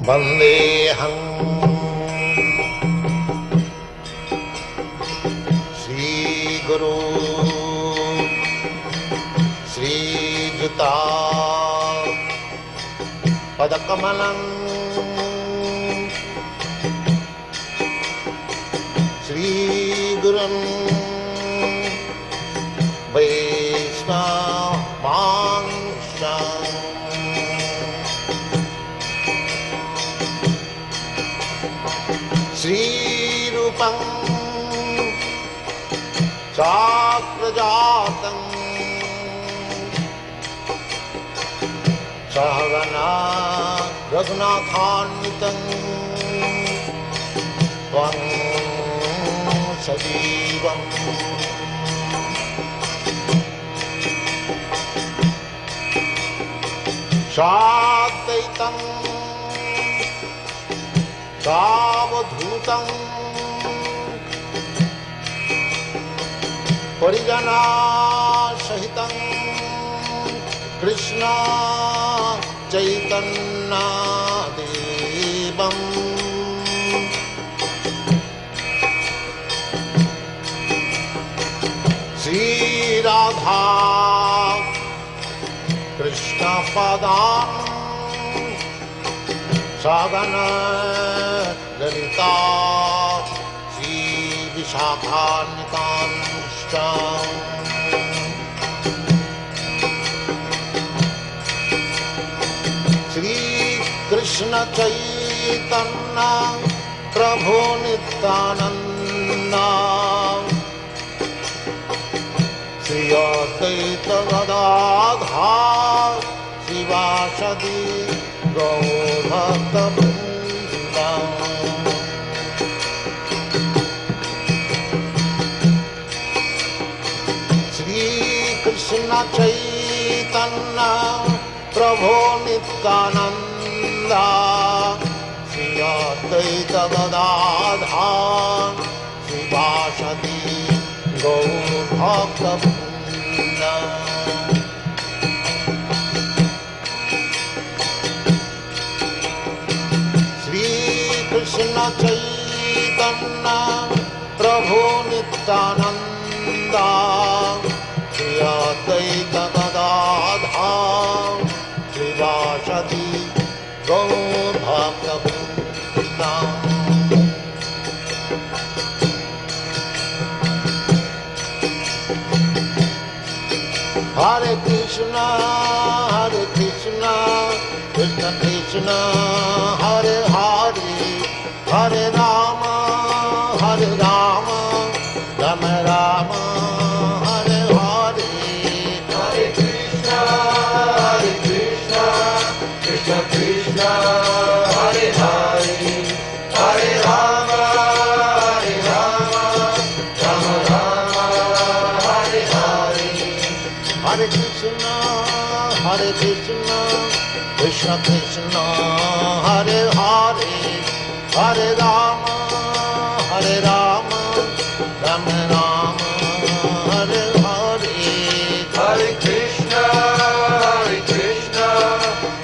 वन्देऽहं श्रीगुरु श्रीयुता पदकमलं श्रीगुरुं वैष्णवांशं श्रीरूपं चाक्रजातं सहगना रघुनाथान्वितं त्वं सजीवं साद्वैतं सावधूतं परिजना सहितं कृष्ण चैतन्य देवं श्री राधा कृष्ण पदां सगन ललिता श्री विशाखान्वितांश्च श्री कृष्ण चैतन्य प्रभु नित्यानंद श्री अद्वैत गदाधर शिवासदि गौरभक्तवृन्द श्री कृष्ण चैतन्य प्रभु नित्यानंद श्री अद्वैत गदाधर शिवासदि गौरभक्तवृन्द श्री कृष्ण चैतन्य प्रभु Nityanand Shri Advaita Gadadhar श्रीवासदि गौरभक्तवृन्द Hare Krishna, Krishna Krishna, Hare Hare, Hare Rama, Rama Rama, Hare Hare. Hare Krishna, Krishna Krishna, Hare Hare, Hare Rama, Rama Rama, Hare Hare. Hare Krishna, Krishna Krishna, Hare Hare, Hare Rama, Rama Rama, Hare Hare. Hare Krishna,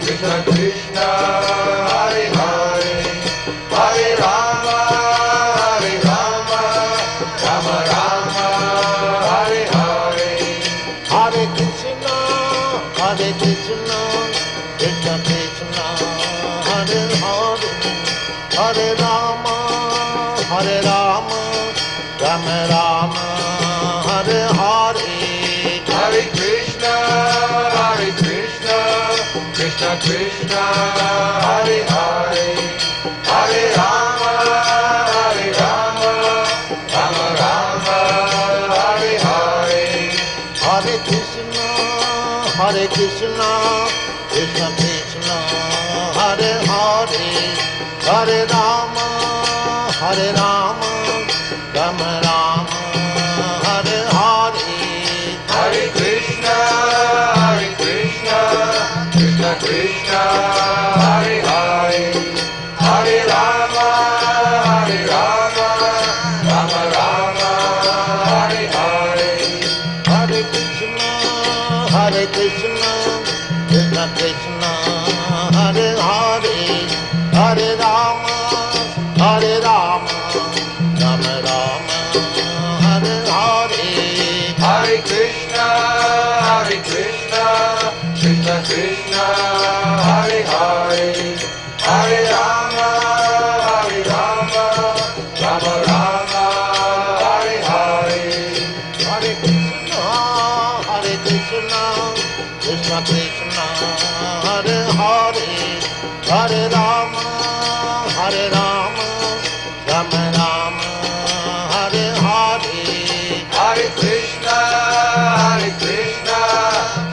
Krishna Krishna, Hare Hare, Hare Rama, Rama Rama, Hare Hare. Hare Krishna, Krishna Krishna, Hare Hare, Hare Rama, Rama Rama, Hare Hare. Hare Krishna, Krishna Krishna, Hare Hare, Hare Rama, Rama Rama, Hare Hare. Hare Krishna, Krishna Krishna, Hare Hare, Hare Rama, Rama Rama, Hare Hare. Hare Krishna, Krishna Krishna, Hare Hare, Hare Rama, Rama Rama, Hare Rama, Rama Rama, Hare Hare. Hare Krishna, Krishna Krishna, Hare Hare, Hare Rama, Rama Rama, Hare Hare. Hare Krishna, Krishna Krishna, Hare Hare, Hare Rama, Rama Rama, Hare Hare. Hare Krishna,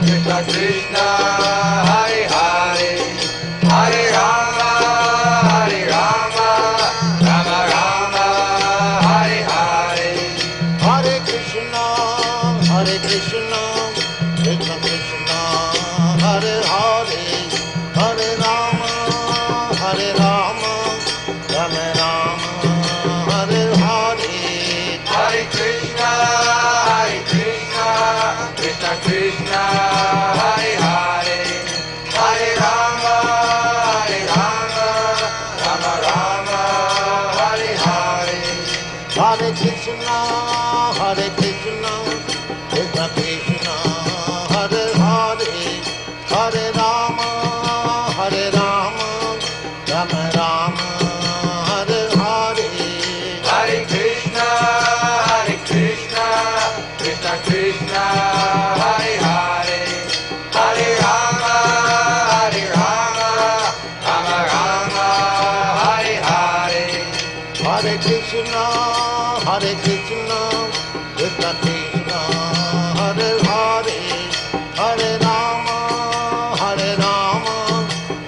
Krishna Krishna, Hare Hare, Hare Rama, Rama Rama, Hare Hare. Hare Krishna, Krishna Krishna, Hare Hare, Hare Rama, Rama Rama, Hare Hare. Hare Krishna, Krishna Krishna, Hare Hare, Hare Rama, Rama Rama, Hare Hare. Hare Krishna, Krishna Krishna, Hare Hare, Hare Rama, Rama Rama, Hare Hare. Hare Krishna, Krishna Krishna, Hare Hare, Hare Rama, Rama Rama, Hare Hare. Hare Krishna, Krishna Krishna, Hare Hare, Hare Rama,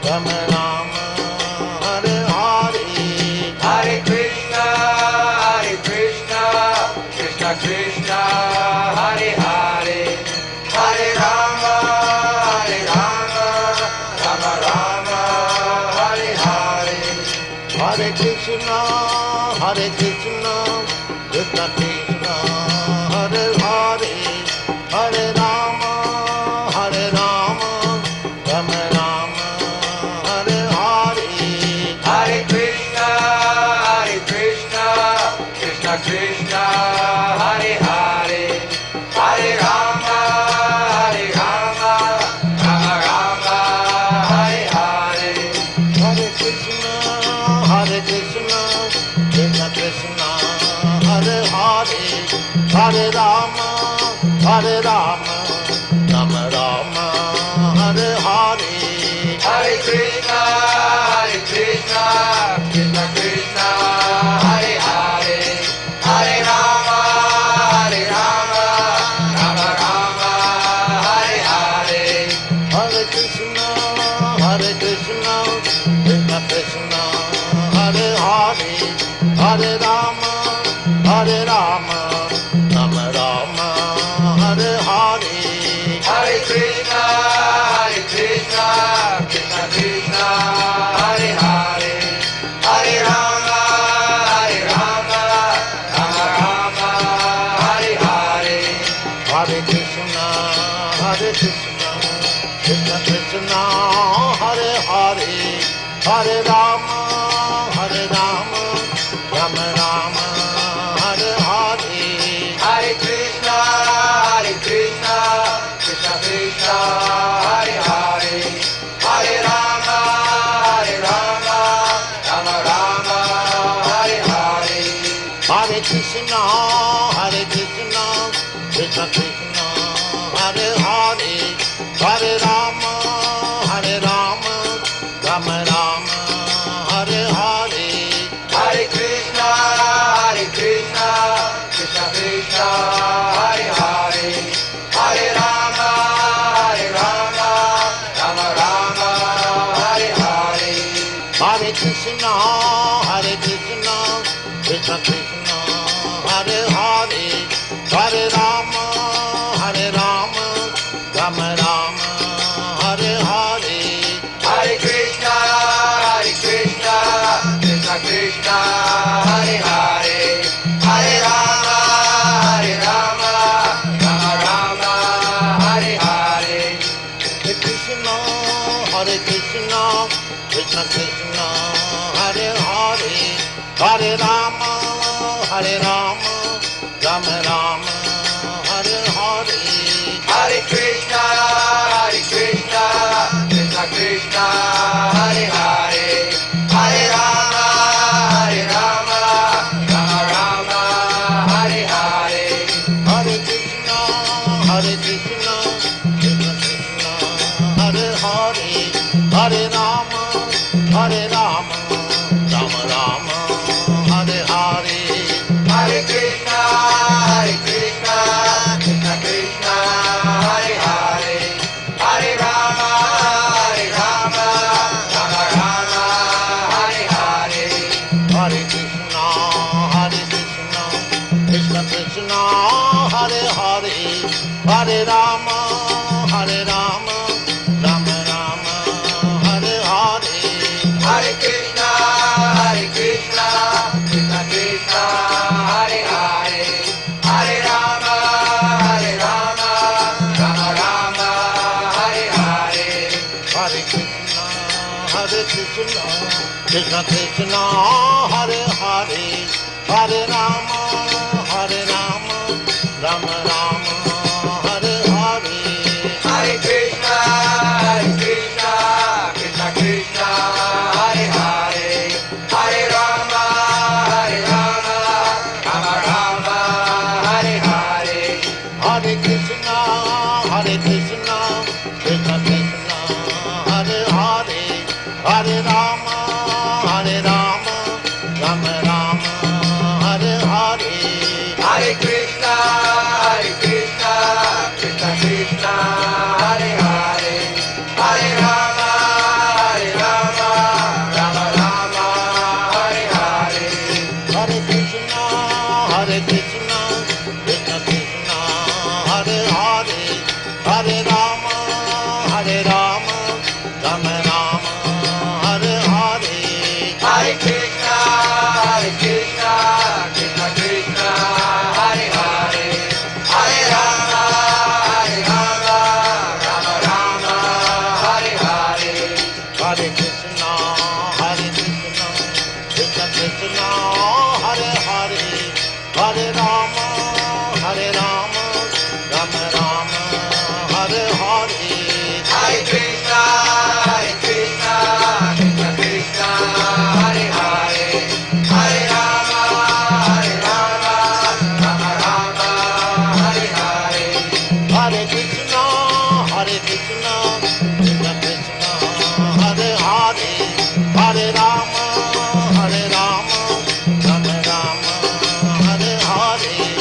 Rama Rama, Hare Hare. Hare Krishna, Krishna Krishna, Hare Hare, Hare Rama, Rama Rama, Hare Hare. Hare Krishna, Krishna Krishna, Hare Hare, Hare Rama, Rama Rama, Hare Hare. Hare Krishna, Krishna Krishna, Hare Hare, Hare Rama, Rama Rama, Hare Hare. Hare Krishna, Krishna Krishna, Hare Hare, Hare Rama, Rama Rama, Hare Hare. Hare Krishna, Krishna Krishna, Hare Hare, Hare Rama, Rama Rama, Hare Hare. Hare Krishna, Krishna Krishna, Hare Hare, Hare Rama, Rama Rama, Hare Hare. Hare Krishna, Krishna Krishna, Hare Hare, Hare Rama, Rama Rama, Hare Hare. Hare Krishna, Krishna Krishna, Hare Hare, Hare Rama, Rama Rama, Hare Hare. Hare Krishna, Krishna Krishna, Hare Hare, Hare Rama, Rama Rama, Hare Hare. Hare Krishna, Krishna Krishna, Hare Hare, Hare Rama, Rama Rama, Hare Hare. Hare Krishna, Krishna Krishna, Hare Hare, Hare Rama, Rama Rama, Hare Hare. Hare Krishna, Krishna Krishna, Hare Hare, Hare Rama, Rama Rama, Hare Hare. Hare Krishna, Krishna Krishna, Hare Hare, Hare Rama, Rama Rama, Hare Hare. Hare Krishna, Krishna Krishna, Hare Hare Rama, Hare Rama, Rama Rama, Hare Hare. Hare Krishna, Krishna Krishna, Hare Hare, Hare Rama, Rama Rama, Hare Hare. Hare Krishna, Krishna Krishna, Hare Hare, Hare Rama, Rama Rama, Hare Hare. Hare Krishna, Krishna Krishna, Hare Hare, Hare Rama, Rama Rama, Hare Hare. Hare Krishna, Krishna Krishna, Hare Hare, Hare Rama, Rama Rama, Hare Hare. Hare Krishna, Krishna Krishna, Hare Hare, Hare Rama, Rama Rama, Hare Hare. Hare Krishna, Krishna Krishna, Hare Hare, Hare Rama, Rama Rama, Hare Hare. Hare Krishna, Krishna Krishna, Hare Hare, Hare Rama, Rama Rama, Hare Hare. Hare Krishna, Krishna Krishna, Hare Hare, Hare Rama, Rama Rama, Hare Hare. Hare Krishna, Krishna Krishna, Hare Hare, Hare Rama, Rama Rama, Hare Hare. Hare Krishna, Krishna Krishna, Hare Hare, Hare Rama, Rama Rama, Hare Hare. Hare Krishna, Krishna Krishna, Hare Hare, Hare Rama, Rama Rama, Hare Hare. Hare Krishna, Krishna Krishna, Hare Hare, Hare Rama, Rama Rama, Hare Hare. Hare Krishna, Krishna Krishna, Hare Hare, Hare Rama, Rama Rama, Hare Hare. Hare Krishna, Krishna Krishna, Hare Hare, Hare Rama, Rama Rama, Hare Hare.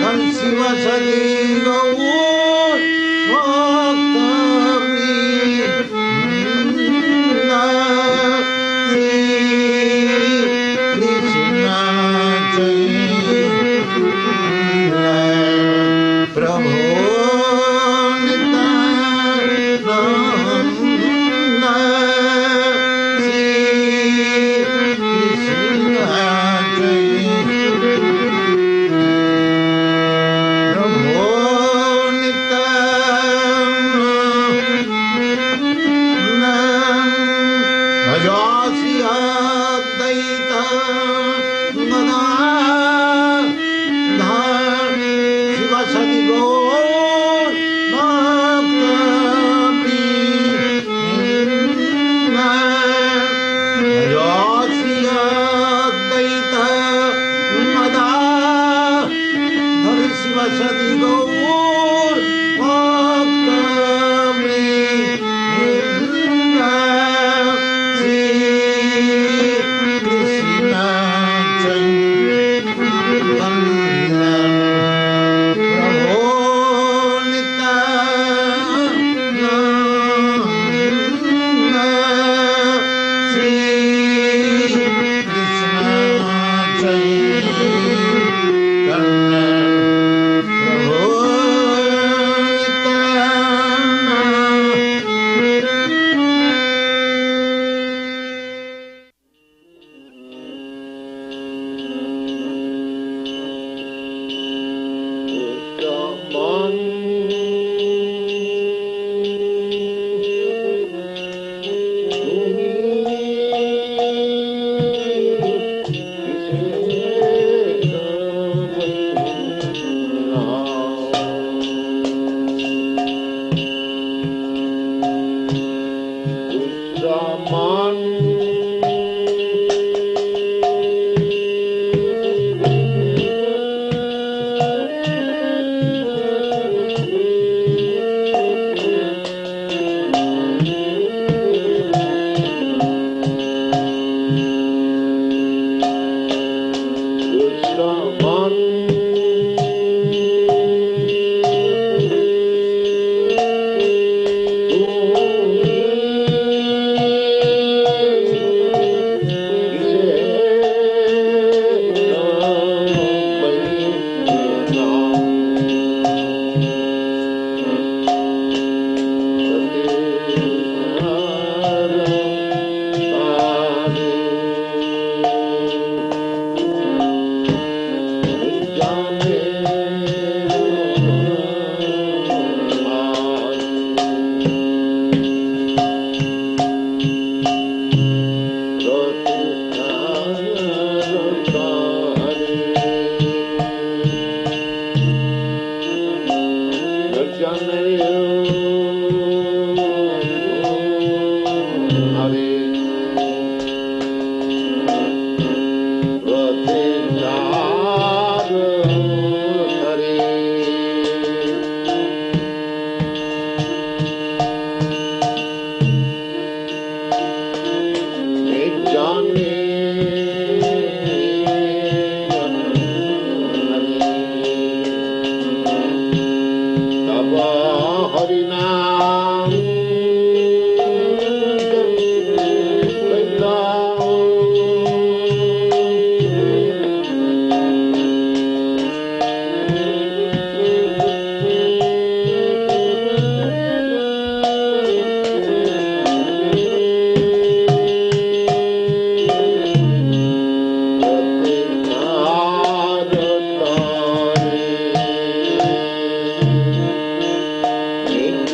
Dance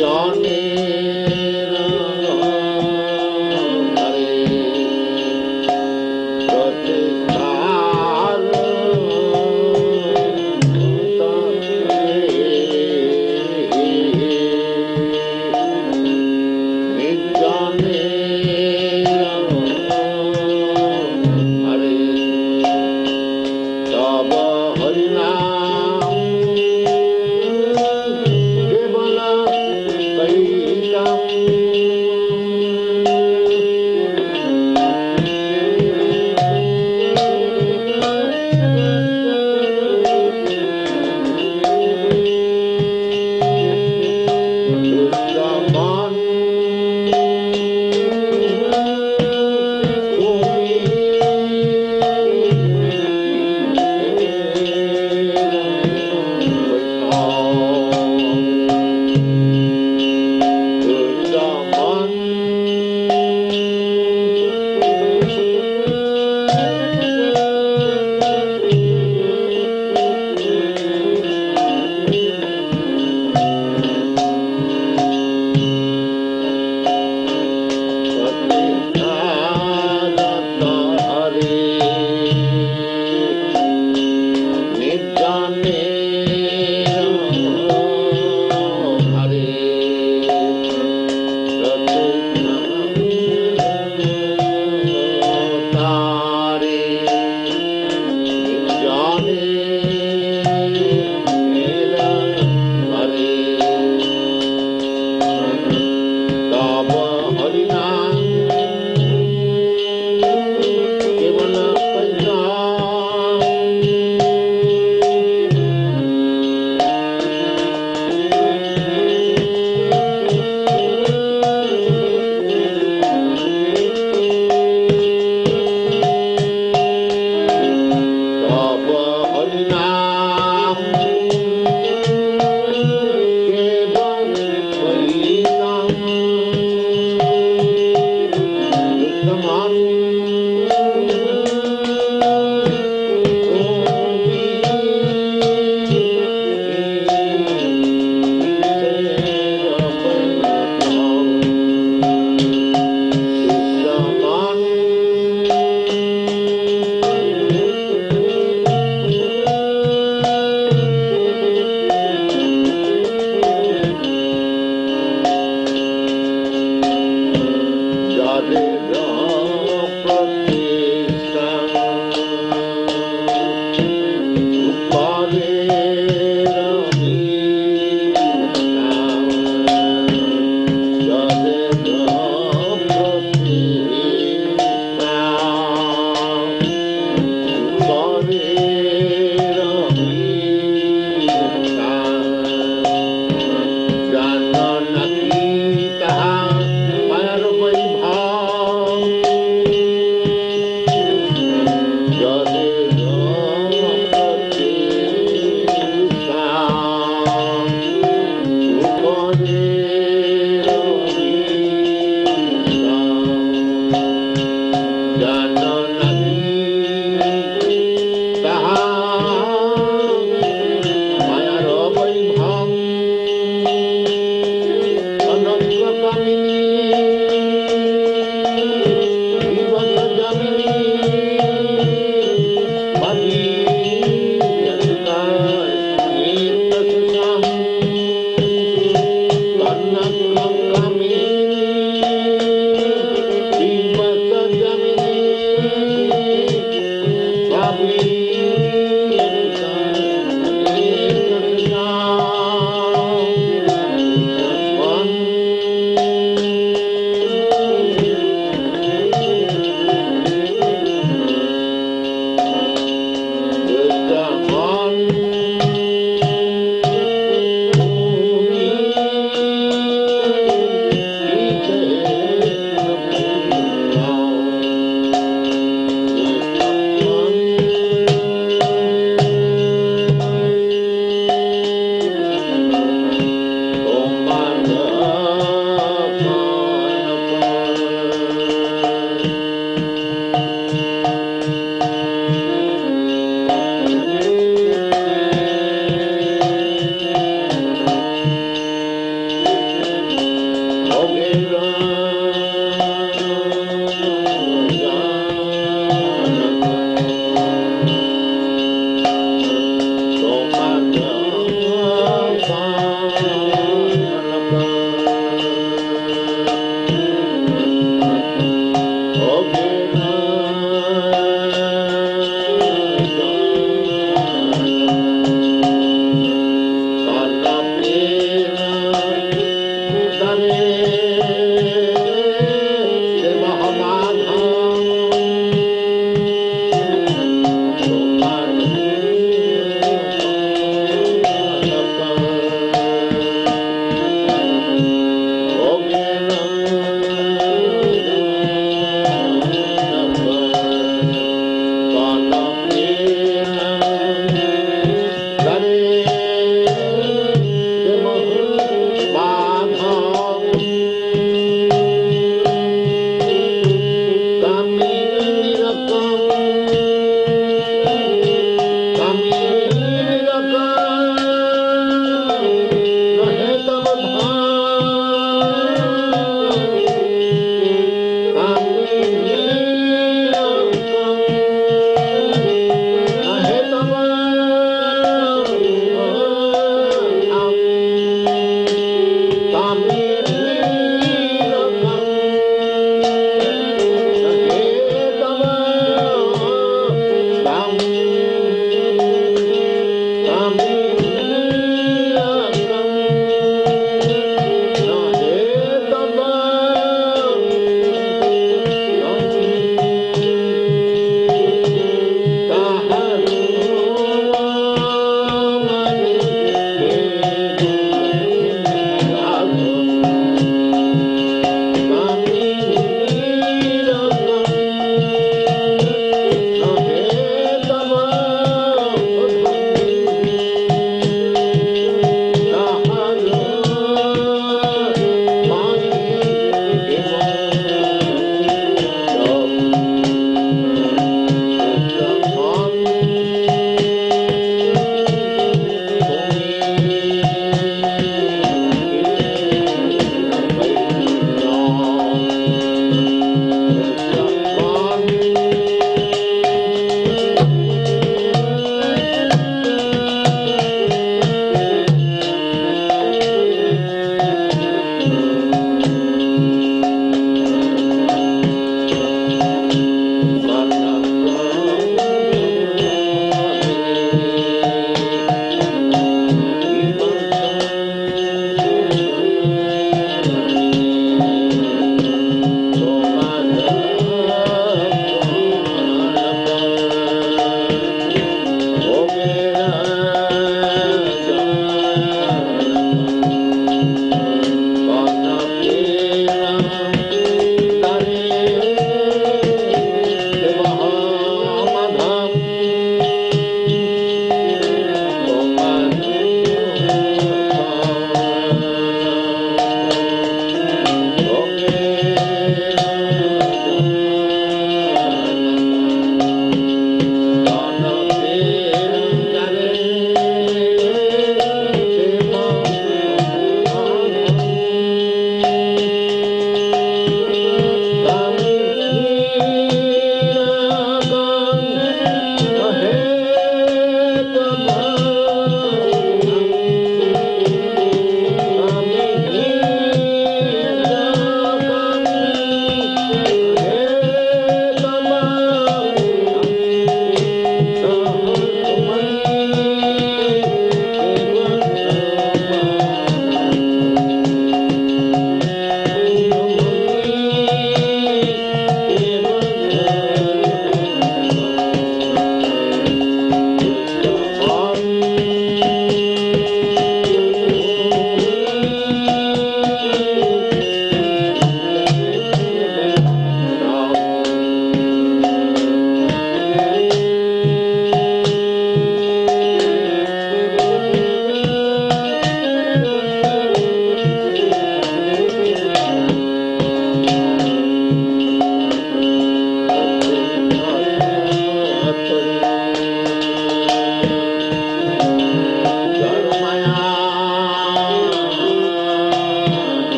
John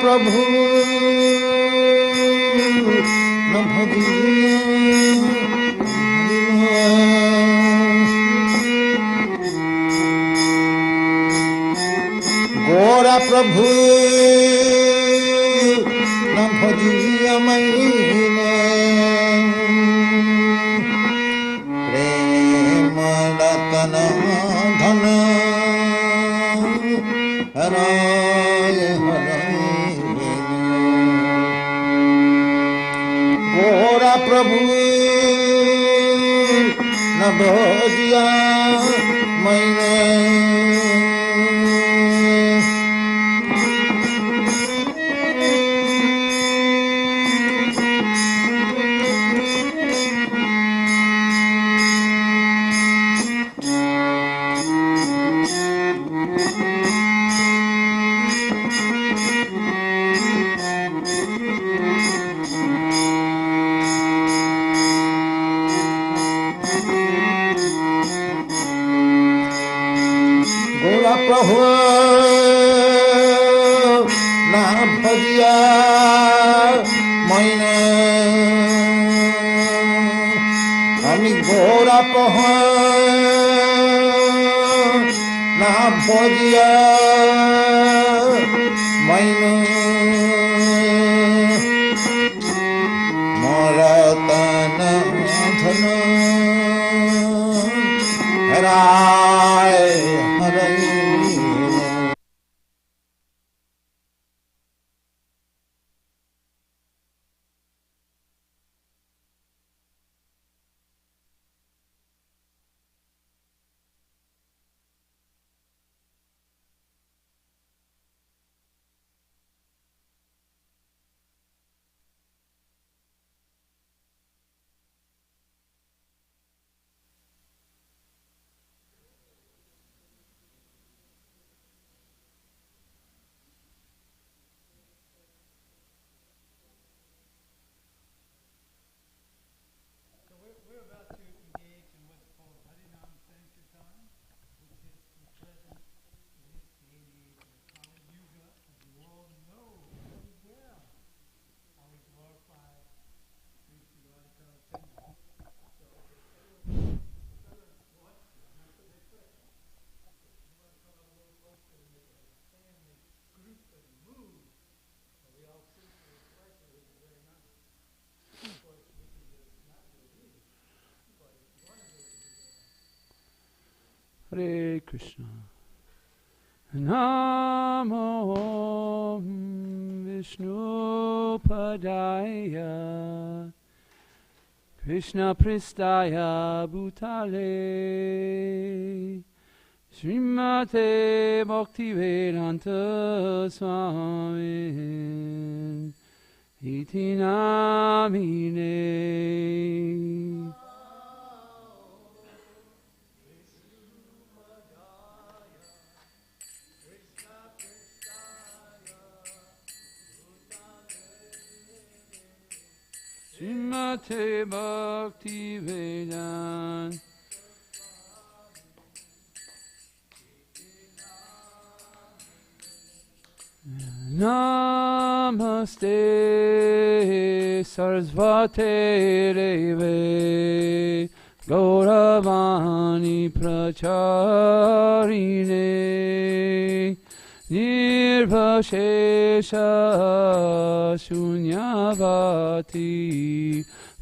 Prabhu Gora Prabhu Nabhadiya Maine Prema Ratana Dhana Haraya Haraya Gora Prabhu Nabhadiya Maine Prabhu Nabhadiya Maine Ami Gora Prabhu Nabhadiya Maine Maratana Dhana Haraya Haraya We're about to engage in what's called Harinam Sankirtan, which is present in this day and age of Kali Yuga, as you all know very well how we glorify Sri Radhika Chandra. So family group that moves, and we all sit for a pleasure, which is very nice. Of course, we can just not do it either. But if you want to do it, you do it. Hare Krishna. Namo Vishnu Padaya Krishna Pristaya Bhutale Srimate Bhaktivedanta Swami Iti Namine Srimate Bhaktivedanta Namaste Sarasvate Deve Gauravani Pracharine Nirvashesha Shunyavati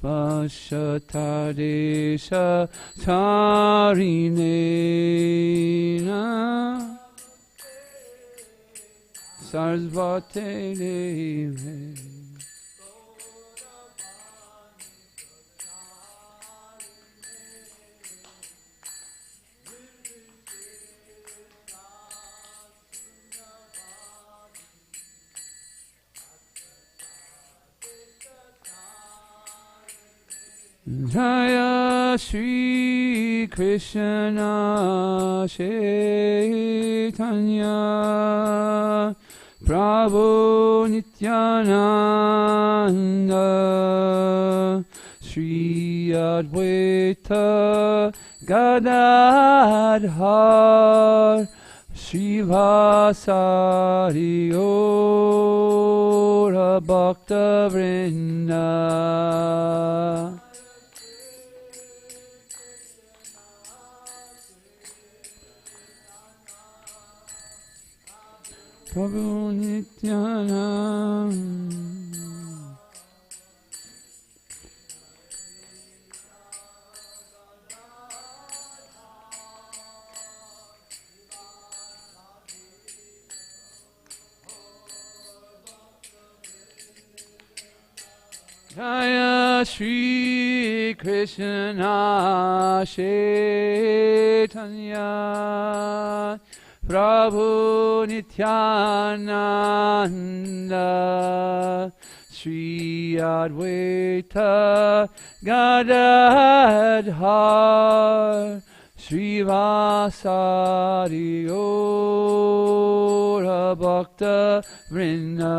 Vashatadesha Tarine Sarasvate Deve Jaya Shri Krishna Chaitanya Prabhu Nityananda Shri Advaita Gadadhar Shivasari Ora Bhakta Vrinda. Prabhu Nityananda. Jaya Shri Krishna Chaitanya Prabhu Nityananda Shri Advaita Gadadhar Srivasari Ora Bhakta Vrinda.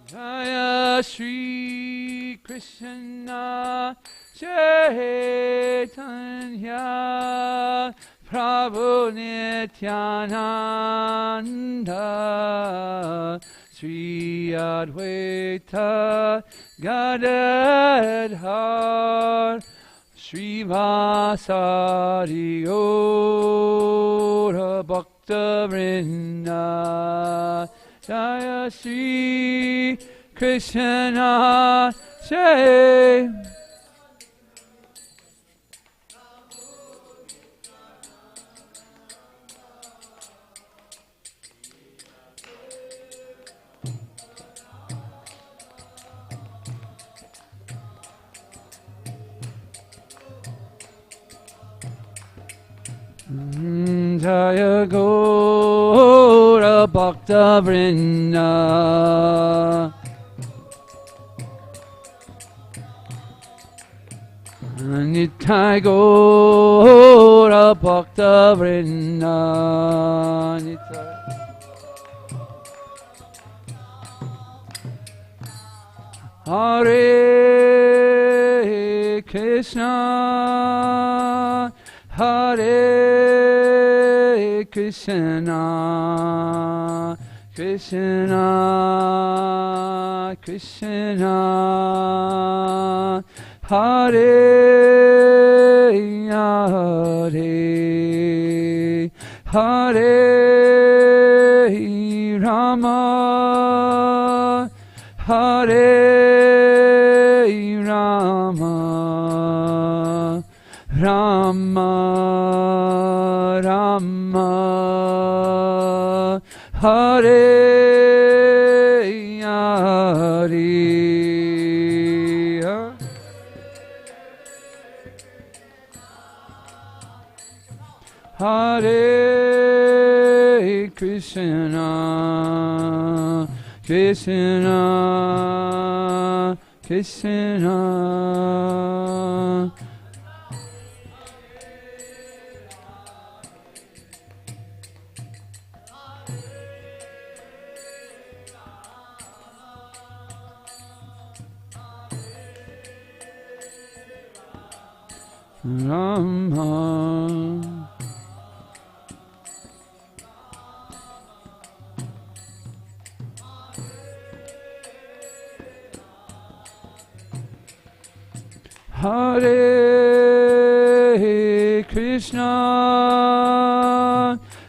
Jaya Shri Krishna Chaitanya Prabhu Nityananda Shri Advaita Gadadhar Srivasari Ora Bhakta Vrinda. Jaya Shri Krishna Chaitanya. Jaya Gaura Bhakta Vrinda. Nitai Gaura Bhakta Vrinda. Nitai. Hare Krishna, Hare Krishna, Krishna, Krishna, Hare Hare, Hare Rama, Hare Rama, Rama Rama, Hare Hare, Hare Krishna, Krishna, Krishna, Rama. Hare Krishna,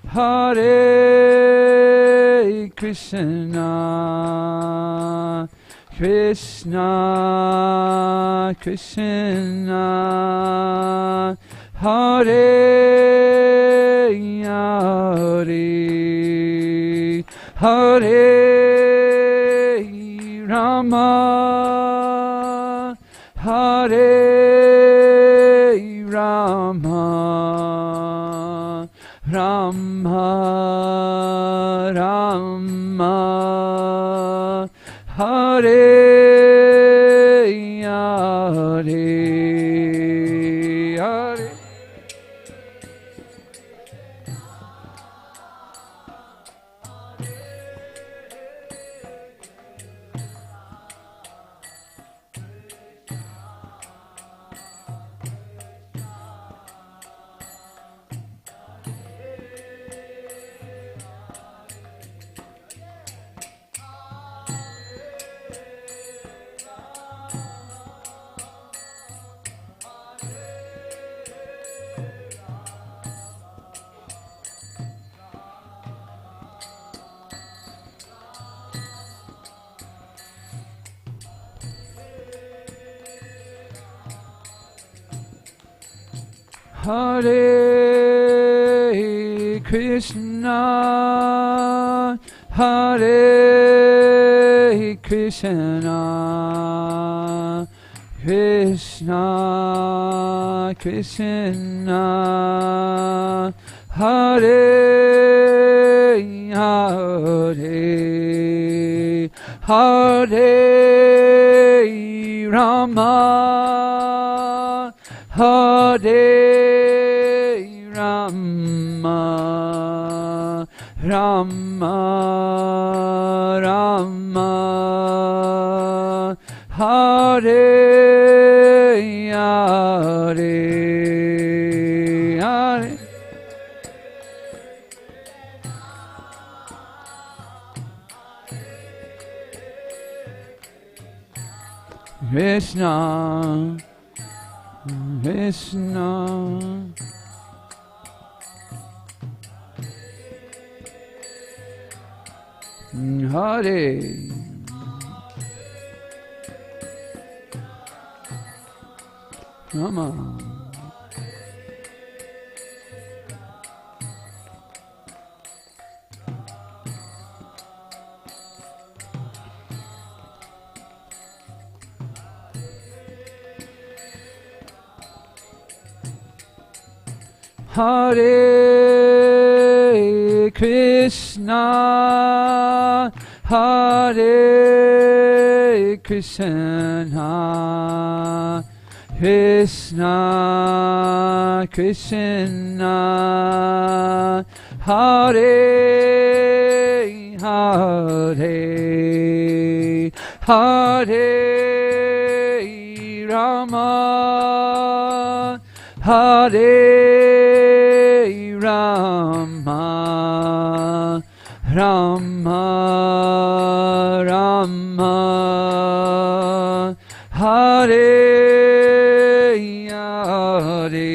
Hare Krishna, Krishna, Krishna, Hare Hare, Hare Rama, Hare Rama, Rama Hare Krishna, Hare Krishna, Krishna Krishna, Hare Hare, Hare Rama, Hare Rama, Rama Rama, Hare Hare, Hare Krishna, Krishna, Hare Rama, Hare Krishna, Hare Krishna, Krishna Krishna, Hare Hare, Hare Rama, Hare Rama, Rama Rama, Hare Hare.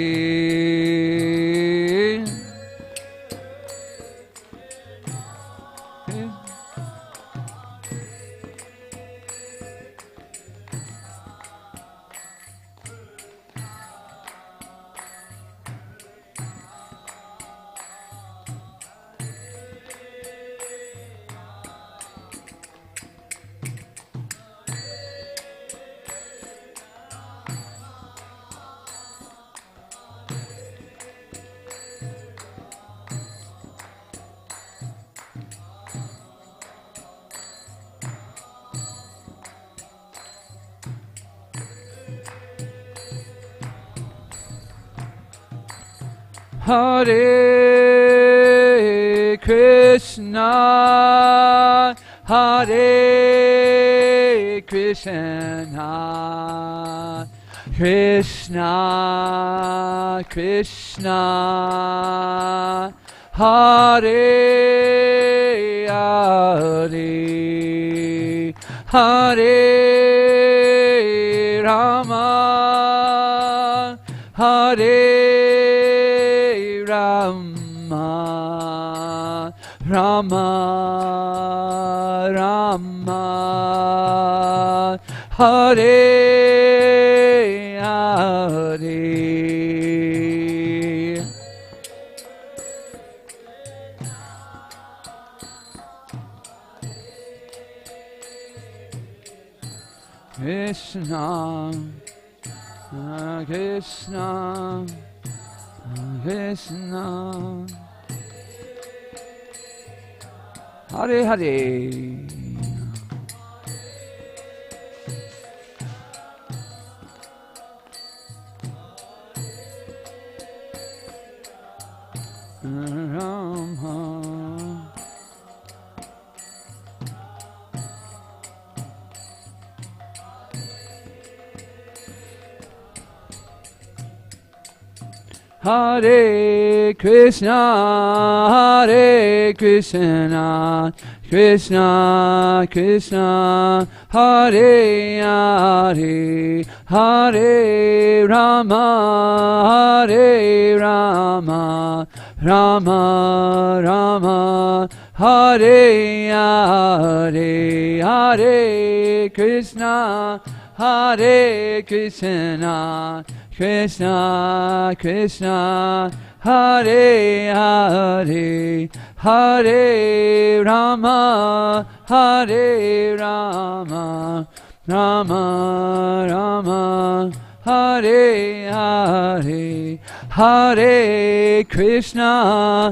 Hare Krishna, Hare Krishna, Krishna Krishna, Hare Hare, Hare Rama, Hare Rama, Rama Rama, Hare Hare. Krishna, Krishna, Krishna, Hare Hare. Rama. Hare Krishna, Hare Krishna, Krishna Krishna, Hare Hare, Hare Rama, Hare Rama, Rama Rama, Hare Hare, Hare Krishna, Hare Krishna, Krishna Krishna Hare Hare Hare Rama Hare Rama Rama Rama Hare Hare Hare Krishna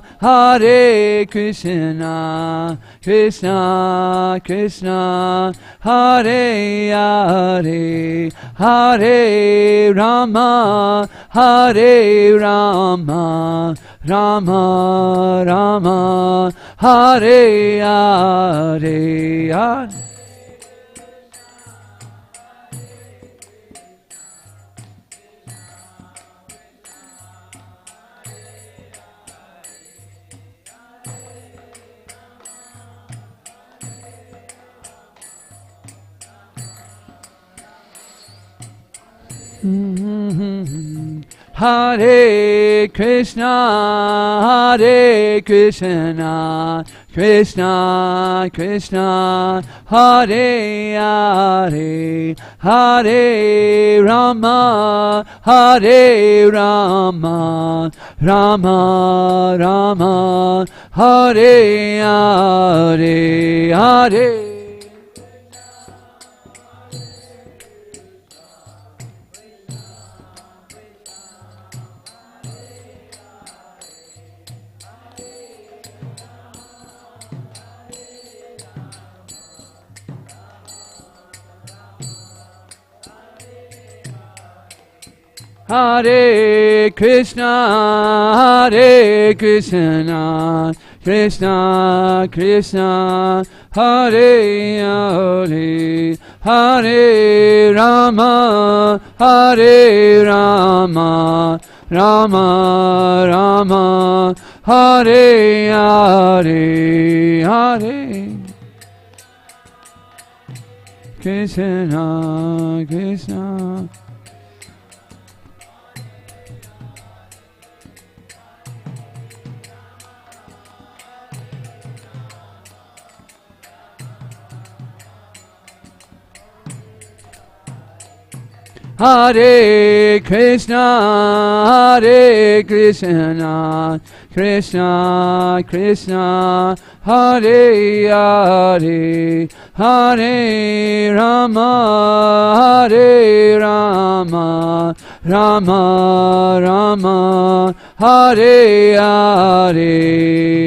Krishna Krishna Hare Hare Hare Rama Rama Rama Hare Hare Hare Krishna Krishna Krishna Hare Hare Hare Rama Rama Rama Hare Hare Hare Hare Krishna Krishna Krishna Hare Hare Hare Rama Rama Rama Hare Hare Hare Krishna Krishna Hare Krishna Krishna Krishna Hare Hare Hare Rama Rama Rama Hare Hare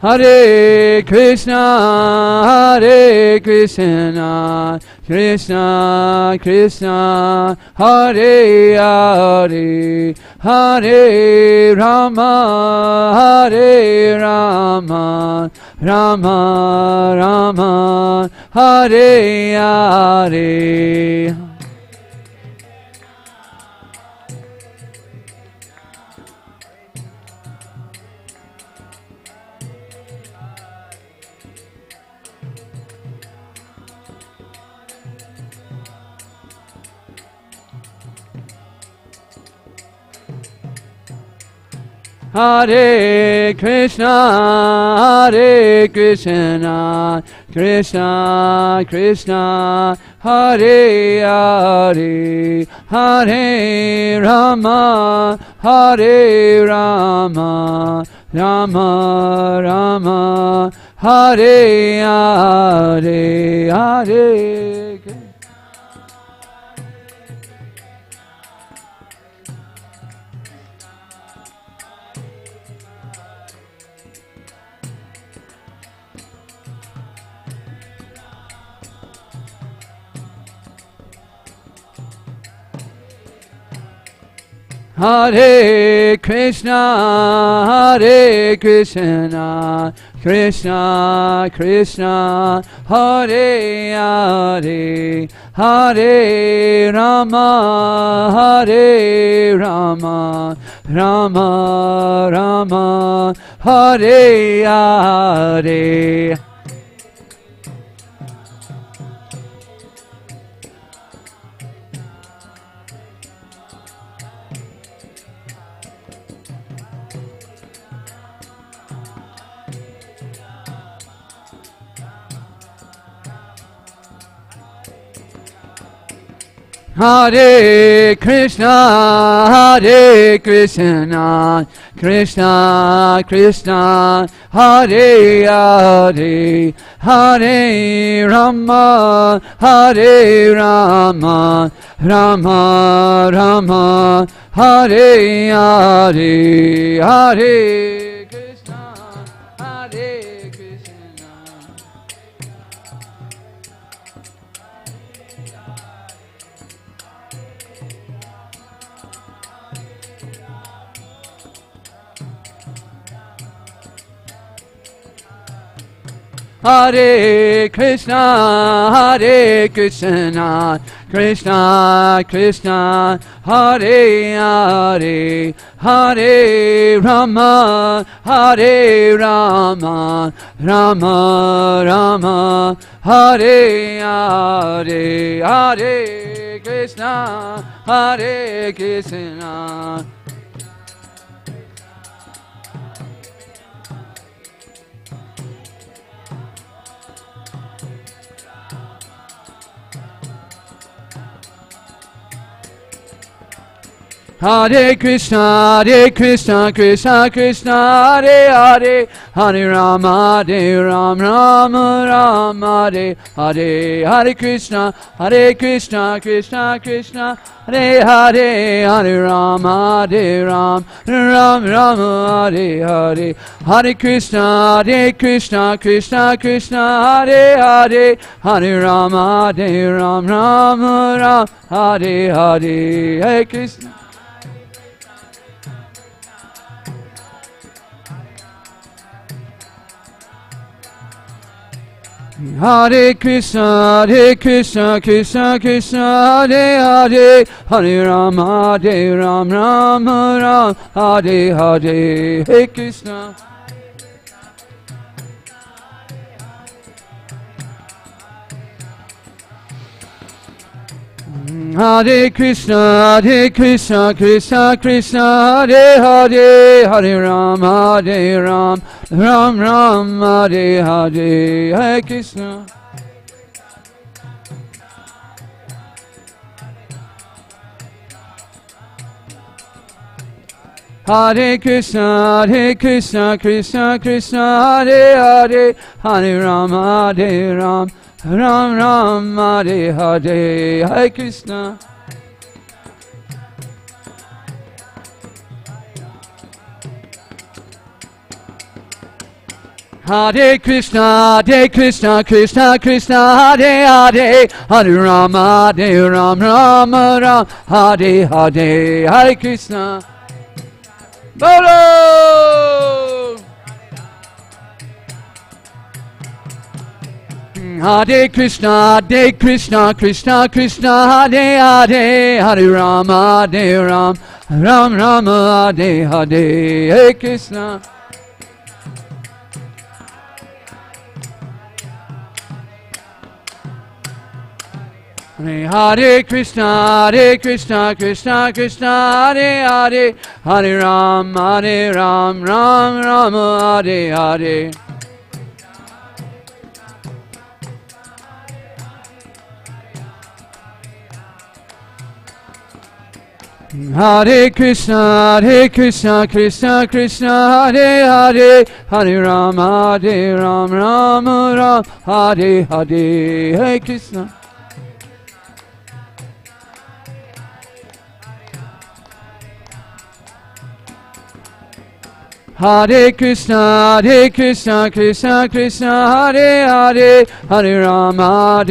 Hare Krishna Krishna Krishna Hare Hare Hare Rama Rama Rama Hare Hare Hare Krishna Krishna Krishna Hare Hare Hare Rama Rama Rama Hare Hare Hare Hare Krishna Krishna Krishna Hare Hare Hare Rama Rama Rama Hare Hare Hare Krishna, Krishna Krishna, Hare Hare, Hare Rama, Rama Rama, Hare Hare, Hare Krishna, Hare Krishna. Hare Krishna, Krishna Krishna, Hare Hare, Hare Rama, Rama Rama, Hare Hare, Hare Krishna, Hare Krishna. Hare Krishna, Krishna Krishna, Hare Hare, Hare Rama, Rama Rama, Hare Hare Krishna, Krishna Krishna, Hare Hare, Hare Rama, Rama Rama, Hare Hare, Hare Krishna, Krishna Krishna, Hare Hare, Hare Rama, Rama Hare Hare, Hare Krishna. Hare Krishna, Krishna Krishna, Hare Hare, Hare Rama, Rama Hare Hare, Hare Krishna. Hare Krishna, Krishna Krishna, Hare Hare, Hare Rama, Rama Hare Hare, Hare Krishna. Hare Krishna, Krishna Krishna, Hare Hare, Hare Rama, Rama Hare Hare, Hare Krishna. Hare Krishna, Krishna Krishna, Hare Hare, Hare Rama, Rama Hare Hare, Hare Krishna. Bolo! Hare Krishna, Krishna Krishna, Hare Hare, Hare Rama, Rama Hare Hare, Hare Krishna. Hare Krishna, Krishna Krishna, Hare Hare, Hare Rama, Rama Hare Hare. Hare Krishna, Krishna Krishna, Hare Hare, Hare Rama, Rama Hare Hare, Hare Krishna. Hare Krishna, Krishna Krishna, Hare Hare, Hare Rama,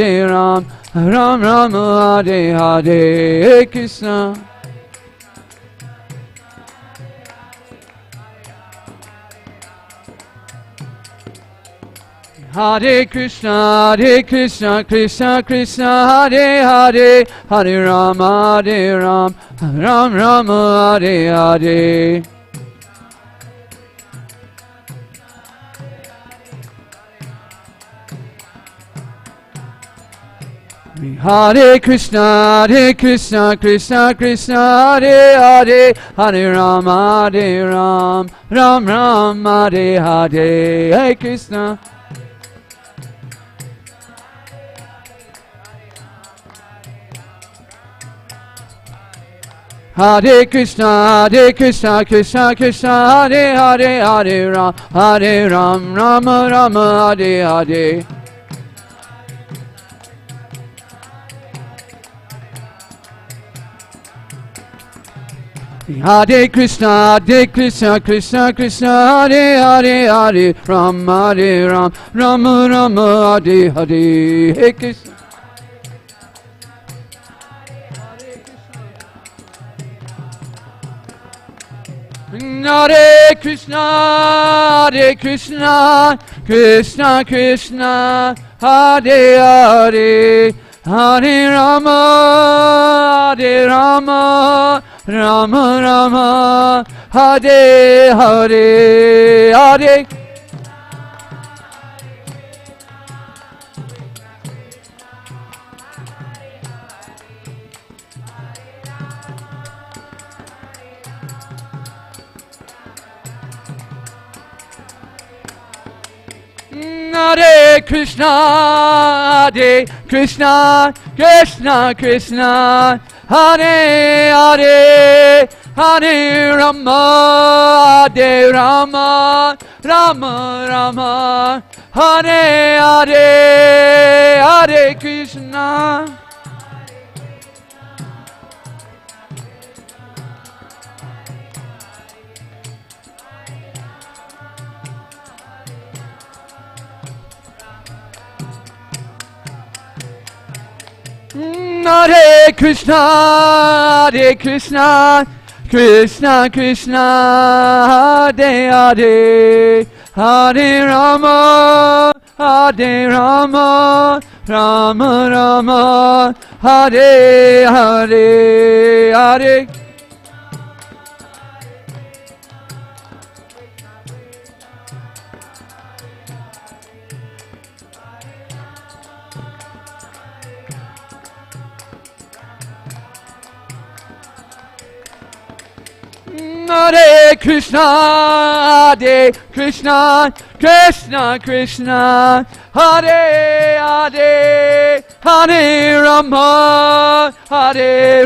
Rama Hare Hare, Hare Krishna. Hare Krishna, Krishna Krishna, Hare Hare, Hare Rama, Rama Hare Hare. Hare Krishna, Krishna Krishna, Hare Hare, Hare Rama, Rama Hare Hare, Hare Krishna. Hare Krishna, Krishna Krishna, Hare Hare, Hare Ram, Rama Rama, Hare Hare. Hare Krishna, Krishna Krishna, Hare Hare, Hare Ram, Rama Rama, Hare Hare. Hare Krishna. Hare Krishna, Krishna Krishna, Hare Hare, Hare Rama, Rama Rama, Hare Hare, Hare. Hare Krishna, Krishna Krishna, Hare Hare, Hare Rama, Rama Rama, Hare Hare, Hare Krishna. Hare Krishna, Krishna Krishna, Hare Hare, Hare Rama, Rama Rama, Hare Hare, Hare. Hare Krishna, Krishna Krishna, Hare Hare, Hare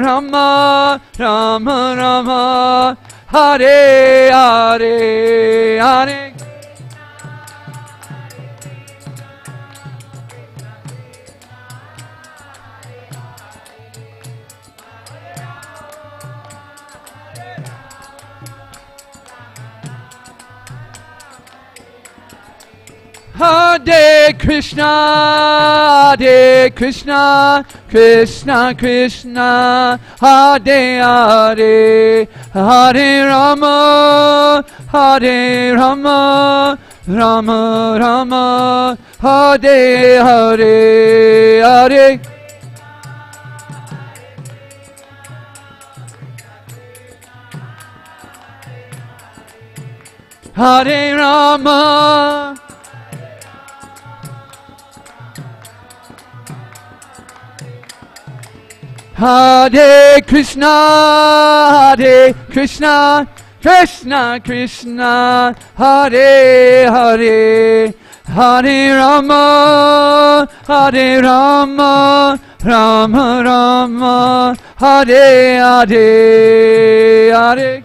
Rama, Rama Rama, Hare Hare, Hare. Hare Krishna, Krishna Krishna, Hare Hare, Hare Rama, Rama Rama, Hare Hare, Hare. Hare Rama, Hare Krishna, Krishna Krishna, Hare Hare, Hare Rama, Rama Rama, Hare Hare, Hare.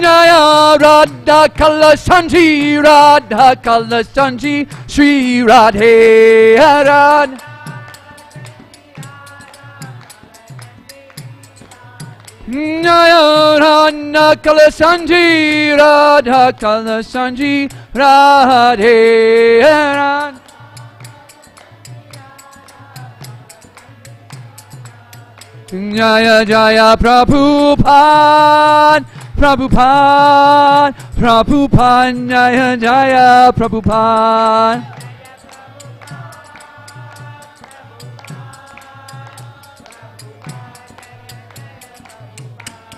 Jaya Radha Kalasanji, Radha Kalasanji, Sri Radhe Radha. Jaya Radha Kalasanji, Radha Kalasanji, Radhe Radha. Jaya Jaya Prabhupada, Prabhupada, Jaya Jaya Prabhupada.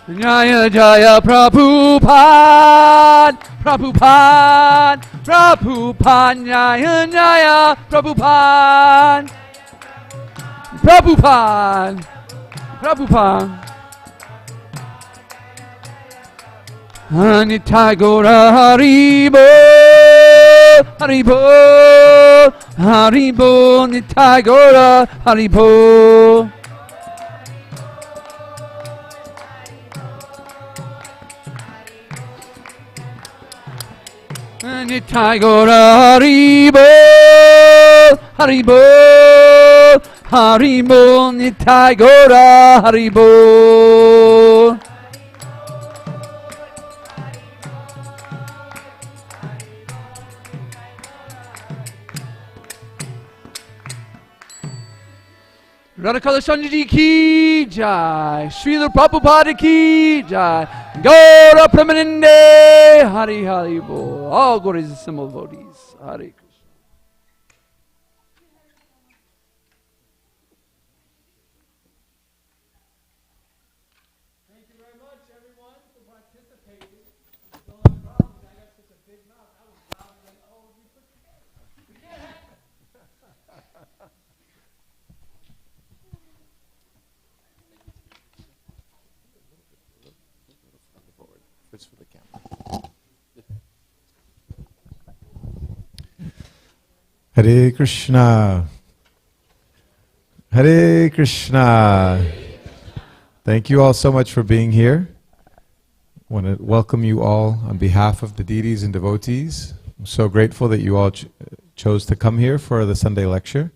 Jaya Jaya Prabhupada, Prabhupada, Jaya Jaya Prabhupada, Prabhupada. Nitai Gora Haribo, Haribo, Haribo, Nitai Gora Haribo. Nitai Gora Haribo, Haribo, Haribo, Nitai Gora Haribo. Radhakala Sanjiji ki jai, Srila Prabhupada ki jai, Gaura Pramanande, Hari Hari Bo, all glories and symbol devotees, Hare Krishna. Thank you very much, everyone, for participating. The only problem is I got such a big mouth. I was louder than all of you put together. We can't have it. It's for the camera. Hare Krishna. Hare Krishna. Thank you all so much for being here. I want to welcome you all on behalf of the deities and devotees. I'm so grateful that you all chose to come here for the Sunday lecture.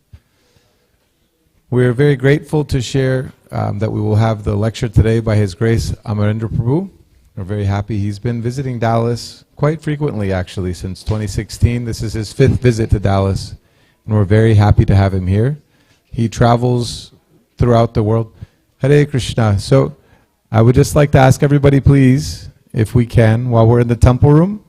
We're very grateful to share that we will have the lecture today by His Grace Amarendra Prabhu. We're very happy. He's been visiting Dallas quite frequently, actually, since 2016. This is his 5th visit to Dallas, and we're very happy to have him here. He travels throughout the world. Hare Krishna. So I would just like to ask everybody, please, if we can, while we're in the temple room,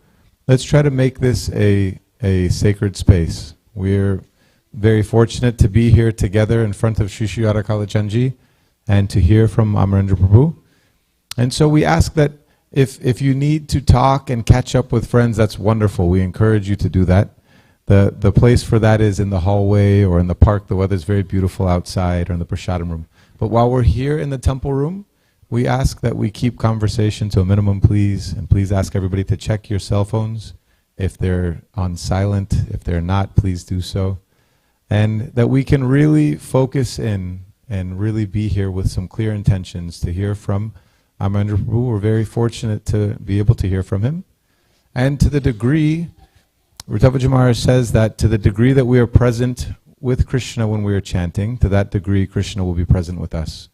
let's try to make this a sacred space. We're very fortunate to be here together in front of Shri Shri Radhakala Chanji and to hear from Amarendra Prabhu. And so we ask that if you need to talk and catch up with friends, that's wonderful. We encourage you to do that. The place for that is in the hallway or in the park. The weather's very beautiful outside, or in the prasadam room. But while we're here in the temple room, we ask that we keep conversation to a minimum, please. And please ask everybody to check your cell phones. If they're on silent, if they're not, please do so. And that we can really focus in and really be here with some clear intentions to hear from Amarendra Prabhu. We're very fortunate to be able to hear from him. And to the degree, Rutavaji Maharaj says that to the degree that we are present with Krishna when we are chanting, to that degree Krishna will be present with us.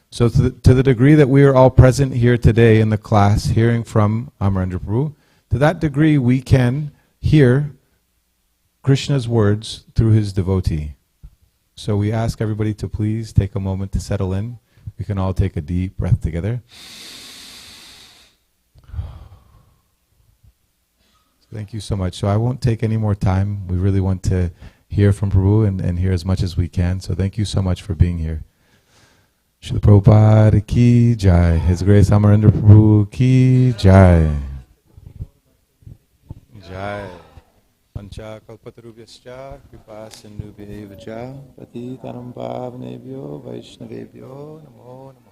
So to the degree that we are all present here today in the class, hearing from Amarendra Prabhu, to that degree we can hear Krishna's words through his devotee. So we ask everybody to please take a moment to settle in. We can all take a deep breath together. Thank you so much. So I won't take any more time. We really want to hear from Prabhu and hear as much as we can. So thank you so much for being here. Srila Prabhupada ki jai. His Grace Amarendra Prabhu ki jai. Jai. Pancha kalpatarubhyascha kripa sindhubhyeva cha patitanam pavanebhyo vaishnavebhyo namo namo.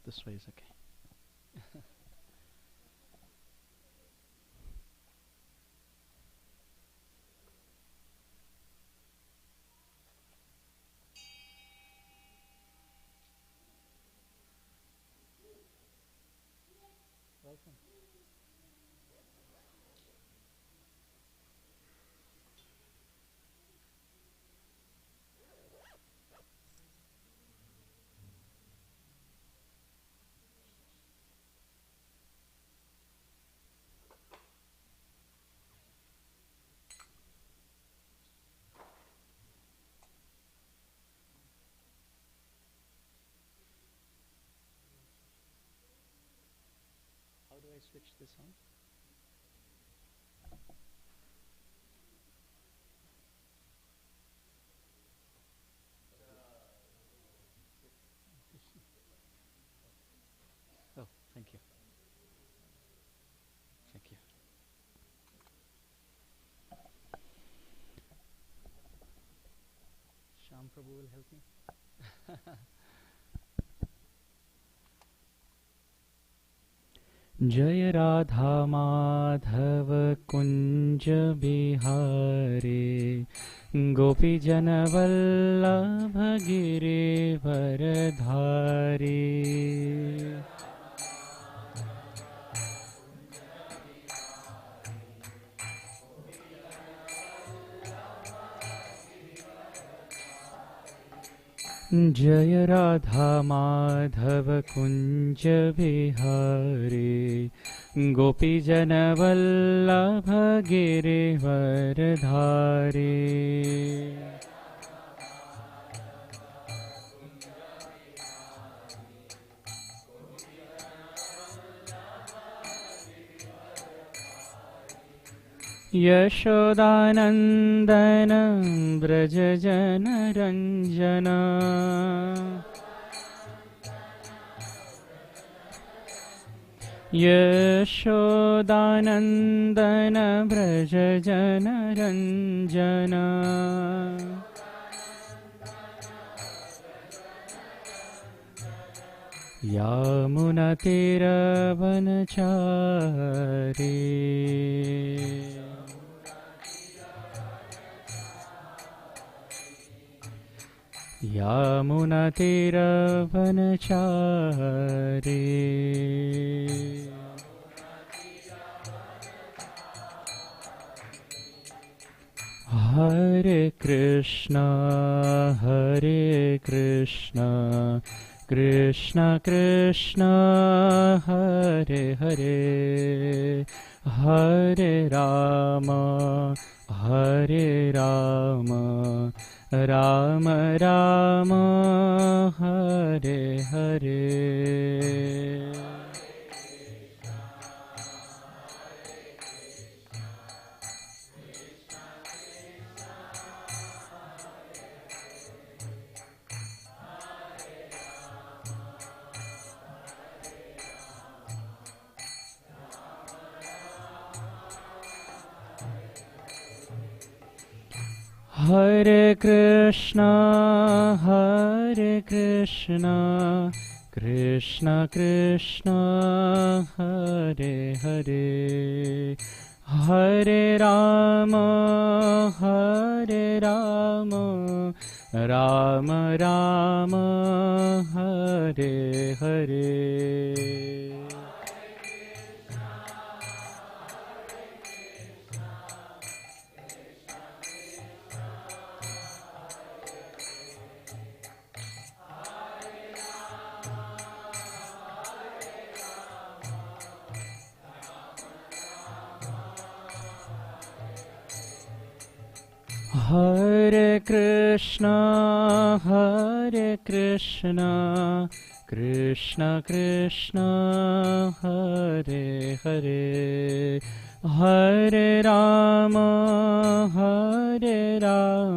This way is okay. switch this on. Oh, thank you. Thank you. Sham Prabhu will help me. जय राधा माधव कुंज बिहारी गोपी जन वल्लभ गिरिवर धारी जय राधा माधव कुंज बिहारी गोपी जन वल्लभ गिरिवर धारी यशोदानन्दन व्रज जन रञ्जन यशोदानन्दन व्रज जन रञ्जन यामुनतिरवनचारी यामुनतिरवनचारी हरे Krishna Krishna Krishna Hare Hare Hare Ram Ram Ram Hare Hare Hare Krishna Krishna Krishna Hare Hare Hare Ram Ram Ram Hare Hare Hare Krishna Krishna Krishna Hare Hare Hare Ram Ram Ram Hare Hare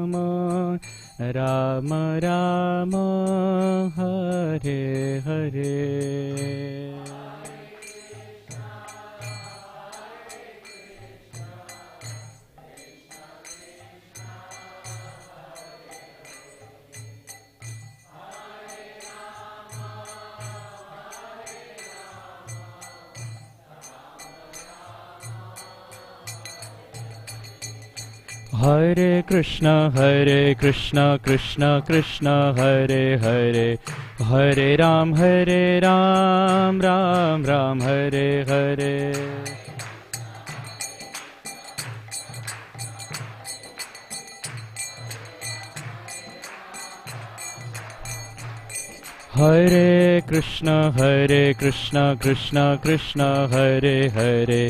Hare Krishna Krishna Krishna Hare Hare Hare Ram Ram Ram Hare Hare Hare Krishna Krishna Krishna Hare Hare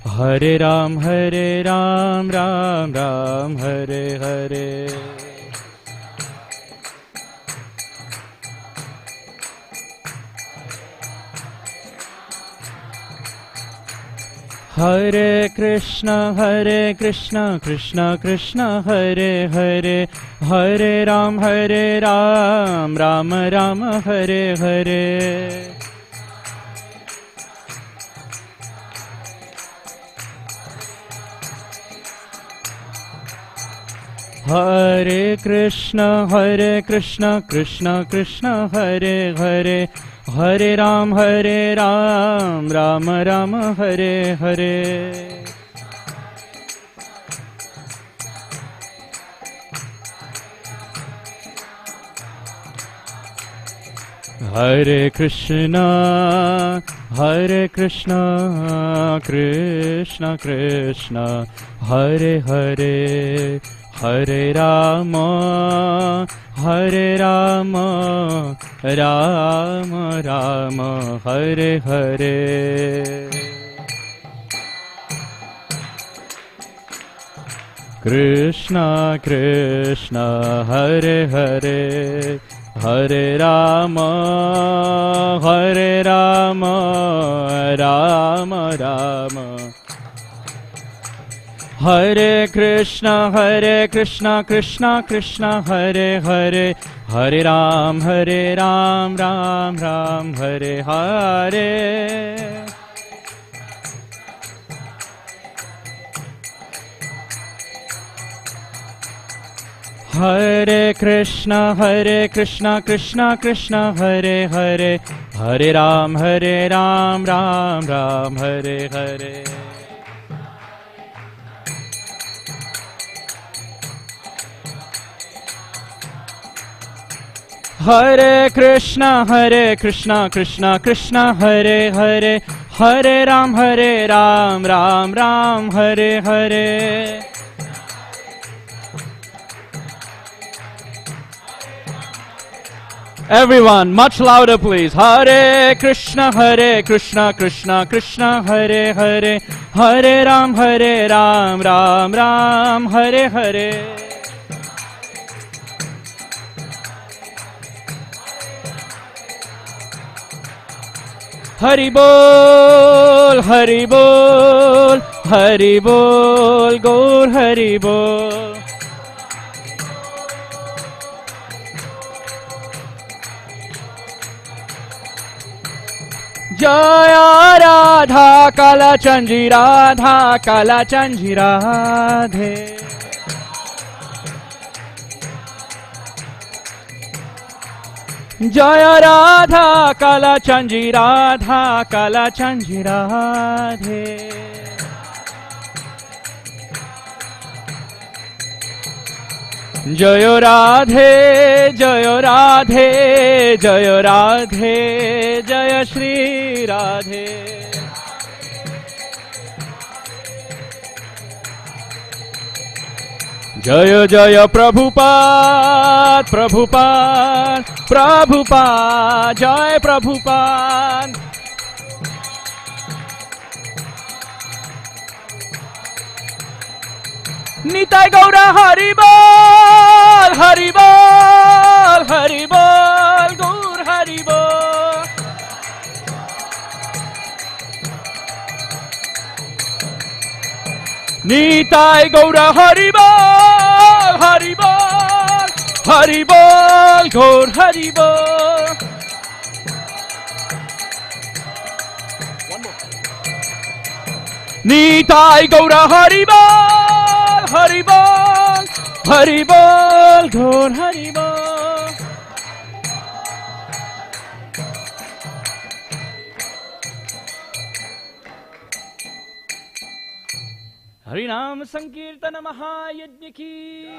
Hare Ram Ram Ram Hare Hare Hare Krishna, Krishna Krishna, Hare Hare, Hare Ram, Ram Ram, Hare Hare. Hare Krishna, Krishna Krishna, Hare Hare, Hare Ram, Ram Ram, Hare Hare. Hare Krishna, Krishna Krishna, Hare Hare, Hare Rama, Rama Rama, Hare Hare. Krishna Krishna, Hare Hare, Hare Rama, Rama Rama. Hare Krishna, Krishna Krishna, Hare Hare, Hare Ram, Ram Ram, Hare Hare. Hare Krishna, Krishna Krishna, Hare Hare, Hare Ram, Ram Ram, Hare Hare. Hare Krishna, Krishna Krishna, Hare Hare, Hare Ram, Ram Ram, Hare Hare. Everyone, much louder please. Hare Krishna, Krishna Krishna, Hare Hare, Hare Ram, Ram Ram, Hare Hare. Hari Bol, Hari Bol, Hari Bol, Gaur Hari Bol. Jaya Radha Kala Chanji Radha Kala Chanji Radhe. Jaya Radha Kala Chanji Radha Kala Chanji Radhe. Jaya Radhe, Jaya Radhe, Jaya Radhe, Jaya Shri Radhe. Jaya Jaya Prabhupada, Prabhupada, Prabhupada, Jai Prabhupada. Nitai Gaura Hari Bol, Hari Bol, Hari Bol, Gaur Hari Bol. Nitai Gaura Hari Bol, Hari Bol, Hari Bol, Gaur Hari Bol. Nitai Gaura Hari Bol, Hari Bol, Hari Bol, Gaur Hari Bol. Harinam Sankirtana Mahayajna ki,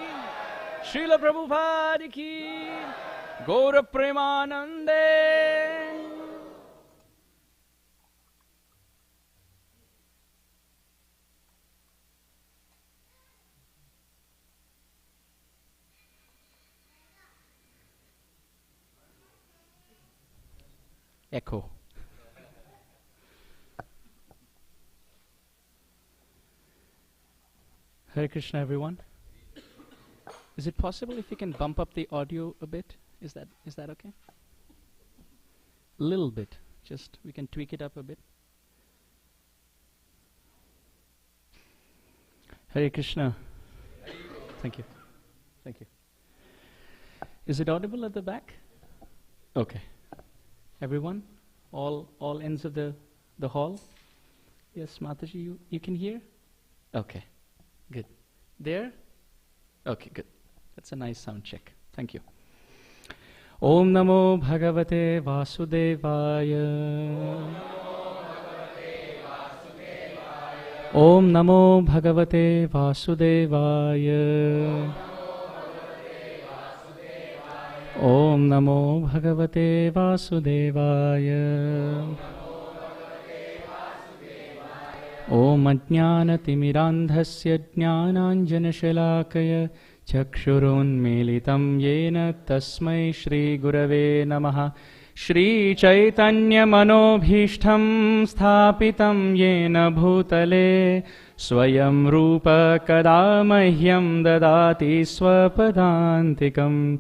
Srila Prabhupada ki, Gaura Premanande. Echo. Hare Krishna, everyone. Is it possible if you can bump up the audio a bit? Is that okay? Little bit. Just we can tweak it up a bit. Hare Krishna. Thank you. Thank you. Is it audible at the back? Okay. Everyone? All ends of the hall? Yes, Mataji, you can hear? Okay. Good. There? Okay, good. That's a nice sound check. Thank you. Om Namo Bhagavate Vasudevaya. Om Namo Bhagavate Vasudevaya. Om Namo Bhagavate Vasudevaya. Om Ajnanatimidandhasya Jnananjanashalakaya Chakshurunmilitam Yena Tasmai Shri Gurave Namaha. Shri Chaitanya Manobhishtham Sthapitam Yena Bhutale Swayam Rupa Kada Mahyam Dadati Swapadantikam.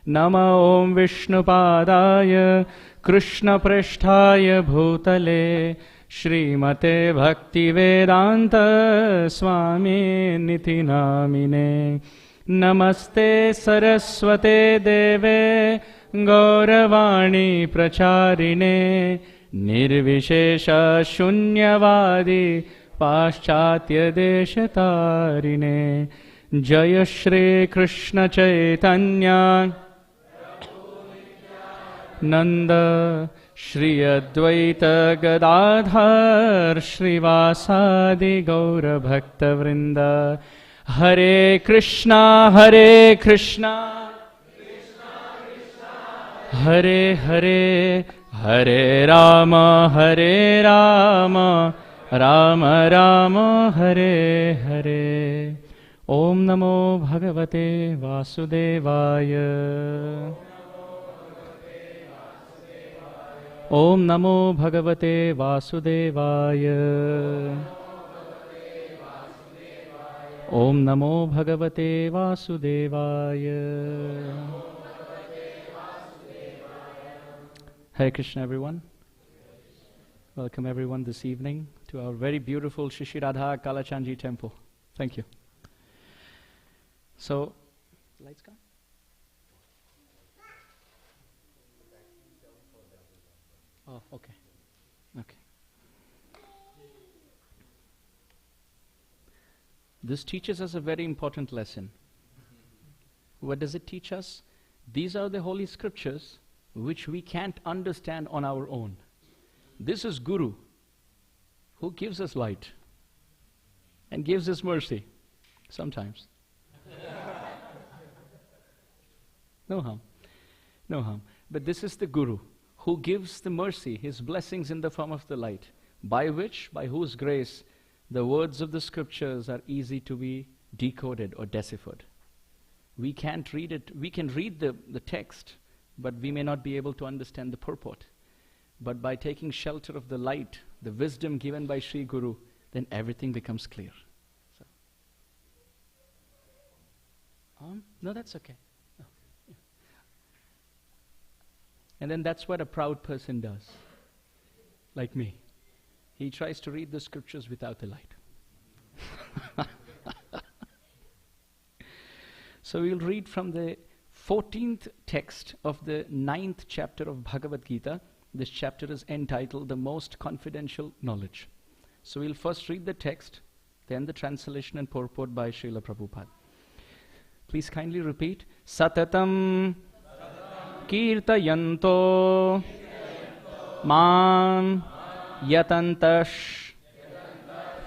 Nama Om Vishnupadaya Krishna Prasthaya Bhutale Srimate Bhaktivedanta Swami Niti Namine. Namaste Saraswate Deve Gauravani Pracharine Nirvishesha Shunyavadi Paschatya Deshatarine. Jaya Shri Krishna Chaitanya Nanda Shri Advaita Gadadhar Shrivasadi Gaura Bhakta Vrinda. Hare Krishna Hare Krishna Hare Hare Hare Rama Hare Rama Rama Rama Hare Hare. Om Namo Bhagavate Vasudevaya. Om Namo Bhagavate Vasudevaya. Om Namo Bhagavate Vasudevaya. Hare Krishna, everyone. Welcome everyone this evening to our very beautiful Shri Radha Kalachandji temple. Thank you. So, lights gone? Oh, okay. Okay. This teaches us a very important lesson. What does it teach us? These are the holy scriptures which we can't understand on our own. This is Guru who gives us light and gives us mercy sometimes. No harm. No harm. But this is the Guru who gives the mercy, his blessings in the form of the light, by whose grace the words of the scriptures are easy to be decoded or deciphered. We can't read it. We can read the text, but we may not be able to understand the purport. But by taking shelter of the light, the wisdom given by Sri Guru, then everything becomes clear. So. No, that's okay. No. Yeah. And then that's what a proud person does, like me. He tries to read the scriptures without the light. So we'll read from the 14th text of the 9th chapter of Bhagavad Gita. This chapter is entitled The Most Confidential Knowledge. So we'll first read the text, then the translation and purport by Srila Prabhupada. Please kindly repeat. Satatam Kirtayanto Mam Yatantash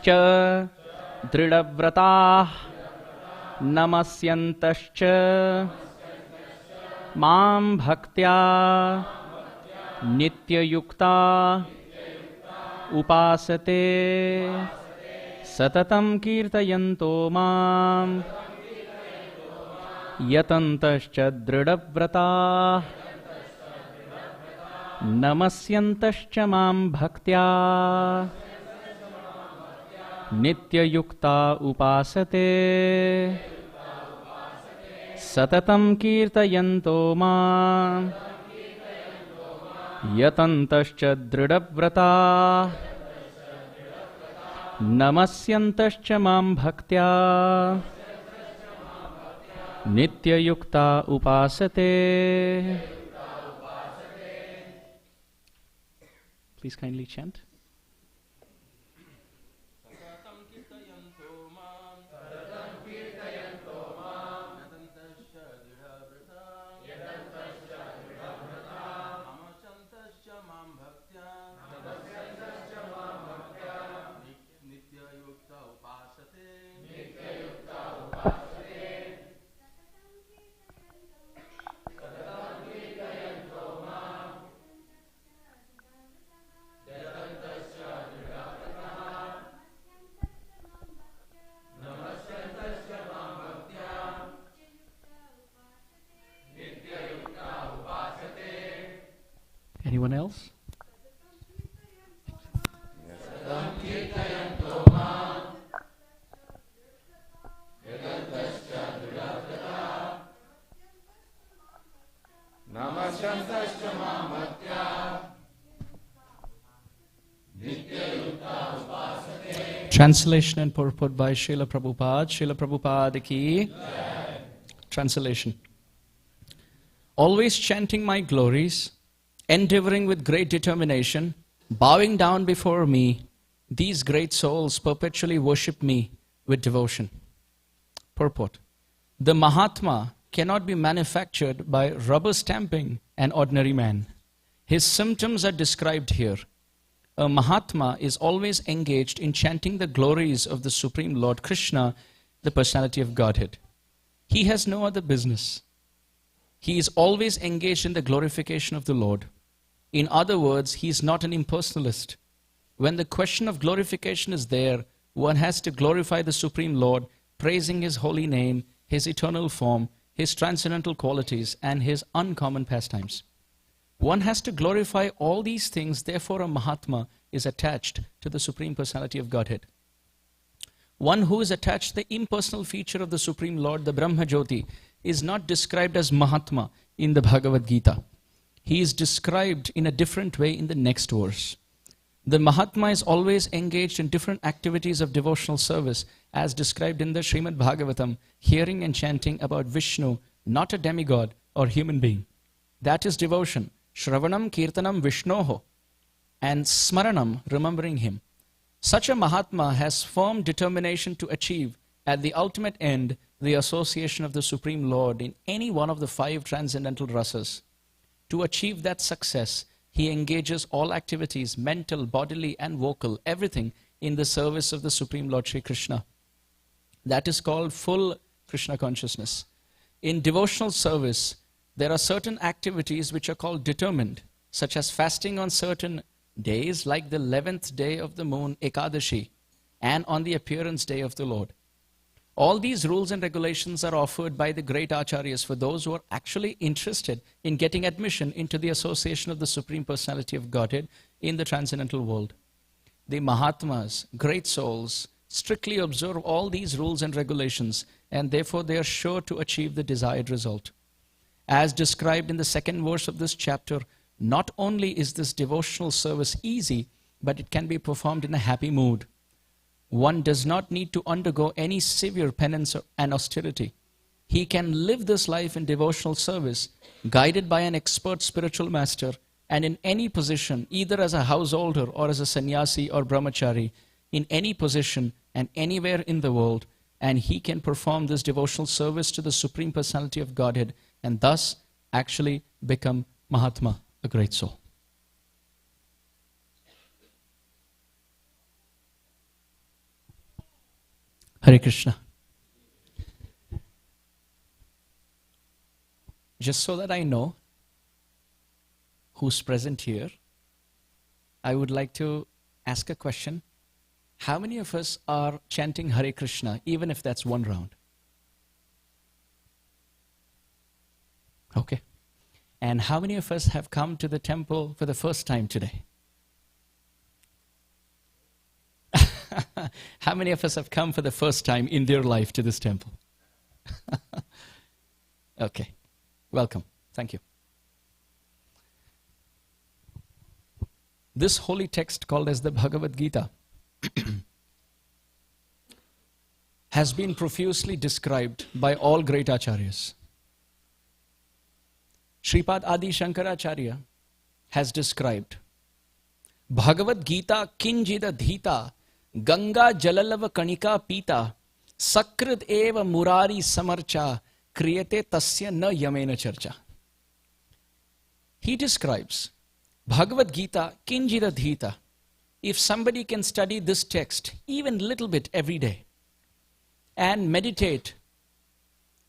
Cha Dridavratah Namasyantascha Mam Bhaktya Nityayukta Upasate Satatam Kirtayanto Mam Yatantascha Dridavratah Namasyantascha Mam Bhaktya Nityayukta Upasate Satatam Kirtayanto Mam Yatantascha Dridavratah Namasyantashcha mam bhaktya Nityayukta upasate. Please kindly chant. Anyone else? Translation and purport by Srila Prabhupada. Srila Prabhupada ki. Translation. Always chanting my glories, endeavoring with great determination, bowing down before me, these great souls perpetually worship me with devotion. Purport. The Mahatma cannot be manufactured by rubber stamping an ordinary man. His symptoms are described here. A Mahatma is always engaged in chanting the glories of the Supreme Lord Krishna, the personality of Godhead. He has no other business. He is always engaged in the glorification of the Lord. In other words, he is not an impersonalist. When the question of glorification is there, one has to glorify the Supreme Lord, praising his holy name, his eternal form, his transcendental qualities, and his uncommon pastimes. One has to glorify all these things, therefore a Mahatma is attached to the Supreme Personality of Godhead. One who is attached to the impersonal feature of the Supreme Lord, the Brahma Jyoti, is not described as Mahatma in the Bhagavad Gita. He is described in a different way in the next verse. The Mahatma is always engaged in different activities of devotional service as described in the Srimad Bhagavatam, hearing and chanting about Vishnu, not a demigod or human being. That is devotion. Shravanam Kirtanam Vishnoho, and Smaranam, remembering him. Such a Mahatma has firm determination to achieve, at the ultimate end, the association of the Supreme Lord in any one of the 5 transcendental rasas. To achieve that success, he engages all activities, mental, bodily, and vocal, everything in the service of the Supreme Lord Sri Krishna. That is called full Krishna consciousness. In devotional service, there are certain activities which are called determined, such as fasting on certain days, like the 11th day of the moon, Ekadashi, and on the appearance day of the Lord. All these rules and regulations are offered by the great acharyas for those who are actually interested in getting admission into the association of the Supreme Personality of Godhead in the transcendental world. The Mahatmas, great souls, strictly observe all these rules and regulations, and therefore they are sure to achieve the desired result. As described in the 2nd verse of this chapter, not only is this devotional service easy, but it can be performed in a happy mood. One does not need to undergo any severe penance and austerity. He can live this life in devotional service, guided by an expert spiritual master, and in any position, either as a householder or as a sannyasi or brahmachari, in any position and anywhere in the world, and he can perform this devotional service to the Supreme Personality of Godhead, and thus actually become Mahatma, a great soul. Hare Krishna. Just so that I know who's present here, I would like to ask a question. How many of us are chanting Hare Krishna, even if that's one round? Okay. And how many of us have come to the temple for the first time today? How many of us have come for the first time in their life to this temple? Okay. Welcome. Thank you. This holy text called as the Bhagavad Gita has been profusely described by all great acharyas. Sripad Adi Shankaracharya has described Bhagavad Gita kinjida dhita Ganga jalalava kanika pita Sakrit eva murari samarcha kriyate tasya na yamena charcha. He describes Bhagavad Gita kinjida dhita. If somebody can study this text even little bit every day and meditate,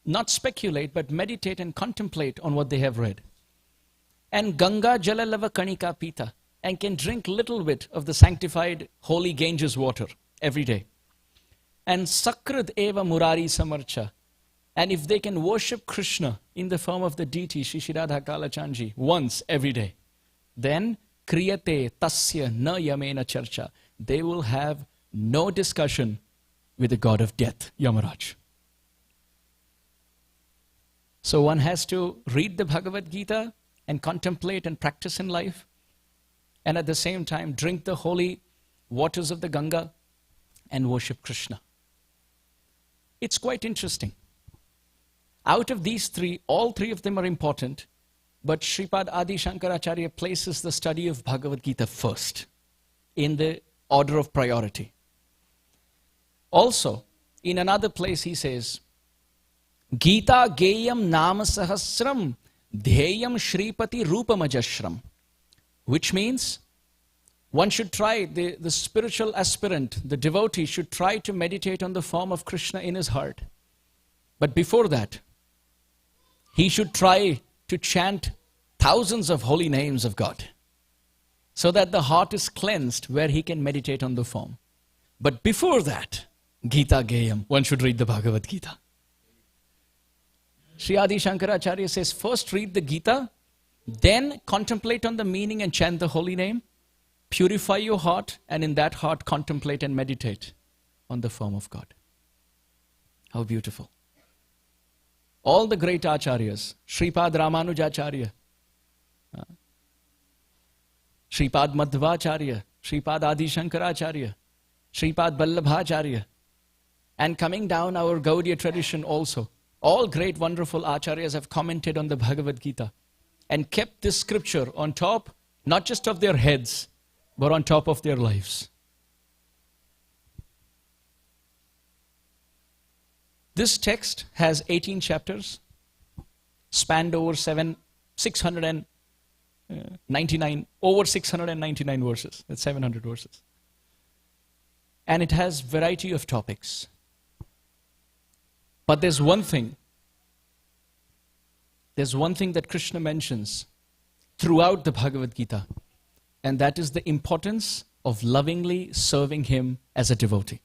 not speculate, but meditate and contemplate on what they have read. And Ganga Jalalava Kanika Pita, and can drink little bit of the sanctified holy Ganges water every day. And Sakrit Eva Murari Samarcha, and if they can worship Krishna in the form of the deity Shri Radha Kalachandji once every day, then Kriyate Tasya Na Yamena Charcha, they will have no discussion with the god of death, Yamaraj. So one has to read the Bhagavad Gita and contemplate and practice in life, and at the same time drink the holy waters of the Ganga and worship Krishna. It's quite interesting. Out of these three, all three of them are important, but Sripad Adi Shankaracharya places the study of Bhagavad Gita first in the order of priority. Also, in another place he says, Gita Geyam Nama Sahasram Dhyayam Shripati Rupamajashram, which means one should try, the spiritual aspirant, the devotee should try to meditate on the form of Krishna in his heart. But before that, he should try to chant thousands of holy names of God, so that the heart is cleansed where he can meditate on the form. But before that, Gita Geyam, one should read the Bhagavad Gita. Sri Adi Shankaracharya says, first read the Gita, then contemplate on the meaning and chant the holy name, purify your heart, and in that heart contemplate and meditate on the form of God. How beautiful. All the great acharyas, Sripad Ramanujacharya, Sripad Madhvacharya, Sripad Adi Shankaracharya, Sripad Vallabhacharya, and coming down our Gaudiya tradition also, all great wonderful acharyas have commented on the Bhagavad Gita and kept this scripture on top, not just of their heads, but on top of their lives. This text has 18 chapters, spanned over 699 verses. That's 700 verses. And it has variety of topics. But there's one thing that Krishna mentions throughout the Bhagavad Gita, and that is the importance of lovingly serving him as a devotee.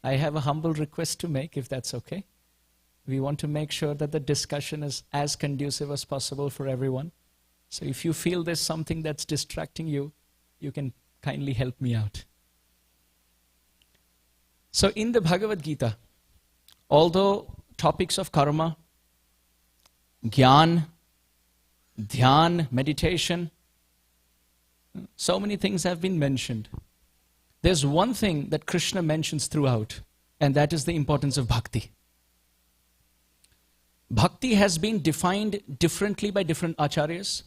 I have a humble request to make, if that's okay. We want to make sure that the discussion is as conducive as possible for everyone. So if you feel there's something that's distracting you, you can kindly help me out. So in the Bhagavad Gita, although topics of karma, jnana, dhyan, meditation, so many things have been mentioned. There's one thing that Krishna mentions throughout, and that is the importance of bhakti. Bhakti has been defined differently by different acharyas,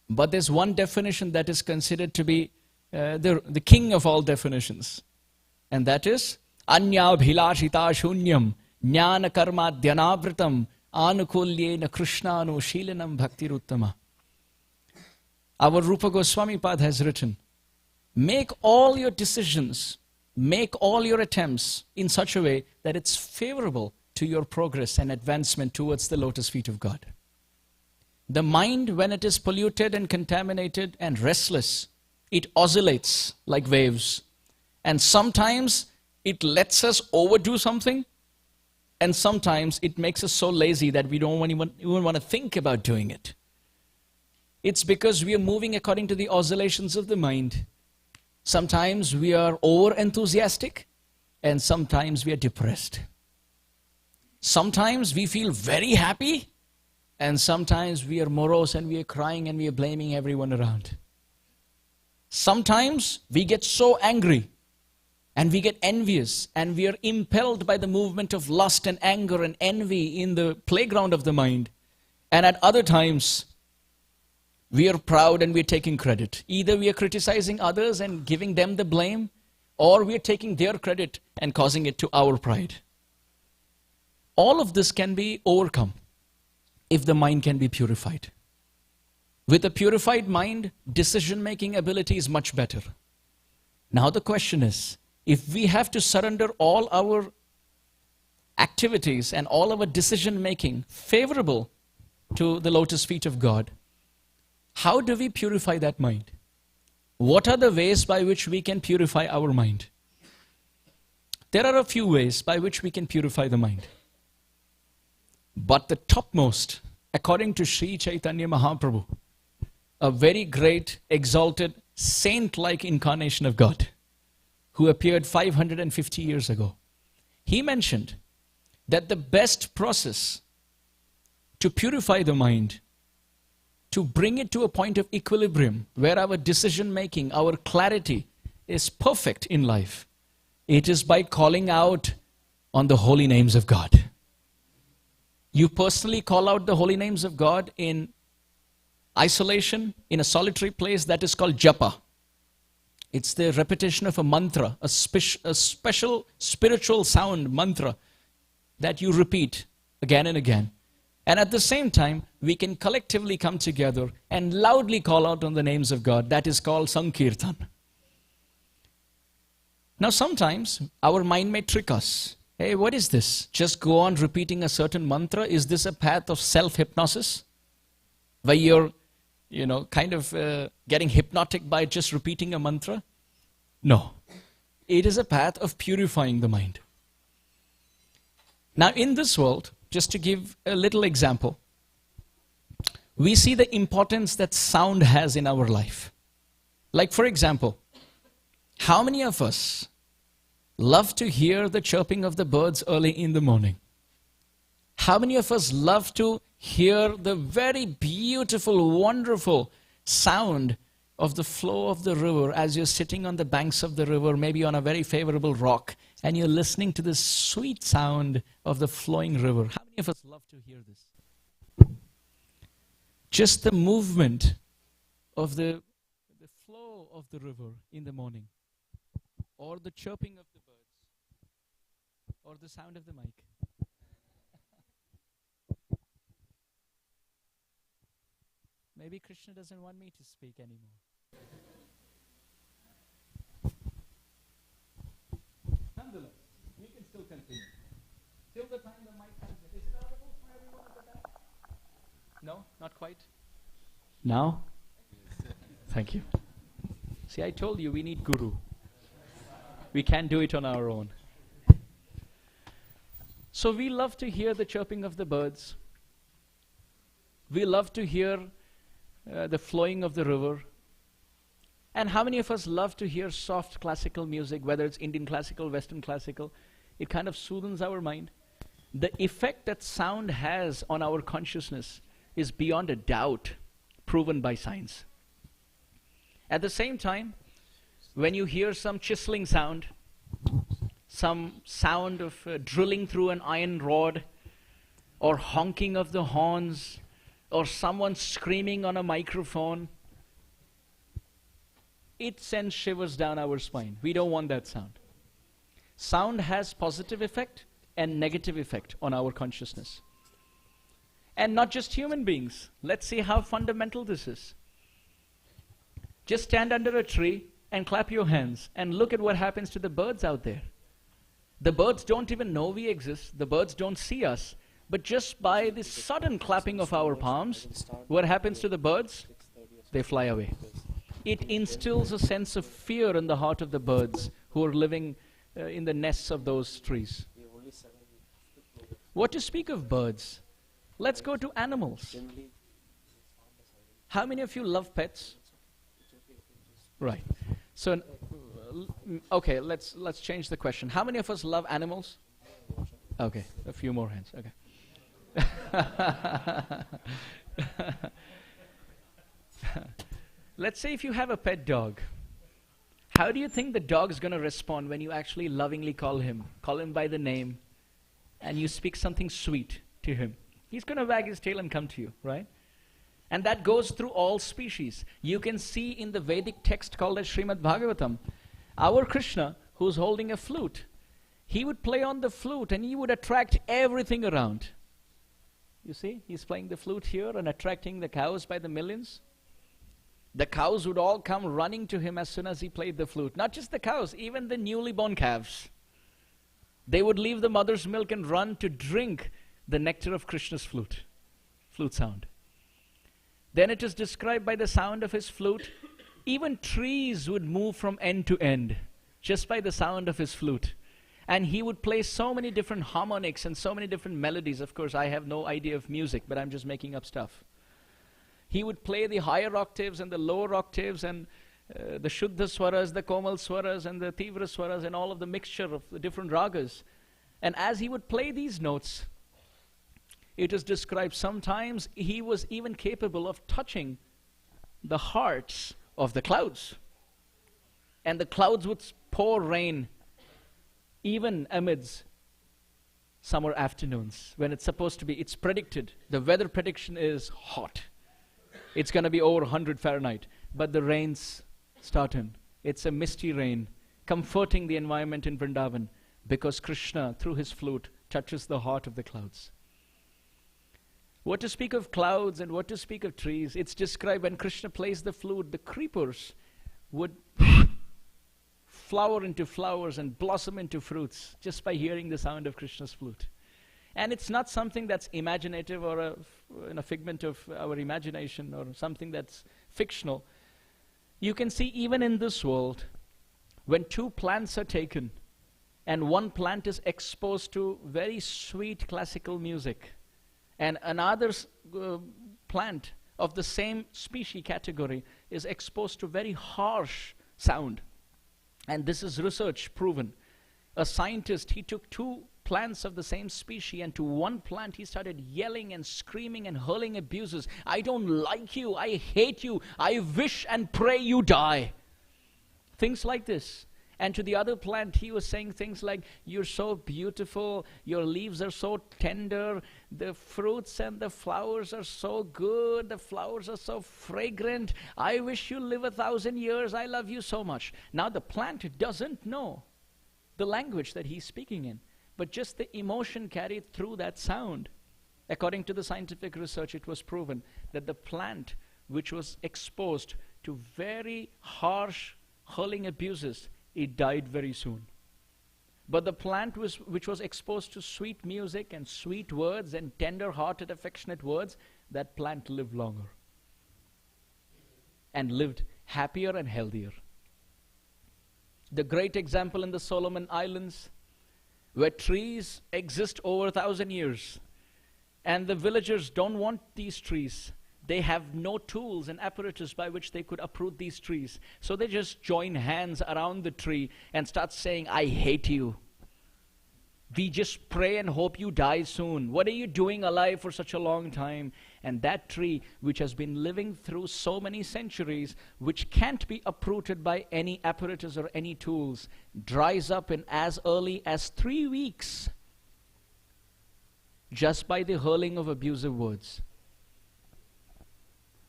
but there's one definition that is considered to be the king of all definitions, and that is Anya bhilashita shunyam jnana karma dhyanavritam anukulyena krishnanu shilanam bhaktiruttama. Our Rupa Goswami Pad has written, make all your decisions, make all your attempts in such a way that it's favorable to your progress and advancement towards the lotus feet of God. The mind, when it is polluted and contaminated and restless, it oscillates like waves. And sometimes it lets us overdo something, and sometimes it makes us so lazy that we don't even want to think about doing it. It's because we are moving according to the oscillations of the mind. Sometimes we are over-enthusiastic, and sometimes we are depressed. Sometimes we feel very happy, and sometimes we are morose and we are crying and we are blaming everyone around. Sometimes we get so angry, And we get envious, and we are impelled by the movement of lust and anger and envy in the playground of the mind. And at other times, we are proud and we're taking credit. Either we are criticizing others and giving them the blame, or we are taking their credit and causing it to our pride. All of this can be overcome if the mind can be purified. With a purified mind, decision-making ability is much better. Now the question is, if we have to surrender all our activities and all our decision-making favorable to the lotus feet of God, how do we purify that mind? What are the ways by which we can purify our mind? There are a few ways by which we can purify the mind. But the topmost, according to Sri Chaitanya Mahaprabhu, a very great, exalted, saint-like incarnation of God, who appeared 550 years ago, he mentioned that the best process to purify the mind, to bring it to a point of equilibrium where our decision-making, our clarity is perfect in life, it is by calling out on the holy names of God. You personally call out the holy names of God in isolation, in a solitary place, that is called japa. It's the repetition of a mantra, a special spiritual sound mantra that you repeat again and again. And at the same time, we can collectively come together and loudly call out on the names of God. That is called Sankirtan. Now sometimes our mind may trick us. Hey, what is this? Just go on repeating a certain mantra? Is this a path of self-hypnosis? Where you're, kind of getting hypnotic by just repeating a mantra? No. It is a path of purifying the mind. Now in this world, just to give a little example, we see the importance that sound has in our life. Like for example, how many of us love to hear the chirping of the birds early in the morning? How many of us love to hear the very beautiful, wonderful sound of the flow of the river as you're sitting on the banks of the river, maybe on a very favorable rock, and you're listening to the sweet sound of the flowing river? How many of us love to hear this? Just the movement of the flow of the river in the morning, or the chirping of the birds, or the sound of the mic. Maybe Krishna doesn't want me to speak anymore. Nonetheless, we can still continue. Till the time the mic comes in. Is it audible for everyone at the back? No? Not quite? Now? Thank you. See, I told you we need guru. We can't do it on our own. So we love to hear the chirping of the birds. We love to hear the flowing of the river. And how many of us love to hear soft classical music, whether it's Indian classical, Western classical? It kind of soothes our mind. The effect that sound has on our consciousness is beyond a doubt proven by science. At the same time, when you hear some chiseling sound, some sound of drilling through an iron rod, or honking of the horns, or someone screaming on a microphone, it sends shivers down our spine. We don't want that sound. Sound has positive effect and negative effect on our consciousness. And not just human beings. Let's see how fundamental this is. Just stand under a tree and clap your hands and look at what happens to the birds out there. The birds don't even know we exist. The birds don't see us. But just by the sudden clapping of our palms, what happens to the birds? They fly away. It instills a sense of fear in the heart of the birds who are living in the nests of those trees. What to speak of birds? Let's go to animals. How many of you love pets? Right. So, okay, let's change the question. How many of us love animals? Okay, a few more hands. Okay. Let's say if you have a pet dog, How do you think the dog's going to respond when you actually lovingly call him by the name, and you speak something sweet to him? He's going to wag his tail and come to you, right? And that goes through all species. You can see in the Vedic text called as Srimad Bhagavatam, our Krishna, who's holding a flute, he would play on the flute and he would attract everything around. You see, he's playing the flute here and attracting the cows by the millions. The cows would all come running to him as soon as he played the flute. Not just the cows, even the newly born calves. They would leave the mother's milk and run to drink the nectar of Krishna's flute sound. Then it is described by the sound of his flute. Even trees would move from end to end just by the sound of his flute. And he would play so many different harmonics and so many different melodies. Of course, I have no idea of music, but I'm just making up stuff. He would play the higher octaves and the lower octaves and the Shuddha Swaras, the Komal Swaras and the Tivra Swaras and all of the mixture of the different ragas. And as he would play these notes, it is described sometimes he was even capable of touching the hearts of the clouds. And the clouds would pour rain even amidst summer afternoons when it's supposed to be. It's predicted. The weather prediction is hot. It's going to be over 100 Fahrenheit. But the rains start in. It's a misty rain, comforting the environment in Vrindavan because Krishna, through his flute, touches the heart of the clouds. What to speak of clouds and what to speak of trees? It's described when Krishna plays the flute, the creepers would flower into flowers and blossom into fruits just by hearing the sound of Krishna's flute. And it's not something that's imaginative or a figment of our imagination or something that's fictional. You can see even in this world, when two plants are taken and one plant is exposed to very sweet classical music, and another plant of the same species category is exposed to very harsh sound. And this is research proven. A scientist, he took two plants of the same species, and to one plant he started yelling and screaming and hurling abuses. I don't like you, I hate you, I wish and pray you die. Things like this. And to the other plant, he was saying things like, you're so beautiful, your leaves are so tender, the fruits and the flowers are so good, the flowers are so fragrant, I wish you live 1,000 years, I love you so much. Now the plant doesn't know the language that he's speaking in, but just the emotion carried through that sound. According to the scientific research, it was proven that the plant which was exposed to very harsh hurling abuses, it died very soon. But the plant which was exposed to sweet music and sweet words and tender-hearted, affectionate words, that plant lived longer and lived happier and healthier. The great example in the Solomon Islands, where trees exist over 1,000 years, and the villagers don't want these trees. They have no tools and apparatus by which they could uproot these trees. So they just join hands around the tree and start saying, I hate you. We just pray and hope you die soon. What are you doing alive for such a long time? And that tree, which has been living through so many centuries, which can't be uprooted by any apparatus or any tools, dries up in as early as 3 weeks just by the hurling of abusive words.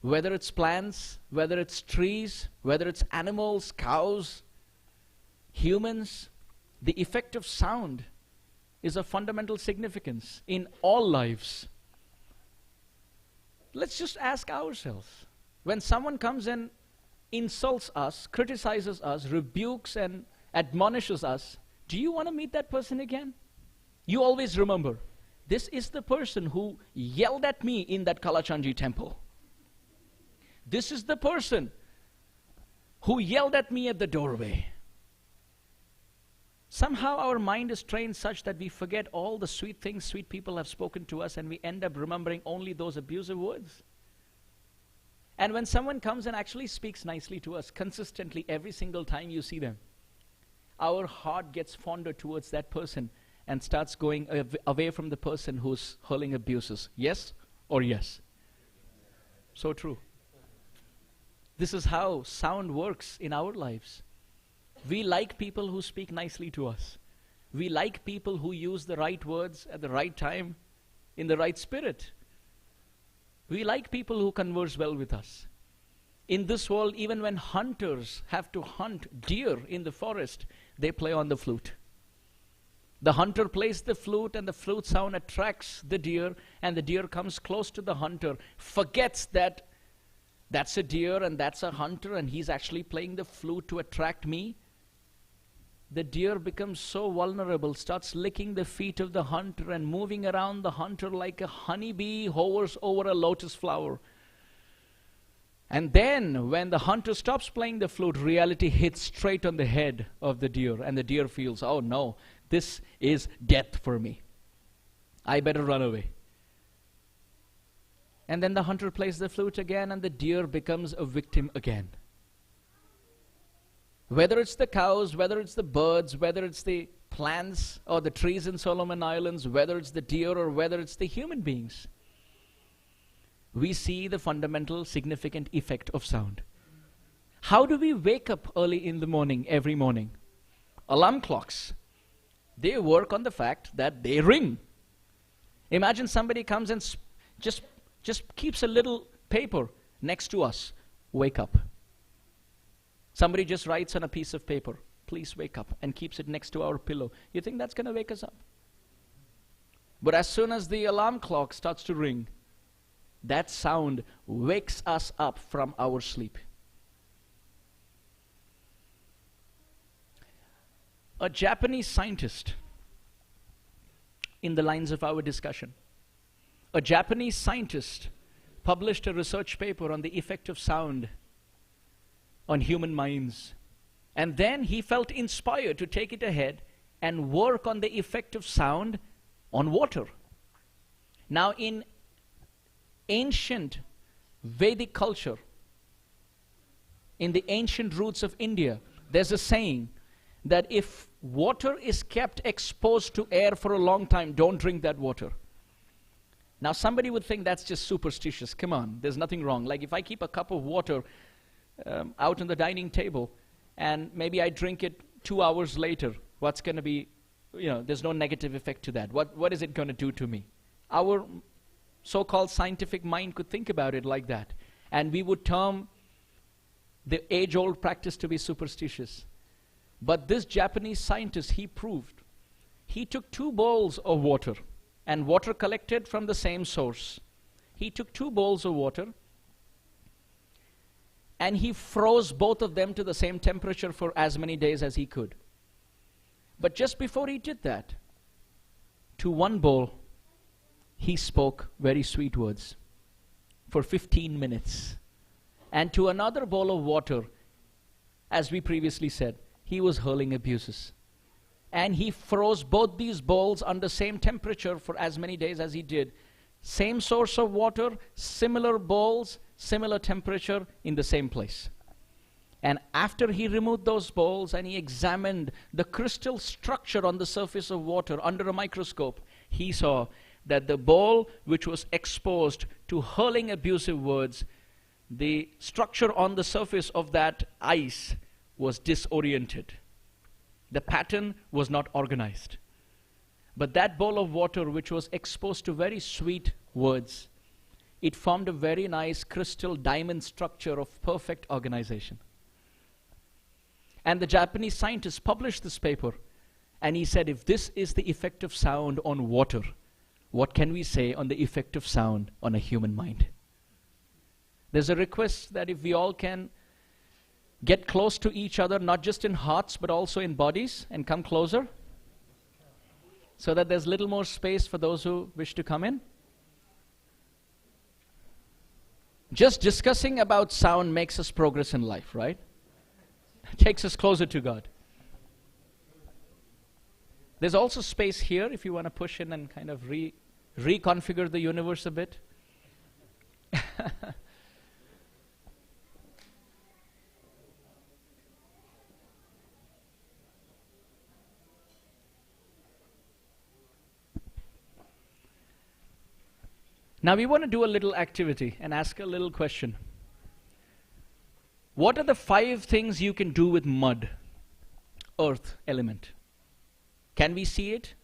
Whether it's plants, whether it's trees, whether it's animals, cows, humans, the effect of sound is of fundamental significance in all lives. Let's just ask ourselves, when someone comes and insults us, criticizes us, rebukes and admonishes us, do you want to meet that person again? You always remember, this is the person who yelled at me in that Kalachandji temple. This is the person who yelled at me at the doorway. Somehow our mind is trained such that we forget all the sweet things sweet people have spoken to us, and we end up remembering only those abusive words. And when someone comes and actually speaks nicely to us consistently every single time you see them, our heart gets fonder towards that person and starts going away from the person who's hurling abuses. Yes or yes? So true. This is how sound works in our lives. We like people who speak nicely to us. We like people who use the right words at the right time, in the right spirit. We like people who converse well with us. In this world, even when hunters have to hunt deer in the forest, they play on the flute. The hunter plays the flute, and the flute sound attracts the deer, and the deer comes close to the hunter, forgets that that's a deer and that's a hunter, and he's actually playing the flute to attract me. The deer becomes so vulnerable, starts licking the feet of the hunter and moving around the hunter like a honeybee hovers over a lotus flower. And then, when the hunter stops playing the flute, reality hits straight on the head of the deer, and the deer feels, oh no, this is death for me. I better run away. And then the hunter plays the flute again, and the deer becomes a victim again. Whether it's the cows, whether it's the birds, whether it's the plants or the trees in Solomon Islands, whether it's the deer or whether it's the human beings, we see the fundamental significant effect of sound. How do we wake up early in the morning, every morning? Alarm clocks. They work on the fact that they ring. Imagine somebody comes and just keeps a little paper next to us. Wake up. Somebody just writes on a piece of paper, please wake up, and keeps it next to our pillow. You think that's going to wake us up? But as soon as the alarm clock starts to ring, that sound wakes us up from our sleep. A Japanese scientist, in the lines of our discussion, a Japanese scientist published a research paper on the effect of sound on human minds. And then he felt inspired to take it ahead and work on the effect of sound on water. Now, in ancient Vedic culture, in the ancient roots of India, there's a saying that if water is kept exposed to air for a long time, don't drink that water. Now, somebody would think that's just superstitious. Come on, there's nothing wrong. Like if I keep a cup of water out on the dining table, and maybe I drink it 2 hours later, what's going to be, there's no negative effect to that. What is it going to do to me? Our so-called scientific mind could think about it like that. And we would term the age-old practice to be superstitious. But this Japanese scientist, he proved, he took 2 bowls of water, and water collected from the same source. He took 2 bowls of water, and he froze both of them to the same temperature for as many days as he could. But just before he did that, to one bowl, he spoke very sweet words for 15 minutes. And to another bowl of water, as we previously said, he was hurling abuses. And he froze both these bowls under same temperature for as many days as he did. Same source of water, similar bowls, similar temperature in the same place. And after he removed those bowls and he examined the crystal structure on the surface of water under a microscope, he saw that the bowl which was exposed to hurling abusive words, the structure on the surface of that ice was disoriented. The pattern was not organized. But that bowl of water which was exposed to very sweet words, it formed a very nice crystal diamond structure of perfect organization. And the Japanese scientist published this paper, and he said, if this is the effect of sound on water, what can we say on the effect of sound on a human mind? There's a request that if we all can get close to each other, not just in hearts, but also in bodies, and come closer, so that there's little more space for those who wish to come in. Just discussing about sound makes us progress in life, right? It takes us closer to God. There's also space here if you want to push in and kind of reconfigure the universe a bit. Now we want to do a little activity and ask a little question. What are the 5 things you can do with mud? earth element. Can we see it?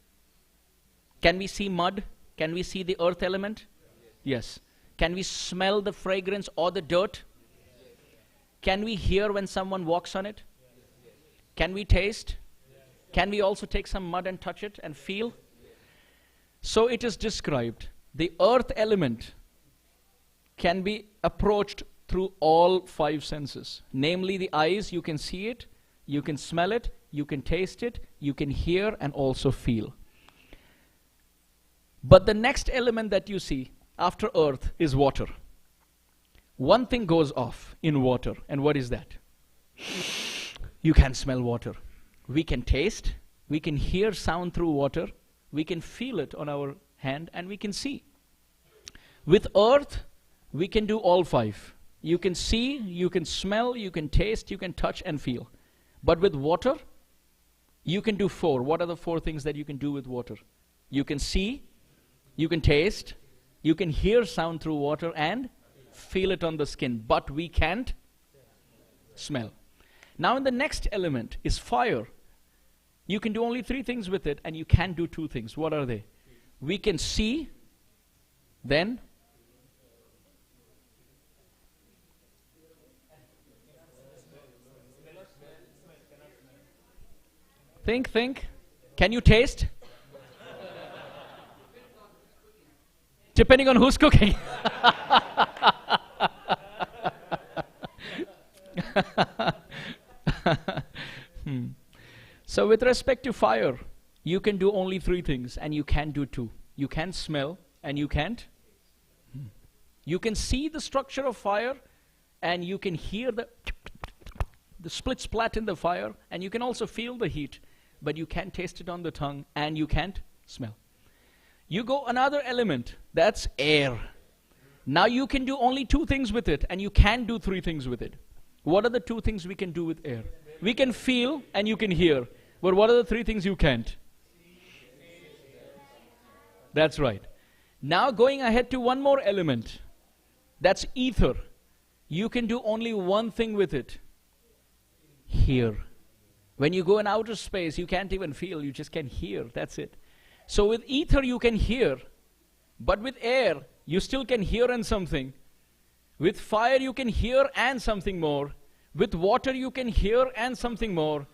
Can we see mud? Can we see the earth element? Yes. Can we smell the fragrance or the dirt? Can we hear when someone walks on it? Can we taste? Can we also take some mud and touch it and feel? So it is described. The earth element can be approached through all 5 senses. Namely, the eyes, you can see it, you can smell it, you can taste it, you can hear and also feel. But the next element that you see after earth is water. One thing goes off in water, and what is that? You can smell water. We can taste, we can hear sound through water, we can feel it on our hand, and we can see. With earth, we can do all 5. You can see, you can smell, you can taste, you can touch and feel. But with water, you can do 4. What are the 4 things that you can do with water? You can see, you can taste, you can hear sound through water and feel it on the skin, but we can't smell. Now in the next element is fire. You can do only 3 things with it, and you can do 2 things. What are they? We can see, then think. Can you taste? Depending on who's cooking. So with respect to fire, you can do only 3 things, and you can do 2. You can smell, and you can't. You can see the structure of fire, and you can hear the split splat in the fire, and you can also feel the heat, but you can't taste it on the tongue, and you can't smell. You go another element, that's air. Now you can do only 2 things with it, and you can do 3 things with it. What are the 2 things we can do with air? We can feel, and you can hear. But what are the 3 things you can't? That's right. Now going ahead to one more element, that's ether. You can do only one thing with it. Hear. When you go in outer space, you can't even feel, you just can hear, that's it. So with ether you can hear, but with air, you still can hear and something. With fire you can hear and something more. With water you can hear and something more.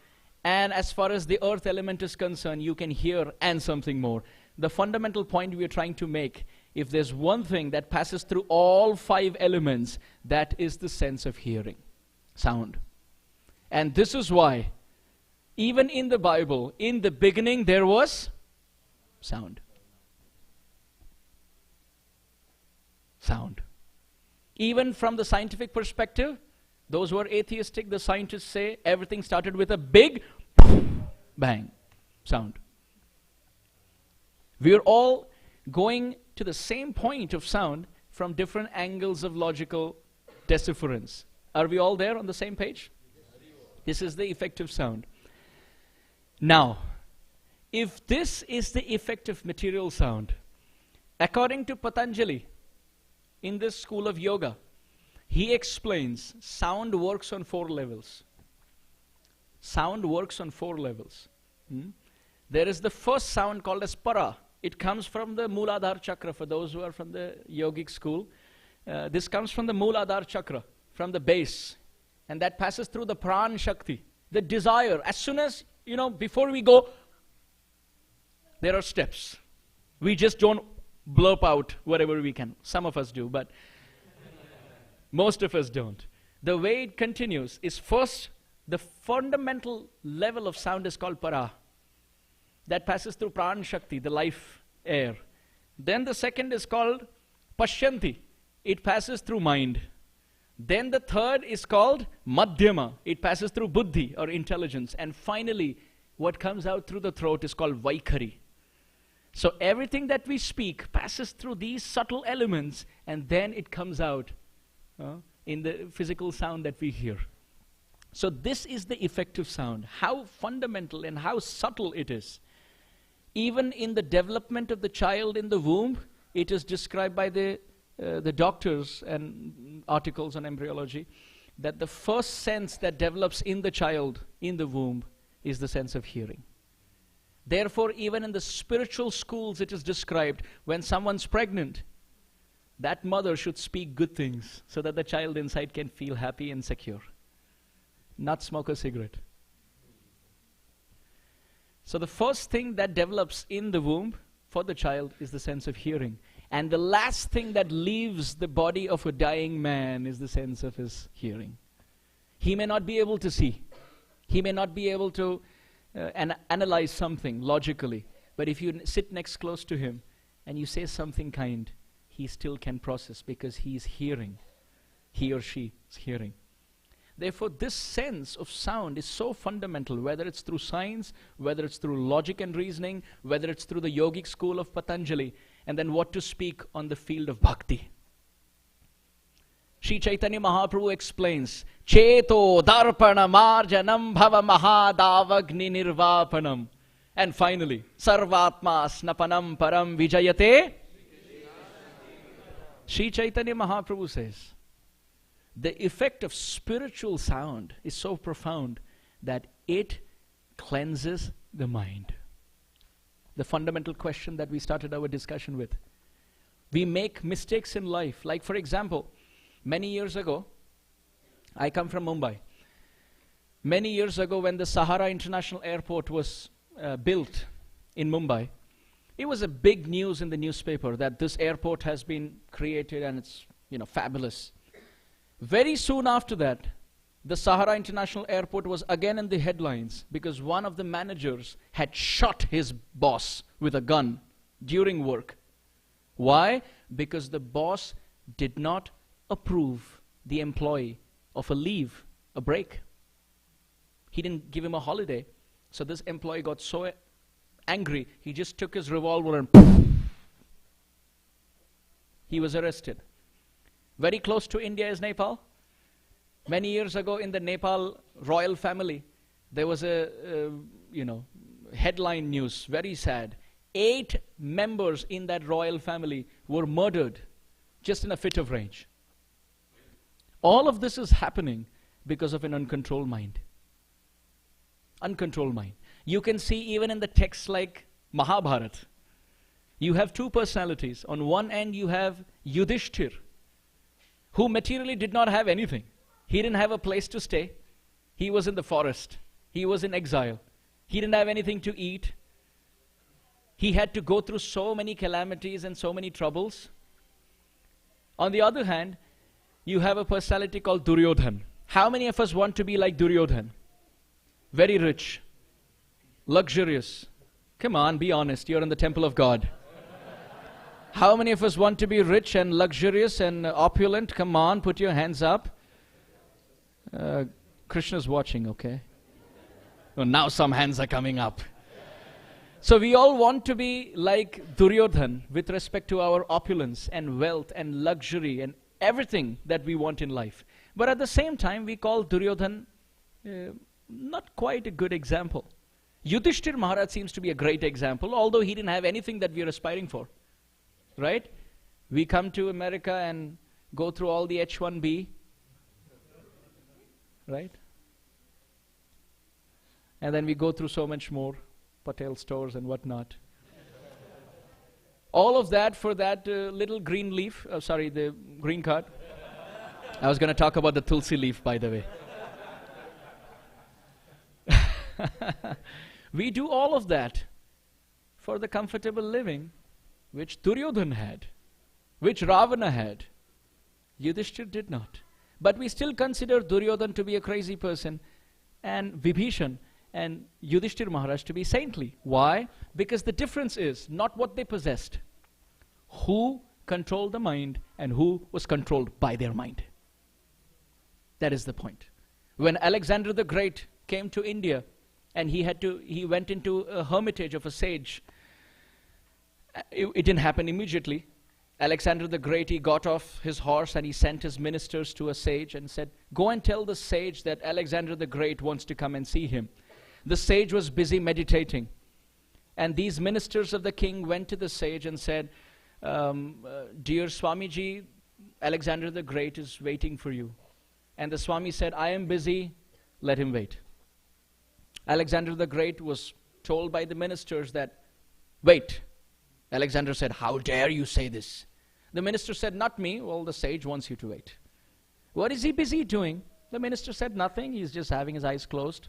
And as far as the earth element is concerned, you can hear and something more. The fundamental point we are trying to make, if there's one thing that passes through all 5 elements, that is the sense of hearing, sound. And this is why, even in the Bible, in the beginning there was sound. Sound. Even from the scientific perspective, those who are atheistic, the scientists say everything started with a big bang, sound. We are all going to the same point of sound from different angles of logical decipherence. Are we all there on the same page? This is the effective sound. Now, if this is the effective material sound, according to Patanjali, in this school of yoga, he explains sound works on 4 levels. Sound works on 4 levels. There is the first sound called as para. It comes from the Mooladhara chakra. For those who are from the yogic school, this comes from the Mooladhara chakra, from the base. And that passes through the Pran Shakti, the desire. As soon as, before we go, there are steps. We just don't blurp out whatever we can. Some of us do, but most of us don't. The way it continues is, first, the fundamental level of sound is called para. That passes through Pran Shakti, the life air. Then the second is called Pashyanti. It passes through mind. Then the third is called Madhyama. It passes through Buddhi, or intelligence. And finally, what comes out through the throat is called Vaikhari. So everything that we speak passes through these subtle elements, and then it comes out in the physical sound that we hear. So this is the effective sound. How fundamental and how subtle it is. Even in the development of the child in the womb, it is described by the doctors and articles on embryology that the first sense that develops in the child in the womb is the sense of hearing. Therefore, even in the spiritual schools it is described, when someone's pregnant, that mother should speak good things so that the child inside can feel happy and secure. Not smoke a cigarette. So the first thing that develops in the womb for the child is the sense of hearing. And the last thing that leaves the body of a dying man is the sense of his hearing. He may not be able to see. He may not be able to analyze something logically. But if you sit next close to him and you say something kind, he still can process because he is hearing. He or she is hearing. Therefore, this sense of sound is so fundamental, whether it's through science, whether it's through logic and reasoning, whether it's through the yogic school of Patanjali, and then what to speak on the field of bhakti. Sri Chaitanya Mahaprabhu explains, Cheto darpana marjanam bhava mahadavagni nirvapanam. And finally, sarvatma snapanam param vijayate. Sri Chaitanya Mahaprabhu says, the effect of spiritual sound is so profound that it cleanses the mind. The fundamental question that we started our discussion with. We make mistakes in life. Like for example, many years ago, I come from Mumbai. Many years ago when the Sahara International Airport was built in Mumbai, it was a big news in the newspaper that this airport has been created and it's, fabulous. Very soon after that, the Sahara International Airport was again in the headlines because one of the managers had shot his boss with a gun during work. Why? Because the boss did not approve the employee of a leave, a break. He didn't give him a holiday. So this employee got so angry, he just took his revolver and he was arrested. Very close to India is Nepal. Many years ago in the Nepal royal family, there was a headline news, very sad. 8 members in that royal family were murdered just in a fit of rage. All of this is happening because of an uncontrolled mind. Uncontrolled mind. You can see even in the texts like Mahabharata, you have 2 personalities. On one end you have Yudhishthir, who materially did not have anything. He didn't have a place to stay. He was in the forest. He was in exile. He didn't have anything to eat. He had to go through so many calamities and so many troubles. On the other hand, you have a personality called Duryodhan. How many of us want to be like Duryodhan? Very rich, luxurious. Come on, be honest, you're in the temple of God. How many of us want to be rich and luxurious and opulent? Come on, put your hands up. Krishna's watching, okay? Oh, now some hands are coming up. So we all want to be like Duryodhan with respect to our opulence and wealth and luxury and everything that we want in life. But at the same time, we call Duryodhan not quite a good example. Yudhishthir Maharaj seems to be a great example, although he didn't have anything that we are aspiring for. Right? We come to America and go through all the H-1B. Right? And then we go through so much more, Patel stores and whatnot. All of that for that little green leaf, the green card. I was going to talk about the Tulsi leaf, by the way. We do all of that for the comfortable living which Duryodhan had, which Ravana had. Yudhishthir did not. But we still consider Duryodhan to be a crazy person and Vibhishan and Yudhishthir Maharaj to be saintly. Why? Because the difference is not what they possessed. Who controlled the mind and who was controlled by their mind. That is the point. When Alexander the Great came to India and he went into a hermitage of a sage, it didn't happen immediately. Alexander the Great, he got off his horse and he sent his ministers to a sage and said, go and tell the sage that Alexander the Great wants to come and see him. The sage was busy meditating. And these ministers of the king went to the sage and said, dear Swamiji, Alexander the Great is waiting for you. And the Swami said, I am busy, let him wait. Alexander the Great was told by the ministers that, wait. Alexander said, how dare you say this? The minister said, not me. Well, the sage wants you to wait. What is he busy doing? The minister said nothing. He's just having his eyes closed.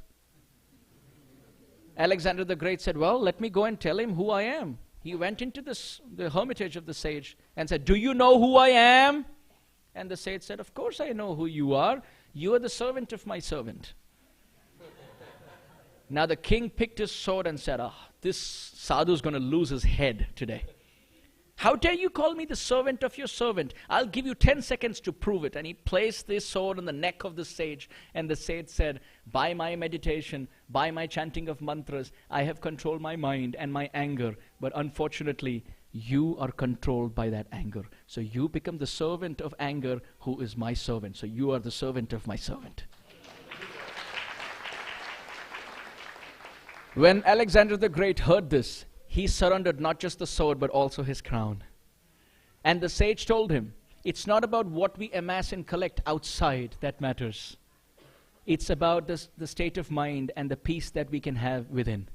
Alexander the Great said, well, let me go and tell him who I am. He went into the hermitage of the sage and said, do you know who I am? And the sage said, of course I know who you are. You are the servant of my servant. Now the king picked his sword and said, this sadhu is going to lose his head today. How dare you call me the servant of your servant? I'll give you 10 seconds to prove it. And he placed this sword on the neck of the sage. And the sage said, by my meditation, by my chanting of mantras, I have controlled my mind and my anger. But unfortunately, you are controlled by that anger. So you become the servant of anger, who is my servant. So you are the servant of my servant. When Alexander the Great heard this, he surrendered not just the sword, but also his crown. And the sage told him, it's not about what we amass and collect outside that matters. It's about the state of mind and the peace that we can have within.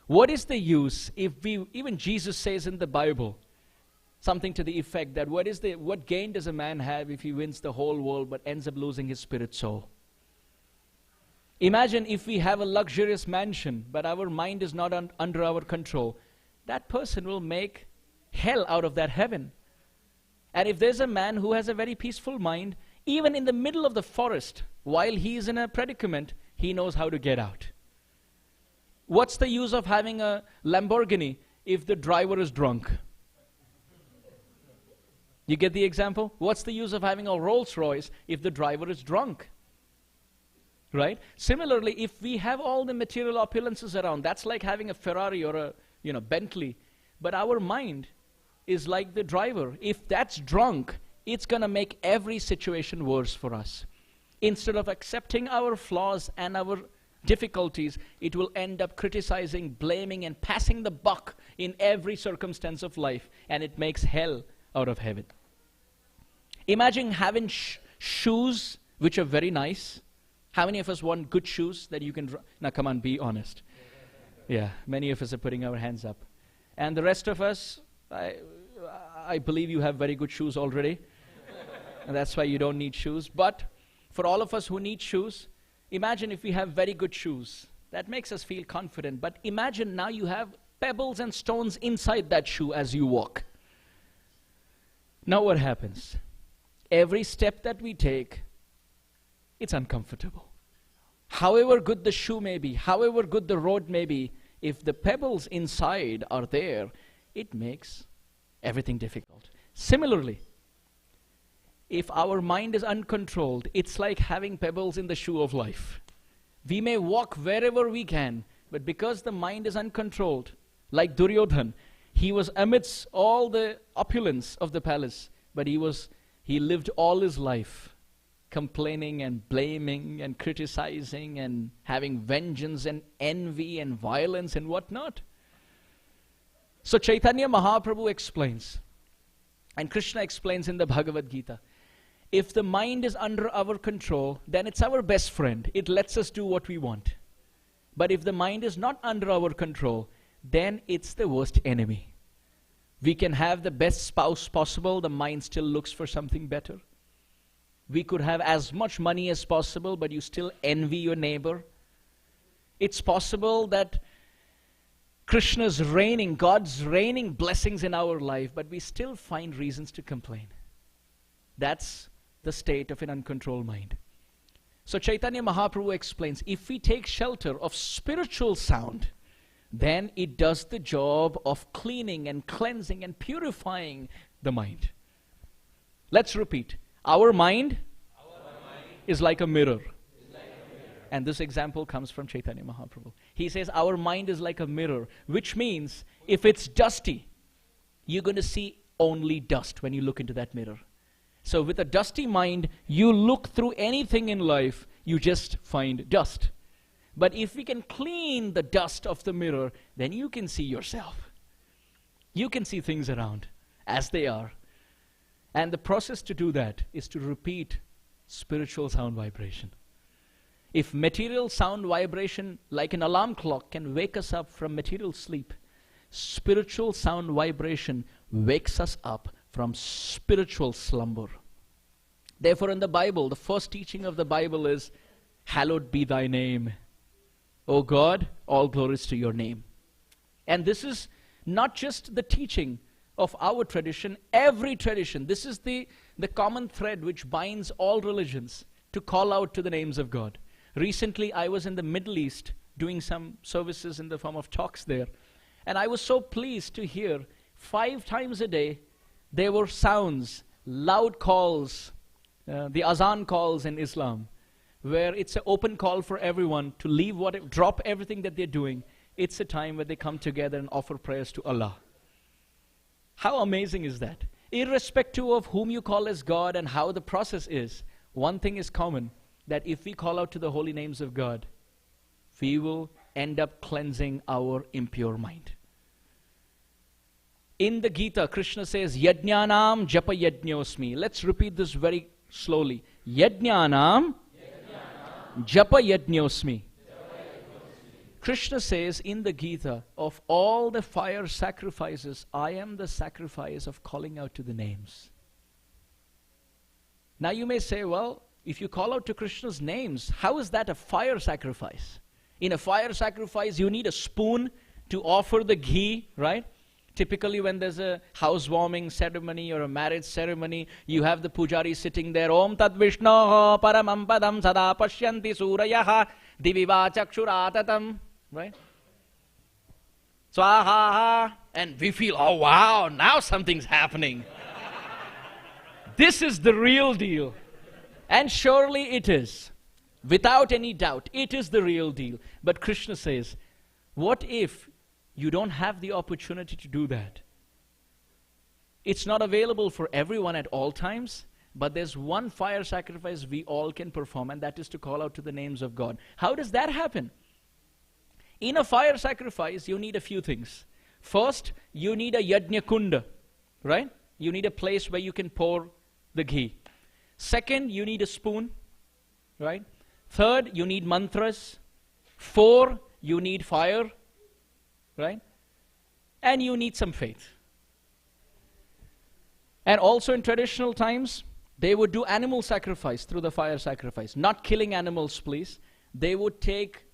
What is the use if even Jesus says in the Bible, something to the effect that what gain does a man have if he wins the whole world but ends up losing his spirit soul? Imagine if we have a luxurious mansion, but our mind is not under our control. That person will make hell out of that heaven. And if there's a man who has a very peaceful mind, even in the middle of the forest, while he is in a predicament, he knows how to get out. What's the use of having a Lamborghini if the driver is drunk? You get the example? What's the use of having a Rolls Royce if the driver is drunk? Right? Similarly, if we have all the material opulences around, that's like having a Ferrari or a Bentley. But our mind is like the driver. If that's drunk, it's going to make every situation worse for us. Instead of accepting our flaws and our difficulties, it will end up criticizing, blaming, and passing the buck in every circumstance of life. And it makes hell out of heaven. Imagine having shoes which are very nice. How many of us want good shoes that you can... Now come on, be honest. Yeah, many of us are putting our hands up. And the rest of us, I believe you have very good shoes already. And that's why you don't need shoes. But for all of us who need shoes, imagine if we have very good shoes. That makes us feel confident. But imagine now you have pebbles and stones inside that shoe as you walk. Now what happens? Every step that we take, it's uncomfortable. However good the shoe may be, however good the road may be, if the pebbles inside are there, it makes everything difficult. Similarly, if our mind is uncontrolled, it's like having pebbles in the shoe of life. We may walk wherever we can, but because the mind is uncontrolled, like Duryodhan, he was amidst all the opulence of the palace, but he lived all his life complaining and blaming and criticizing and having vengeance and envy and violence and whatnot. So Chaitanya Mahaprabhu explains, and Krishna explains in the Bhagavad Gita, if the mind is under our control, then it's our best friend. It lets us do what we want. But if the mind is not under our control, then it's the worst enemy. We can have the best spouse possible, the mind still looks for something better. We could have as much money as possible, but you still envy your neighbor. It's possible that Krishna's reigning, God's reigning blessings in our life, but we still find reasons to complain. That's the state of an uncontrolled mind. So Chaitanya Mahaprabhu explains, if we take shelter of spiritual sound, then it does the job of cleaning and cleansing and purifying the mind. Let's repeat. Our mind is like a mirror. And this example comes from Chaitanya Mahaprabhu. He says our mind is like a mirror, which means if it's dusty, you're going to see only dust when you look into that mirror. So with a dusty mind, you look through anything in life, you just find dust. But if we can clean the dust of the mirror, then you can see yourself. You can see things around as they are. And the process to do that is to repeat spiritual sound vibration. If material sound vibration, like an alarm clock, can wake us up from material sleep, spiritual sound vibration wakes us up from spiritual slumber. Therefore, in the Bible, the first teaching of the Bible is, hallowed be thy name. O God, all glories to your name. And this is not just the teaching of our tradition, every tradition. This is the common thread which binds all religions to call out to the names of God. Recently, I was in the Middle East doing some services in the form of talks there. And I was so pleased to hear 5 times a day, there were sounds, loud calls, the azan calls in Islam, where it's an open call for everyone to leave drop everything that they're doing. It's a time where they come together and offer prayers to Allah. How amazing is that? Irrespective of whom you call as God and how the process is, one thing is common, that if we call out to the holy names of God, we will end up cleansing our impure mind. In the Gita, Krishna says, Yajnanam japa yajñosmi. Let's repeat this very slowly. Yajnanam japa yajñosmi. Krishna says in the Gita, of all the fire sacrifices, I am the sacrifice of calling out to the names. Now you may say, well, if you call out to Krishna's names, how is that a fire sacrifice? In a fire sacrifice, you need a spoon to offer the ghee, right? Typically when there's a housewarming ceremony or a marriage ceremony, you have the pujari sitting there, Om Tad Vishnoho Paramam Padam Sada Pashyanti Surayaha Diviva Chakshuratatam, right? Swaha, and we feel, oh wow, now something's happening. This is the real deal. And surely it is. Without any doubt, it is the real deal. But Krishna says, what if you don't have the opportunity to do that? It's not available for everyone at all times, but there's one fire sacrifice we all can perform, and that is to call out to the names of God. How does that happen? In a fire sacrifice, you need a few things. First, you need a yajna kunda, right? You need a place where you can pour the ghee. Second, you need a spoon, right? Third, you need mantras. 4, you need fire, right? And you need some faith. And also in traditional times, they would do animal sacrifice through the fire sacrifice. Not killing animals, please. They would take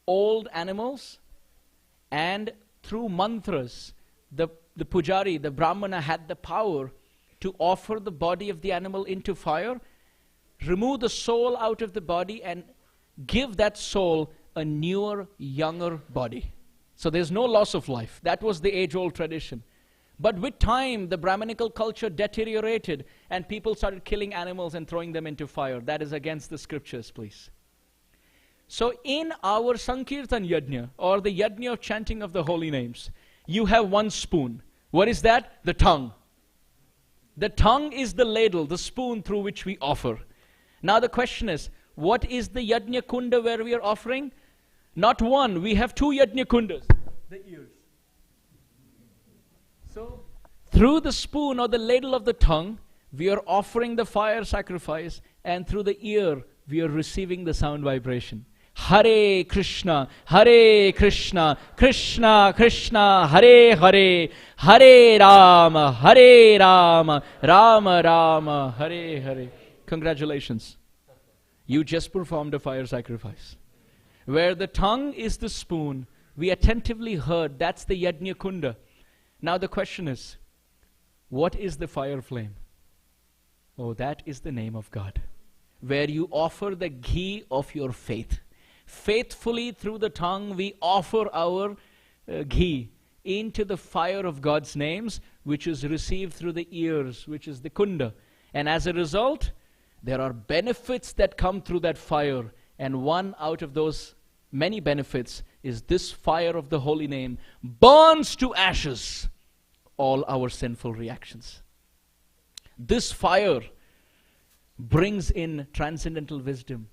old animals, and through mantras, the pujari, the brahmana, had the power to offer the body of the animal into fire, remove the soul out of the body, and give that soul a newer, younger body. So there's no loss of life. That was the age-old tradition. But with time, the Brahminical culture deteriorated, and people started killing animals and throwing them into fire. That is against the scriptures, please. So in our Sankirtan Yajna, or the Yajna of chanting of the holy names, you have one spoon. What is that? The tongue. The tongue is the ladle, the spoon through which we offer. Now the question is, what is the Yajna Kunda where we are offering? Not one, we have 2 Yajna Kundas. The ears. So, through the spoon or the ladle of the tongue, we are offering the fire sacrifice, and through the ear, we are receiving the sound vibration. Hare Krishna, Krishna Krishna, Hare Hare, Hare Rama, Rama Rama, Hare Hare. Congratulations. You just performed a fire sacrifice. Where the tongue is the spoon, we attentively heard, that's the Yajna Kunda. Now the question is, what is the fire flame? Oh, that is the name of God. Where you offer the ghee of your faith. Faithfully through the tongue we offer our ghee into the fire of God's names, which is received through the ears, which is the kunda. And as a result, there are benefits that come through that fire. And one out of those many benefits is this fire of the holy name burns to ashes all our sinful reactions. This fire brings in transcendental wisdom.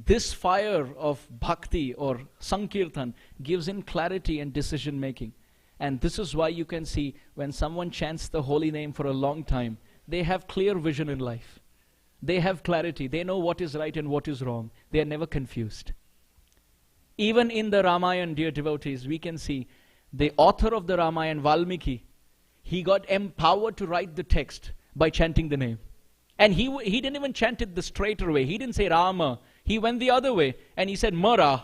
This fire of bhakti or sankirtan gives in clarity and decision making. And this is why you can see when someone chants the holy name for a long time, they have clear vision in life. They have clarity. They know what is right and what is wrong. They are never confused. Even in the Ramayana, dear devotees, we can see the author of the Ramayana, Valmiki, he got empowered to write the text by chanting the name. And he didn't even chant it the straighter way. He didn't say Rama. He went the other way and he said Mara.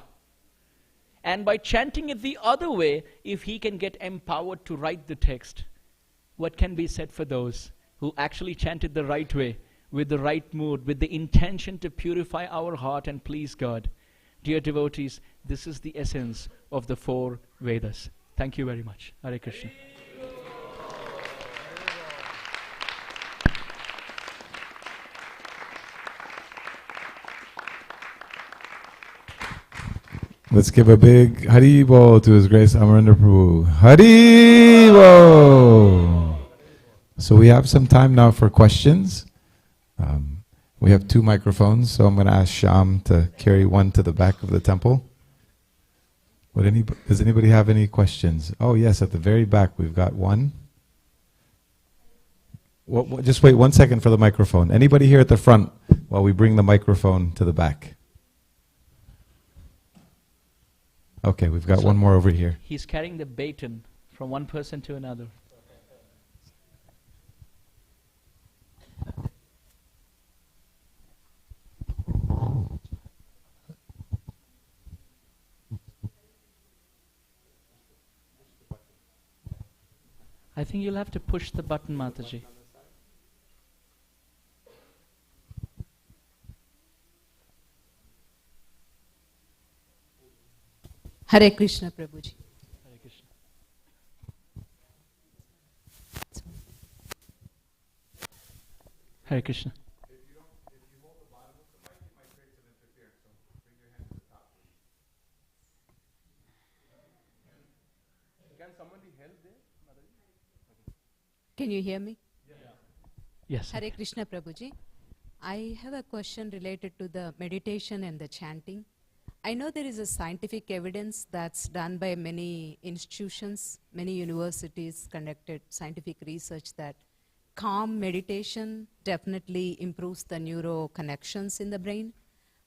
And by chanting it the other way, if he can get empowered to write the text, what can be said for those who actually chanted the right way, with the right mood, with the intention to purify our heart and please God? Dear devotees, this is the essence of the 4 Vedas. Thank you very much. Hare Krishna. Let's give a big Hari Bol to His Grace Amarendra Prabhu. Hari Bol! So we have some time now for questions. We have 2 microphones, so I'm going to ask Shyam to carry one to the back of the temple. Does anybody have any questions? Oh yes, at the very back we've got one. Just wait 1 second for the microphone. Anybody here at the front while we bring the microphone to the back? Okay, we've got one more over here. He's carrying the baton from one person to another. I think you'll have to push the button, Mataji. Hare Krishna, Prabhuji. Hare Krishna. Hare Krishna. Can you hear me? Yes. Hare Krishna, Prabhuji. I have a question related to the meditation and the chanting. I know there is a scientific evidence that's done by many institutions, many universities conducted scientific research that calm meditation definitely improves the neuro connections in the brain.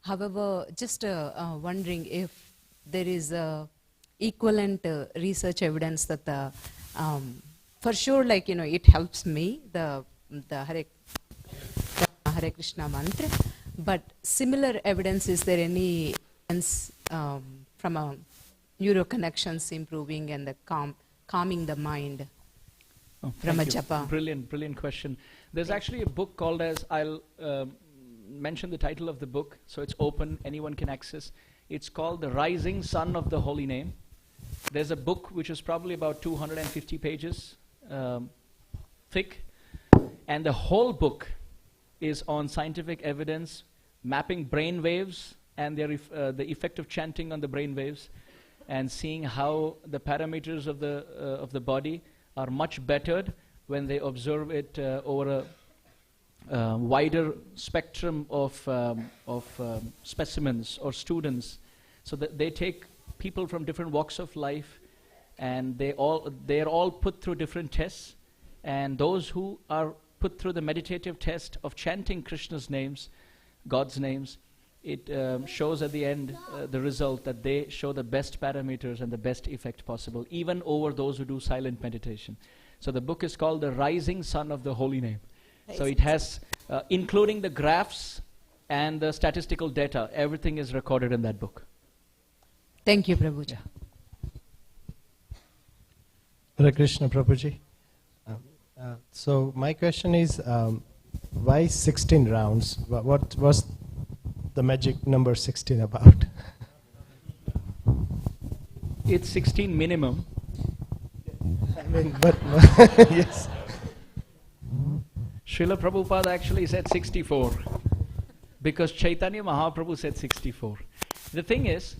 However, just wondering if there is equivalent research evidence that the for sure, like, it helps me, the Hare Krishna mantra, but similar evidence, is there any evidence from a neuro connections improving and the calming the mind from a japa? Brilliant question. There's actually a book called as, I'll mention the title of the book, so it's open, anyone can access. It's called The Rising Sun of the Holy Name. There's a book which is probably about 250 pages thick, and the whole book is on scientific evidence, mapping brain waves and their the effect of chanting on the brain waves, and seeing how the parameters of the body are much bettered when they observe it over a wider spectrum of specimens or students. So that they take people from different walks of life, and they're all put through different tests, and those who are put through the meditative test of chanting Krishna's names, God's names, it shows at the end the result that they show the best parameters and the best effect possible, even over those who do silent meditation. So the book is called The Rising Sun of the Holy Name. So it has, including the graphs and the statistical data, everything is recorded in that book. Thank you, Prabhuji. Yeah. Hare Krishna, Prabhuji. So my question is, why 16 rounds? What was the magic number 16 about? It's 16 minimum. I mean, but yes. Srila Prabhupada actually said 64 because Chaitanya Mahaprabhu said 64. The thing is,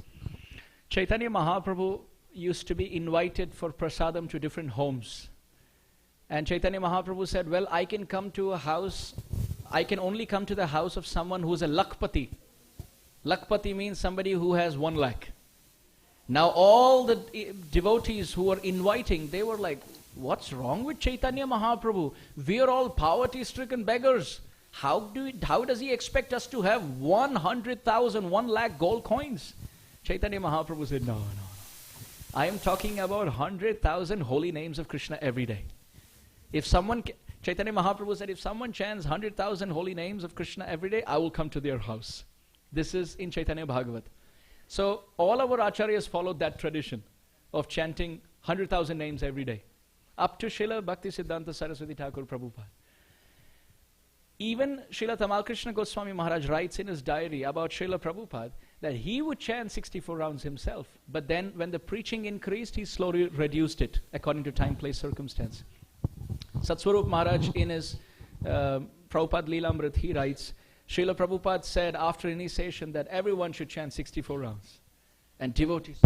Chaitanya Mahaprabhu used to be invited for prasadam to different homes. And Chaitanya Mahaprabhu said, well, I can come to a house, I can only come to the house of someone who's a lakpati. Lakpati means somebody who has 1 lakh. Now all the devotees who were inviting, they were like, what's wrong with Chaitanya Mahaprabhu? We are all poverty-stricken beggars. How does he expect us to have 100,000, 1 lakh gold coins? Chaitanya Mahaprabhu said, no. I am talking about 100,000 holy names of Krishna every day. Chaitanya Mahaprabhu said, if someone chants 100,000 holy names of Krishna every day, I will come to their house. This is in Chaitanya Bhagavat. So all our acharyas followed that tradition of chanting 100,000 names every day. Up to Srila Bhakti Siddhanta Saraswati Thakur Prabhupada. Even Srila Tamal Krishna Goswami Maharaj writes in his diary about Srila Prabhupada that he would chant 64 rounds himself. But then when the preaching increased, he slowly reduced it according to time, place, circumstance. Satswarup Maharaj in his Prabhupada Leelamrit, he writes, Srila Prabhupada said after initiation that everyone should chant 64 rounds. And devotees,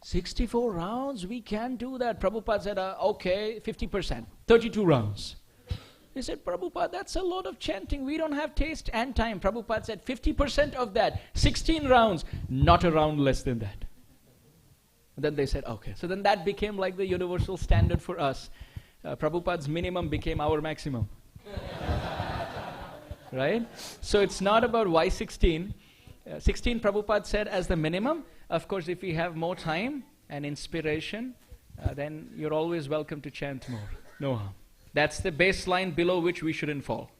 64 rounds? We can't do that. Prabhupada said, okay, 50%, 32 rounds. He said, Prabhupada, that's a lot of chanting. We don't have taste and time. Prabhupada said, 50% of that, 16 rounds, not a round less than that. And then they said, okay. So then that became like the universal standard for us. Prabhupada's minimum became our maximum. Right? So it's not about why 16. 16 Prabhupada said as the minimum. Of course, if we have more time and inspiration, then you're always welcome to chant more. No harm. That's the baseline below which we shouldn't fall.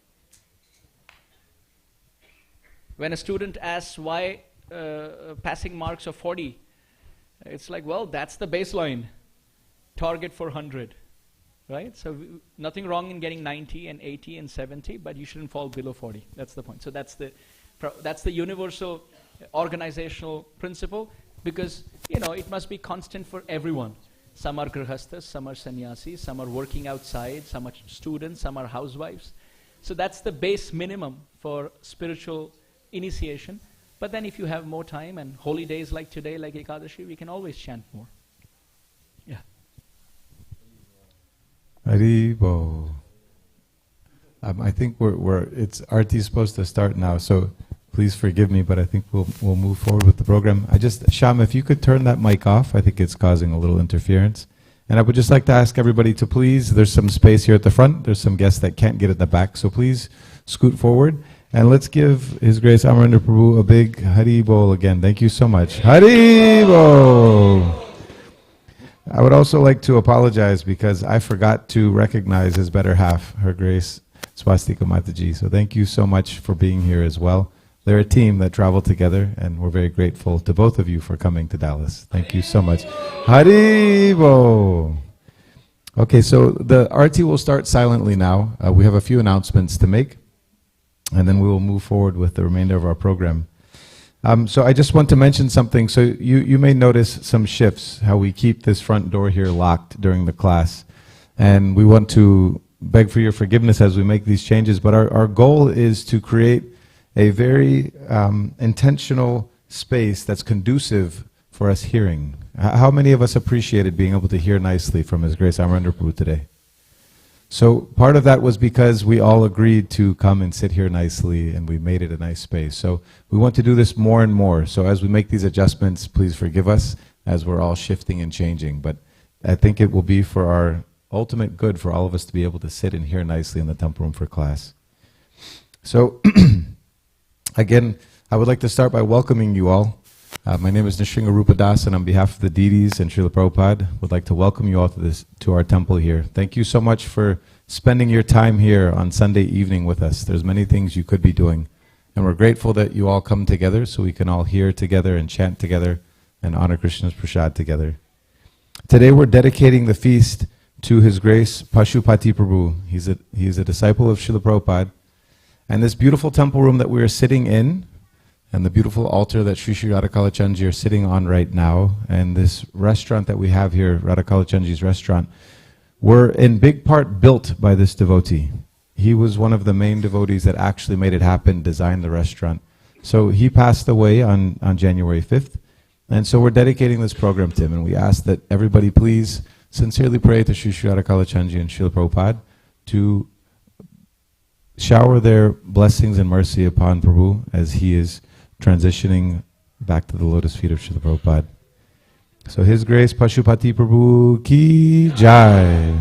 When a student asks why passing marks of 40, it's like, well, that's the baseline. Target for 100. Right? So nothing wrong in getting 90 and 80 and 70, but you shouldn't fall below 40. That's the point. So that's the universal organizational principle, because it must be constant for everyone. Some are grihasthas, some are sannyasis, some are working outside, some are students, some are housewives. So that's the base minimum for spiritual initiation. But then if you have more time and holy days like today, like Ekadashi, we can always chant more. Yeah. Haribo. I think it's Arti's supposed to start now, so please forgive me, but I think we'll move forward with the program. Shyam, if you could turn that mic off, I think it's causing a little interference. And I would just like to ask everybody to please, there's some space here at the front, there's some guests that can't get at the back, so please scoot forward. And let's give His Grace Amarendra Prabhu a big Hari Bol again. Thank you so much. Hari Bol! I would also like to apologize because I forgot to recognize his better half, Her Grace Swastika Mataji. So thank you so much for being here as well. They're a team that traveled together, and we're very grateful to both of you for coming to Dallas. Thank you so much. Haribo! Okay, so the arti will start silently now. We have a few announcements to make, and then we will move forward with the remainder of our program. So I just want to mention something. So you may notice some shifts, how we keep this front door here locked during the class. And we want to beg for your forgiveness as we make these changes. But our goal is to create a very intentional space that's conducive for us hearing. How many of us appreciated being able to hear nicely from His Grace Amarendra Prabhu today? So part of that was because we all agreed to come and sit here nicely, and we made it a nice space. So we want to do this more and more. So as we make these adjustments, please forgive us as we're all shifting and changing. But I think it will be for our ultimate good for all of us to be able to sit and hear nicely in the temple room for class. So again, I would like to start by welcoming you all. My name is Nrsinga Rupadas, and on behalf of the deities and Srila Prabhupada, would like to welcome you all to our temple here. Thank you so much for spending your time here on Sunday evening with us. There's many things you could be doing, and we're grateful that you all come together so we can all hear together and chant together and honor Krishna's prasad together. Today we're dedicating the feast to His Grace Pashupati Prabhu. He's a disciple of Srila Prabhupada, and this beautiful temple room that we are sitting in, and the beautiful altar that Sri Sri Radhakalachandji are sitting on right now, and this restaurant that we have here, Radhakalachandji's restaurant, were in big part built by this devotee. He was one of the main devotees that actually made it happen, designed the restaurant. So he passed away on January 5th, and so we're dedicating this program to him, and we ask that everybody please sincerely pray to Sri Sri Radhakalachandji and Srila Prabhupada to shower their blessings and mercy upon Prabhu as he is transitioning back to the lotus feet of Srila Prabhupada. So His Grace Pashupati Prabhu ki jai.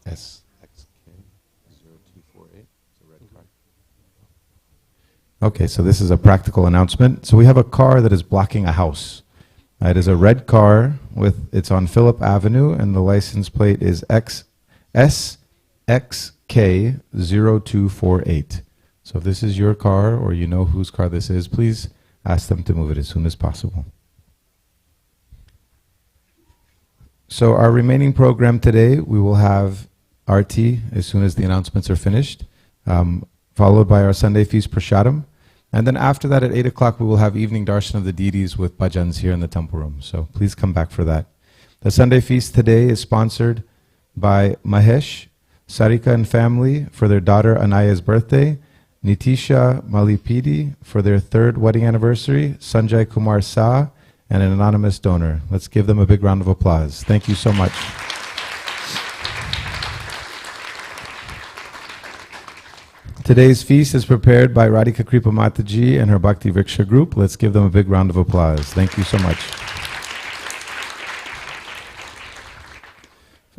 ISKCON 0248. It's a red car. Okay, so this is a practical announcement. So we have a car that is blocking a house. It is a red car it's on Phillip Avenue, and the license plate is SXK 0248. So if this is your car, or you know whose car this is, please ask them to move it as soon as possible. So our remaining program today, we will have Arti as soon as the announcements are finished, followed by our Sunday Feast Prashadam. And then after that, at 8 o'clock, we will have evening darshan of the deities with bhajans here in the temple room. So please come back for that. The Sunday Feast today is sponsored by Mahesh, Sarika and family for their daughter Anaya's birthday, Nitisha Malipidi for their 3rd wedding anniversary, Sanjay Kumar Sa, and an anonymous donor. Let's give them a big round of applause. Thank you so much. Today's feast is prepared by Radhika Kripa Mataji and her Bhakti Vriksha group. Let's give them a big round of applause. Thank you so much.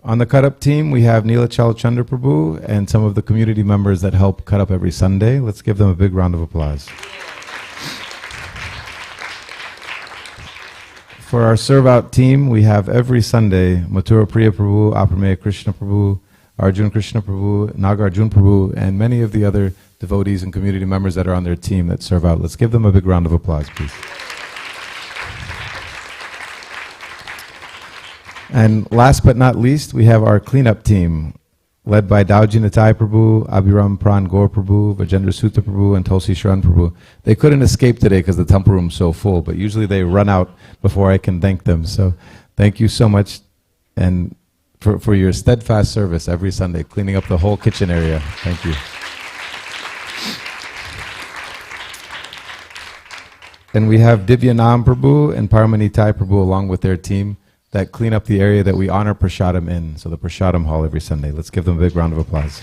On the cut-up team, we have Neelachal Chandra Prabhu and some of the community members that help cut up every Sunday. Let's give them a big round of applause. For our serve-out team, we have every Sunday Mathura Priya Prabhu, Aprameya Krishna Prabhu, Arjun Krishna Prabhu, Nagarjun Prabhu, and many of the other devotees and community members that are on their team that serve out. Let's give them a big round of applause, please. And last but not least, we have our cleanup team, led by Dauji Natai Prabhu, Abhiram Pran Gaur Prabhu, Vajendra Sutta Prabhu, and Tulsi Shran Prabhu. They couldn't escape today because the temple room's so full, but usually they run out before I can thank them. So thank you so much and for your steadfast service every Sunday, cleaning up the whole kitchen area. Thank you. And we have Divya Nam Prabhu and Paramani Tai Prabhu along with their team that clean up the area that we honor Prashadam in, so the Prashadam hall every Sunday. Let's give them a big round of applause.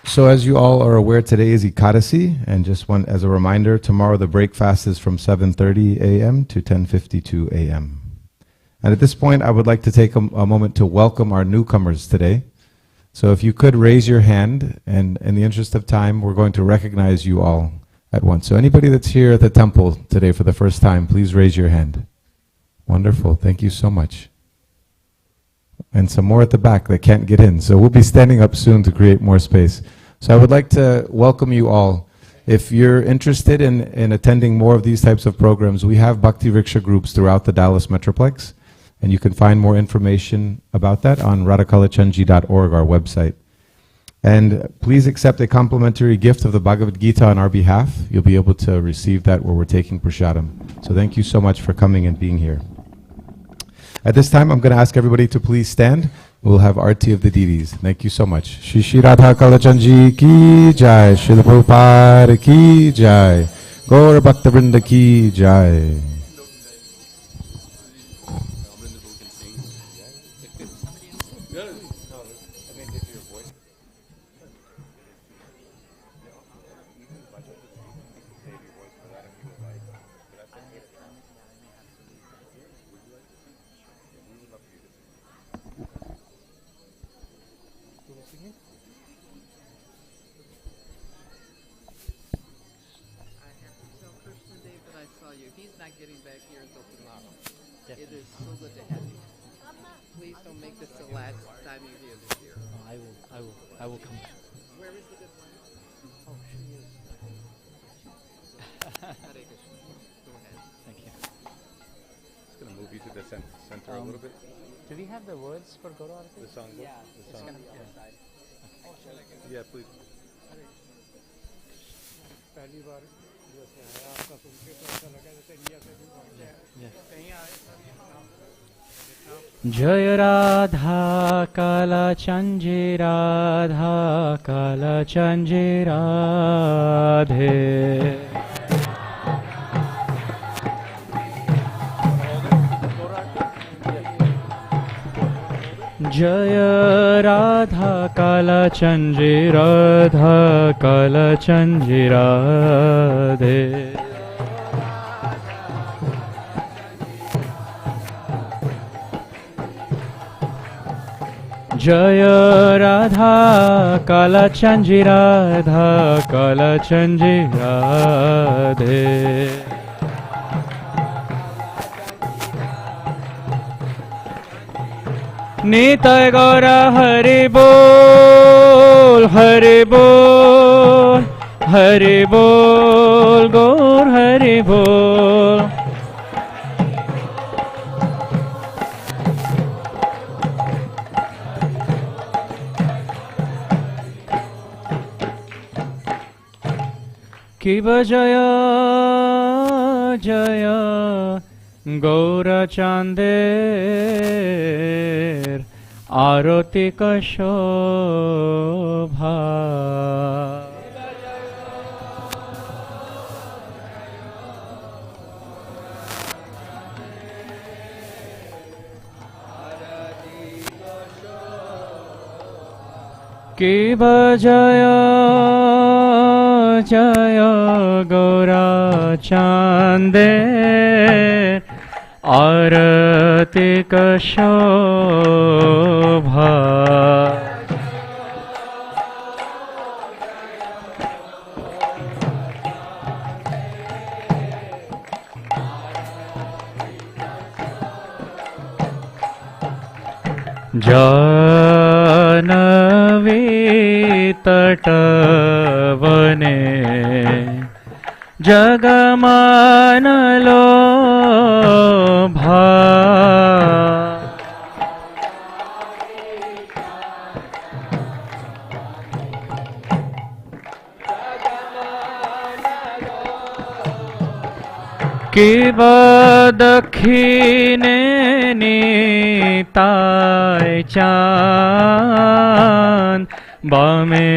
So as you all are aware, today is Ekadasi, and just as a reminder, tomorrow the break fast is from 7:30 a.m. to 10:52 a.m. And at this point, I would like to take a moment to welcome our newcomers today. So if you could raise your hand, and in the interest of time, we're going to recognize you all at once. So anybody that's here at the temple today for the first time, please raise your hand. Wonderful, thank you so much. And some more at the back that can't get in. So we'll be standing up soon to create more space. So I would like to welcome you all. If you're interested in attending more of these types of programs, we have Bhakti Vriksha groups throughout the Dallas Metroplex. And you can find more information about that on radhakalachandji.org, our website. And please accept a complimentary gift of the Bhagavad Gita on our behalf. You'll be able to receive that where we're taking Prashadam. So thank you so much for coming and being here. At this time, I'm going to ask everybody to please stand. We'll have Arti of the deities. Thank you so much. Shri Shri Radha Kalachandji ki jai. Srila Prabhupada ki jai. Gaura Bhakta Vrinda ki jai. I will come back. Where is the good one? Oh, she is. Hare Krishna. Go ahead. Thank you. Just going to move you to the center a little bit. Do we have the words for Guru Arati? The songbook? Yeah, The it's song. going to be on the side. Yeah, please. पहली बार जैसे है आपका सुन के तो ऐसा लगा जैसे India से भी पहुंचे हैं कहीं आए सर ये Jaya Radha Kala Chanji Radha Kala Chanji Radhe Jaya Radha Kala Chanji Radha Kala Chanji Radhe जय राधा कालचंजी राधा कालचंजी राधे निताय गौर हरि बोल हरि बोल हरि बोल गौर हरि बोल कि जय जय गौरचांदेर आरती शोभा कि जय जय गौरचांदेर आरती शोभा जानवी तटवने जगमानलो भा कि दक्षिणे नीताय चांद बामे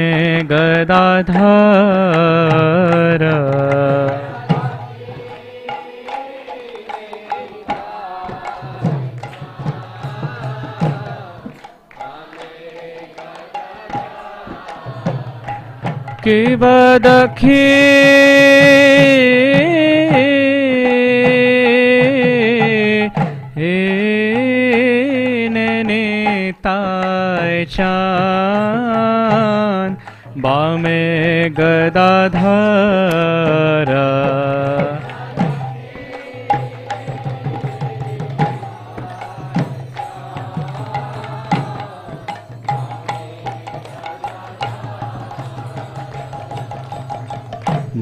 गदाधर कि नीताय चांद बामे गदाधर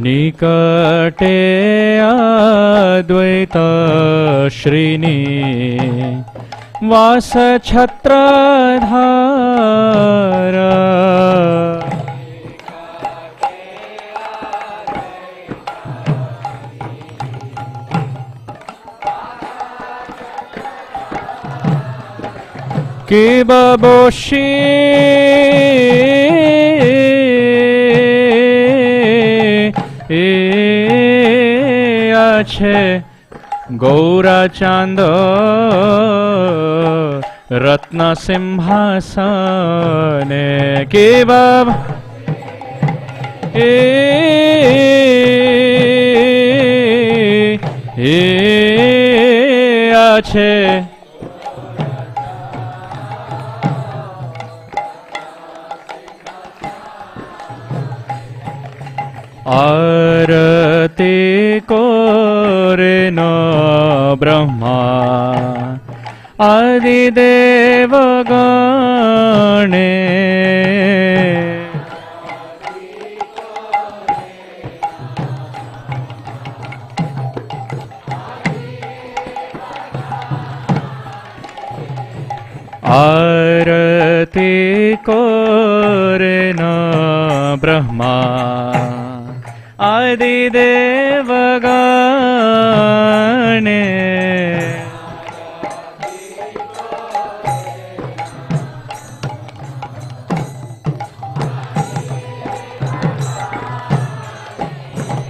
निकटे अद्वैत श्रीनी वास छत्रधार कि बबोशी আছে গৌরা চাঁদ রত্ন সিংহাসনে কে বাবা আছে आरती कोरे न ब्रह्मा आदिदेव गणे आरती कोरे न ब्रह्मा आदिदेव गणे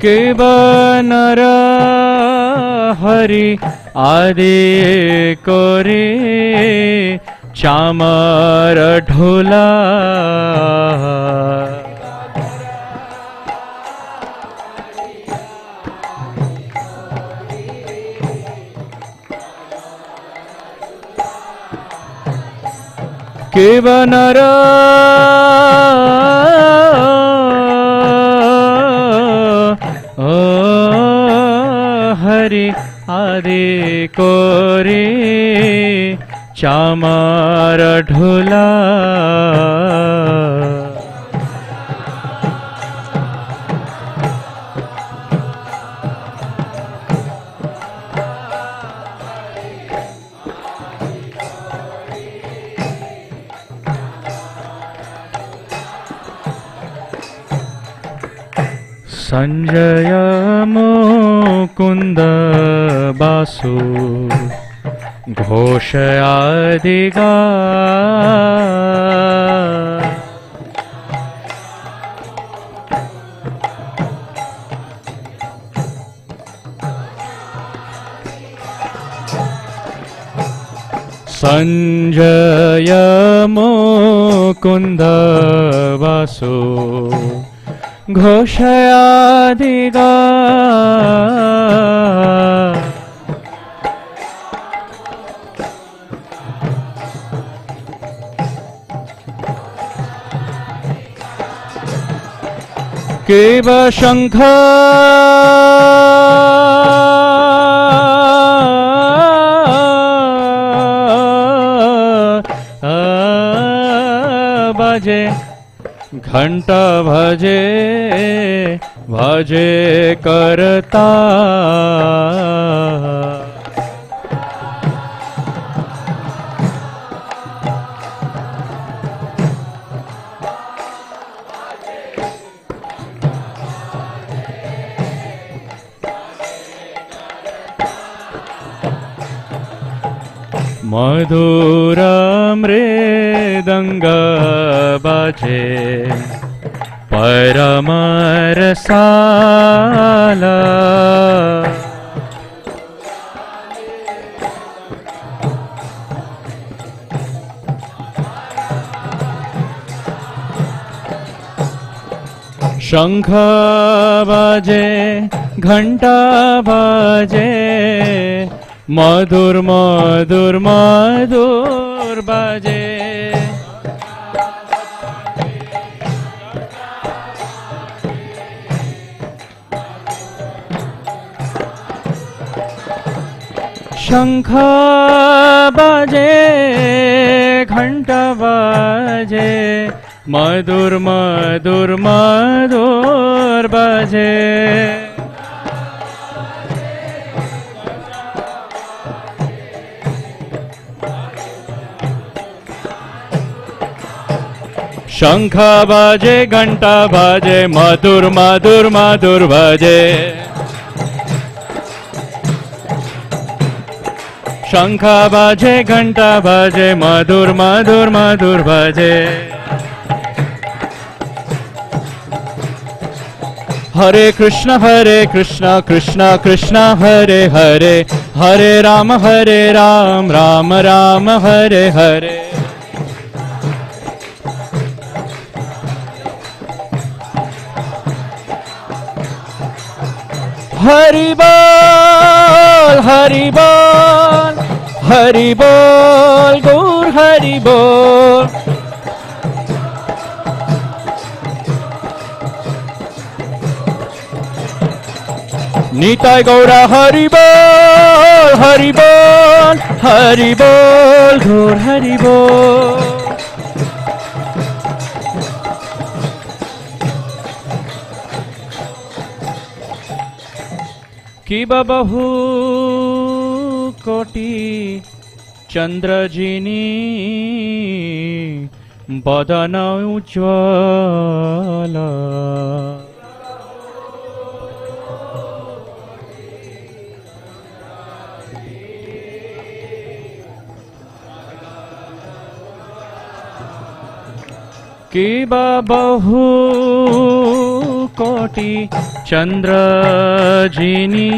के बनर हरि आदि कोरे चामर ढोला केवनर हरि आदि कोरी चामार ढोला संजय मुकुंद बासु घोष आदि गा संजय मुकुंद बासु घोषयादि गा केव शंख बजे घंटा भजे भजे करता मधुर मृदंग बाजे परम रसाला शंख बाजे घंटा बाजे मधुर मधुर मधुर बाजे शंख बाजे घंटा बाजे मधुर मधुर मधुर बाजे शंख बाजे घंटा बाजे मधुर मधुर मधुर बाजे शंख बाजे घंटा बाजे मधुर मधुर मधुर बाजे हरे कृष्ण कृष्ण कृष्ण हरे हरे हरे राम राम राम हरे हरे हरि बोल हरि बोल हरि बोल गौर हरि बोल निताय गौरा हरि बोल हरि बोल हरि बोल गौर हरि बोल कि बहु कोटि चंद्रजिनी बदन उज्ज्वल कि बहु कोटि चंद्रजिनी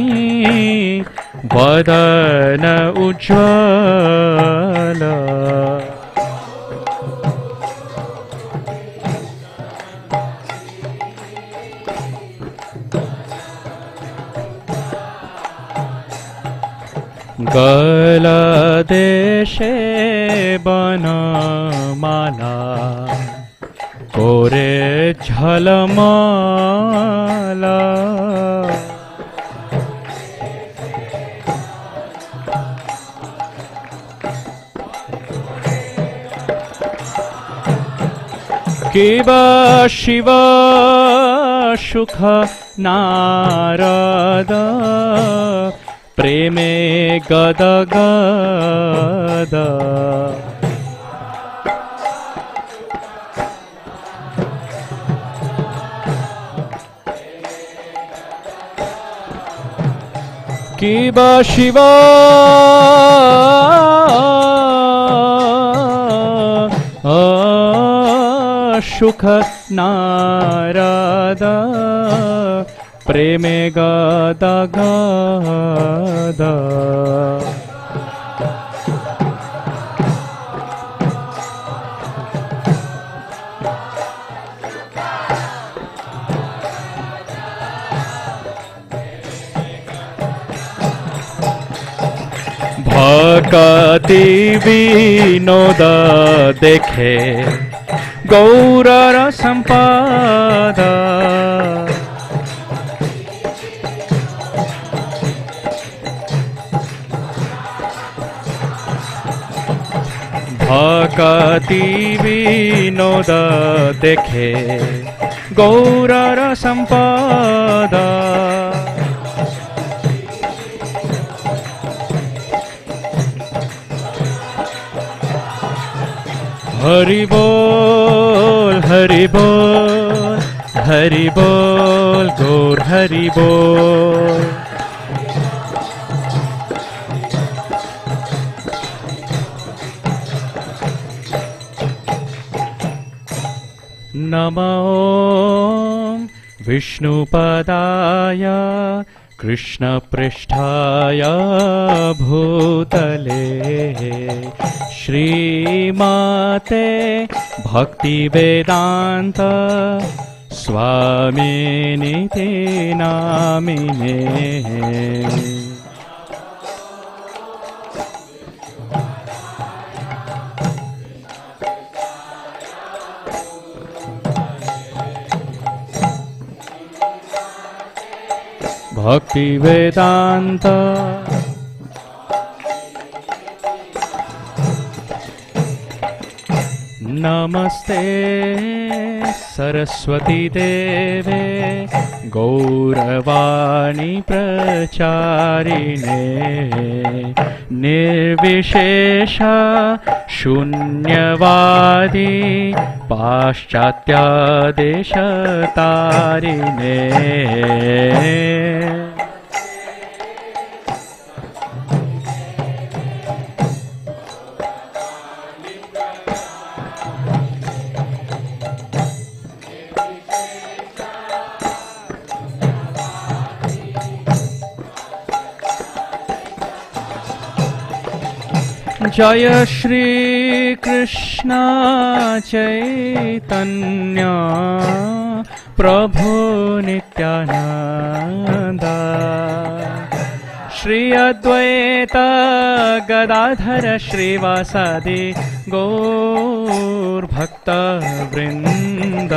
वदन उज्ज्वल गलदेशे बन माला कोरे झलमाला केवा शिवा सुख नारद प्रेमे गद गद केवा शिवा सुख नारद प्रेमे गद गद भक्ति विनोद देखे गौरर संपदा भक्ति विनोद देखे गौरर संपदा हरि बोल हरि बोल हरि बोल गौर हरि बोल नमो विष्णुपदाय कृष्णपृष्ठाय भूतले श्रीमाते भक्तिवेदान्त स्वामिनिति नामिने भक्तिवेदान्त नमस्ते सरस्वती देवे गौरवाणी प्रचारिणे निर्विशेष शून्यवादी पाश्चात्यादेशतारिणे जय श्री कृष्ण चैतन्य प्रभु नित्यानंद श्री अद्वैत गदाधर श्रीवासादि गौर भक्त वृंद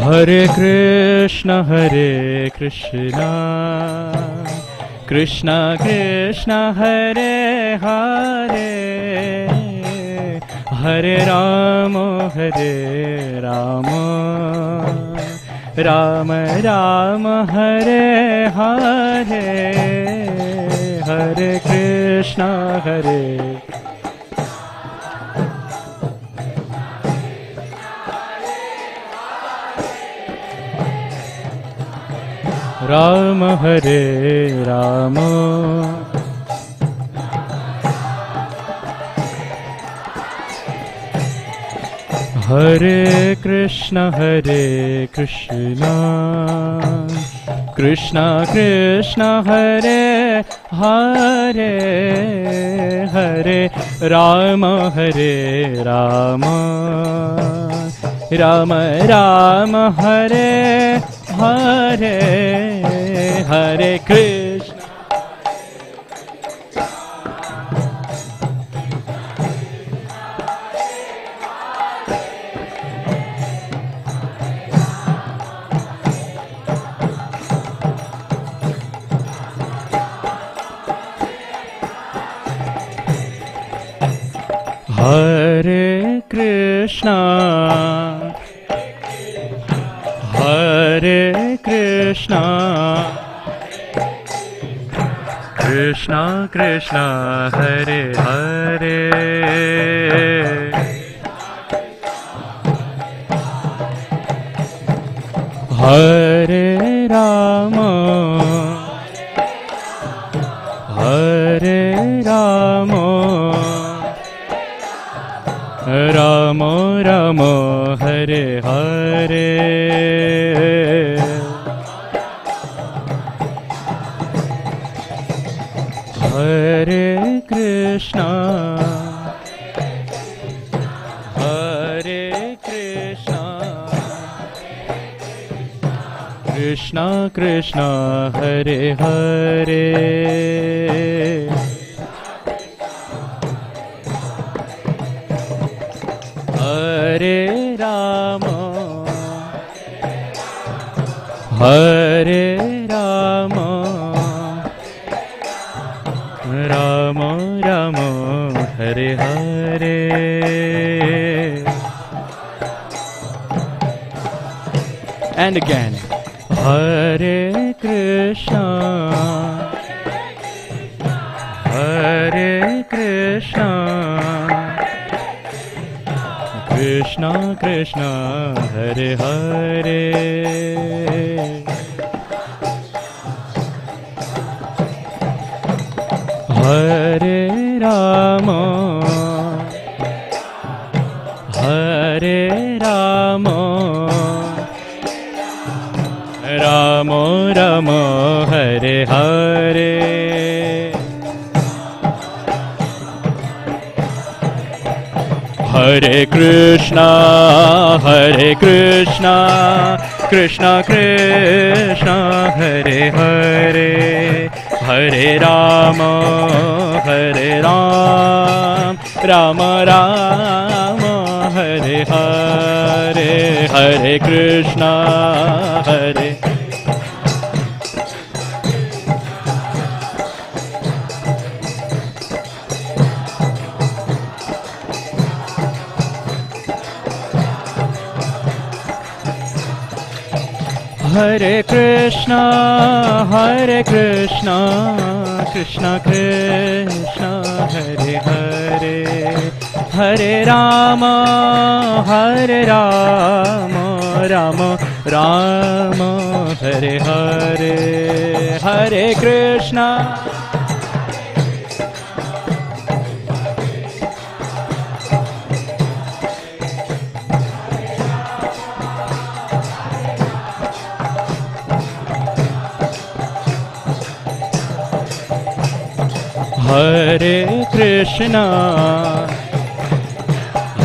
हरे कृष्ण कृष्ण कृष्ण हरे हरे हरे राम राम राम हरे हरे हरे कृष्ण राम हरे राम हरे Krishna Krishna Krishna Hare Hare Hare Rama Hare Rama Rama Rama Hare Hare Hare Krishna Hare Krishna Hare Krishna Krishna Krishna Hare Hare Hare Rama Hare Rama Rama Rama Hare Hare Hare Krishna Hare Krishna Krishna Krishna Hare Hare Hare Rama Hare Rama Rama Rama Hare Hare And again Hare Krishna Hare Krishna Krishna Krishna Hare Hare Hare Rama Hare Rama Rama Rama Hare Hare Hare Krishna Krishna Krishna Hare Hare Hare Rama Rama Rama Hare Hare Hare Krishna Hare Krishna Krishna Krishna Hare Hare Hare Rama Rama Rama Hare Hare Hare Krishna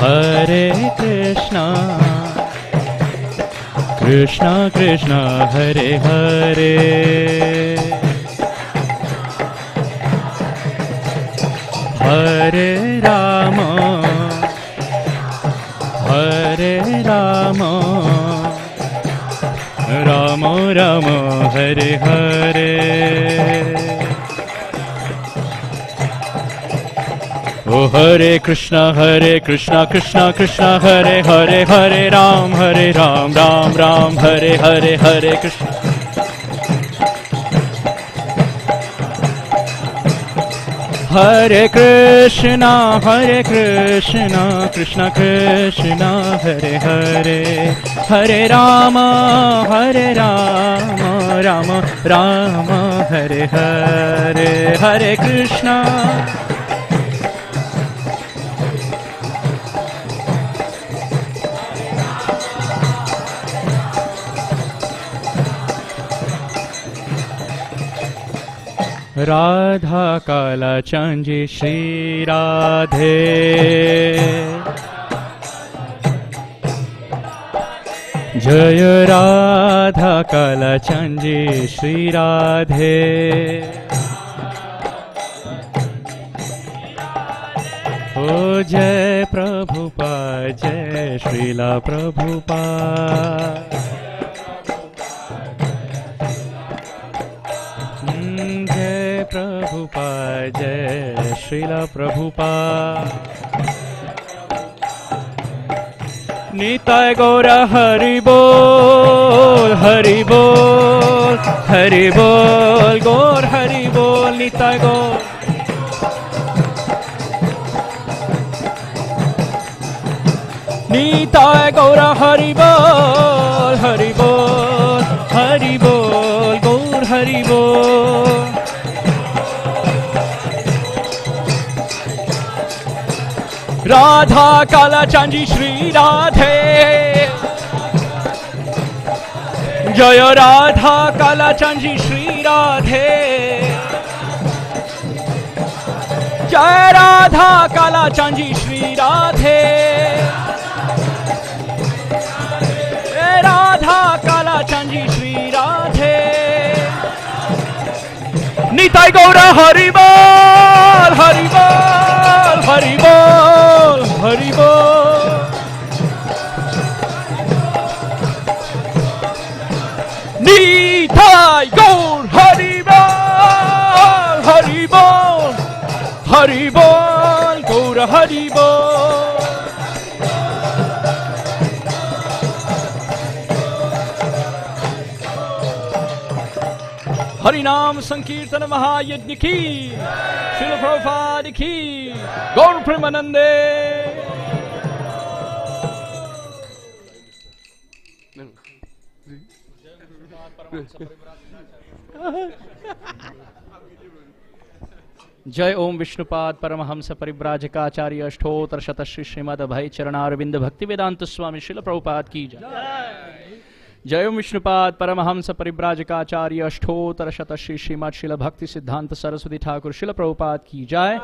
Hare Krishna Krishna Krishna Hare Hare Hare Rama Rama Rama Hare Hare Oh Hare Krishna Krishna Krishna Hare Hare Hare Ram Ram Ram Hare Hare Krishna Hare Krishna Krishna Krishna Hare Hare Hare Rama Rama Rama Hare Hare Hare Krishna Radha काला चांजी श्री राधे जय राधा काला चांजी श्री राधे ओ जय प्रभुपाद जय श्रीला प्रभुपाद जय प्रभुपाद जय श्रीला प्रभुपाद निताय गौर हरि बोल हरि बोल हरि बोल गौर हरि बोल निताय गौर निताय गौर हरि बोल हरि बोल हरि बोल गौर हरि बोल राधा काला चांदी श्री राधे जय राधा काला चांदी श्री राधे जय राधा काला चांदी श्री राधे राधा काला चांदी श्री राधे निताय गौर हरि बोल हरि बोल हरि बोल हरि बोल निताय गौर हरि बोल हरि बोल हरि बोल गौर हरि बोल हरि नाम संकीर्तन महायज्ञ की श्रील प्रभुपाद की गौर प्रेमानंदे जय ओम विष्णुपाद परमहंस परिव्राजकाचार्य अष्टोत्तर शत श्री श्रीमद अभय चरणारविंद भक्ति वेदांत स्वामी श्रील प्रभुपाद की जय जय ओम विष्णुपाद परमहंस परिव्राजकाचार्य अष्टोत्तर शत श्री श्रीमद शिल भक्ति सिद्धांत सरस्वती ठाकुर शिल प्रभुपाद की जय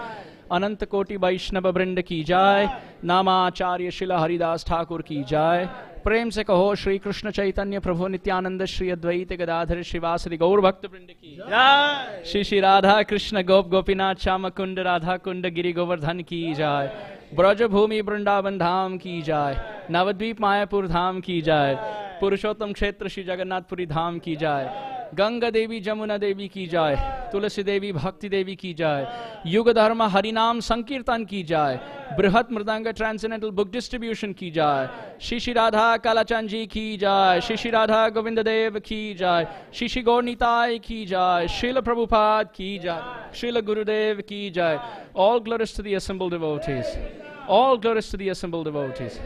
अनंत कोटि वैष्णव वृंद की जय नामाचार्य शिल हरिदास ठाकुर की जय प्रेम से कहो श्री कृष्ण चैतन्य प्रभु नित्यानंद श्री अद्वैत गदाधर श्रीवासदि गौर भक्त वृंद की जय श्री श्री राधा कृष्ण गोप गोपीनाथ श्याम कुंड राधा कुंड गिरि गोवर्धन की जय ब्रजभूमि वृंदावन धाम की जय नवद्वीप मायापुर धाम की जय पुरुषोत्तम क्षेत्र श्री जगन्नाथपुरी धाम की जय गंगा देवी जमुना देवी की जय तुलसी देवी भक्ति देवी की जय युग धर्म हरिनाम संकीर्तन की जय बृहत मृदंग ट्रांसेंडेंटल बुक डिस्ट्रीब्यूशन की जय श्री श्री राधा कालाचंद जी की जय श्री श्री राधा गोविंद देव की जय श्री श्री गौर निताय की जय श्रील प्रभुपाद की जय श्रील गुरुदेव की जय all glories to the assembled devotees all glories to the assembled devotees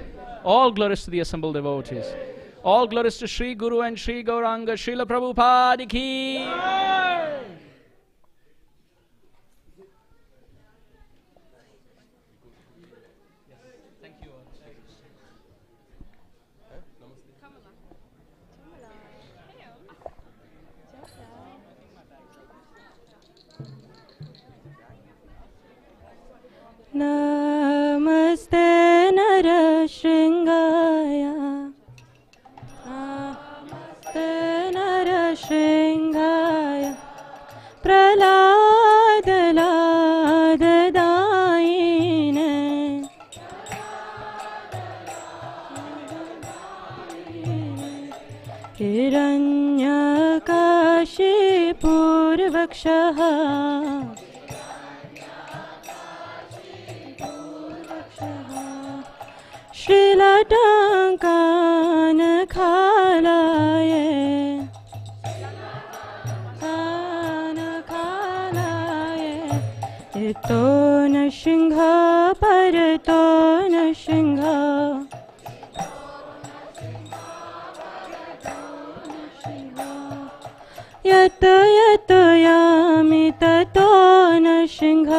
all glories to the assembled devotees all glories to Shri Guru and Shri Gauranga Srila Prabhupada ki नमस्ते नरशृंगाय नमस्ते नरशृंगाय प्रह्लादलाददायिने हिरण्यकाशिपूर्वक्षः श्रीलटाङ्कान खालाये इतो न सिंह परतो न सिंह यत यत यामि ततो न सिंह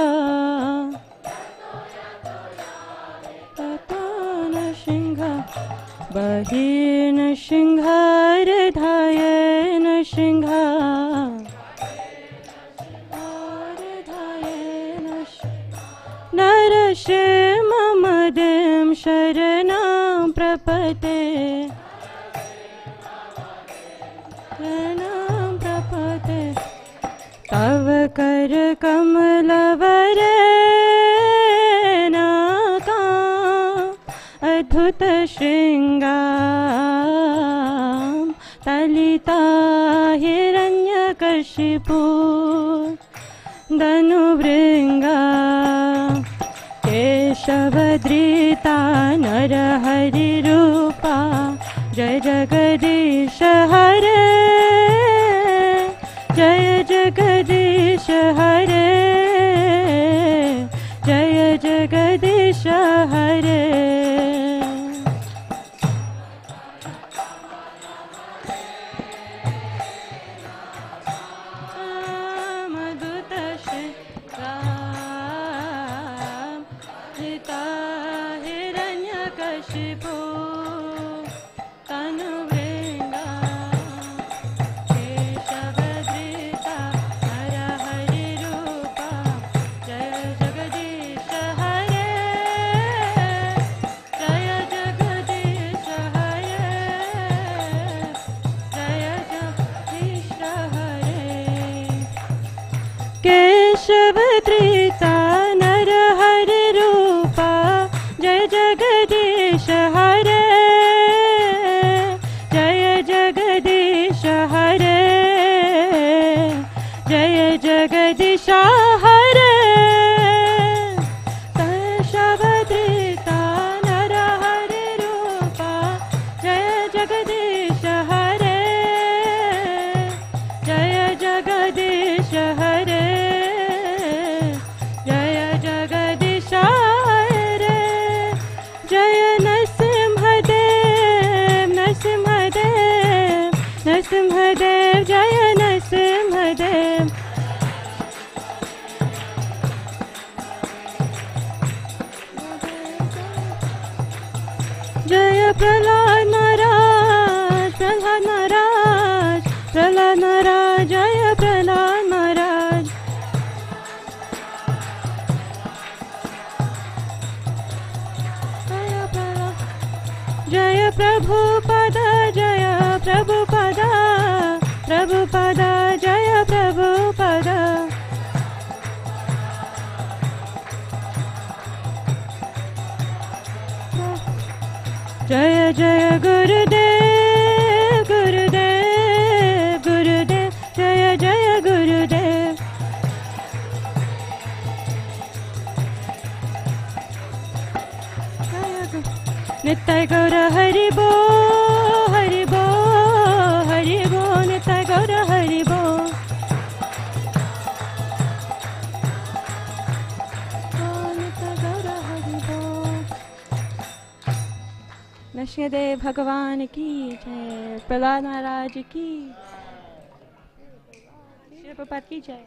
बहिर्न सिंहारधायेन सिंहा नामदें शरणं प्रपते शरणं प्रपते तव कर कमलवरे नाका अद्भुत शृङ्गां तलिता हिरण्यकशिपु धनुभृङ्गा केशवधृता नरहरिरूपा जय जगदीश हरे जय जगदीश हरे जय जगदीश हरे मधुत श्रीराम हिता हिरण्यकशिपु तनुभृङ्गा केशवधृता नरहरिरूपा जय जगदीश हरे जय जगदीश हरे जय जगदीश हरे केशवधृता नरहरिरूपा जय जगदीश हरे जय जगदीश हरे जय जगदीश हरे केशवधृता नरहरिरूपा जय जगदीश हरे जय जगदीश हरे जय जगदीश हरे जय नरसिंहदेव नरसिंहदेव नरसिंहदेव जय नरसिंहदेव जय प्रहलाद महाराज प्रहलाद महाराज प्रहलाद महाराज जय प्रहलाद महाराज जय प्रहलाद जय प्रभुपद जय प्रभुपद प्रभुपद जय प्रभुपद जय जय गुरुदेव गुरुदेव गुरुदेव जय जय गुरुदेव नित्य गौर हरि बो हरि बो हरि बो नित्य गौर हरि बो नित्य गौर हरि बो नरसिंहदेव भगवान की जय प्रहलाद महाराज की श्री प्रभुपाद की जय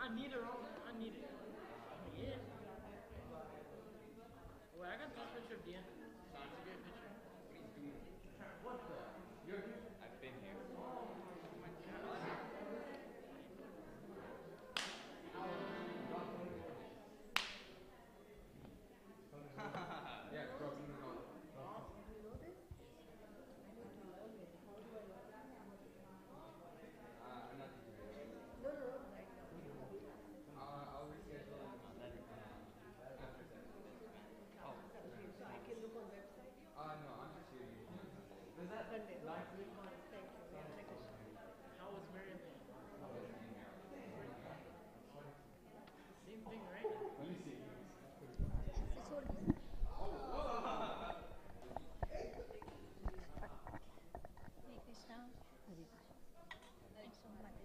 I need it all. I need it. Yeah. Well, I got this picture of Deanna. So it's a good picture. What the? I've been here. Yeah, crossing the hall. I'm not too sure. I'll reschedule it after that. Oh. I can look on website? No, I'm just here. Does that Sunday? Thank you. How was Miriam? Same thing, right? Let me see. Hare Krishna. Hare Krishna. Thanks so much.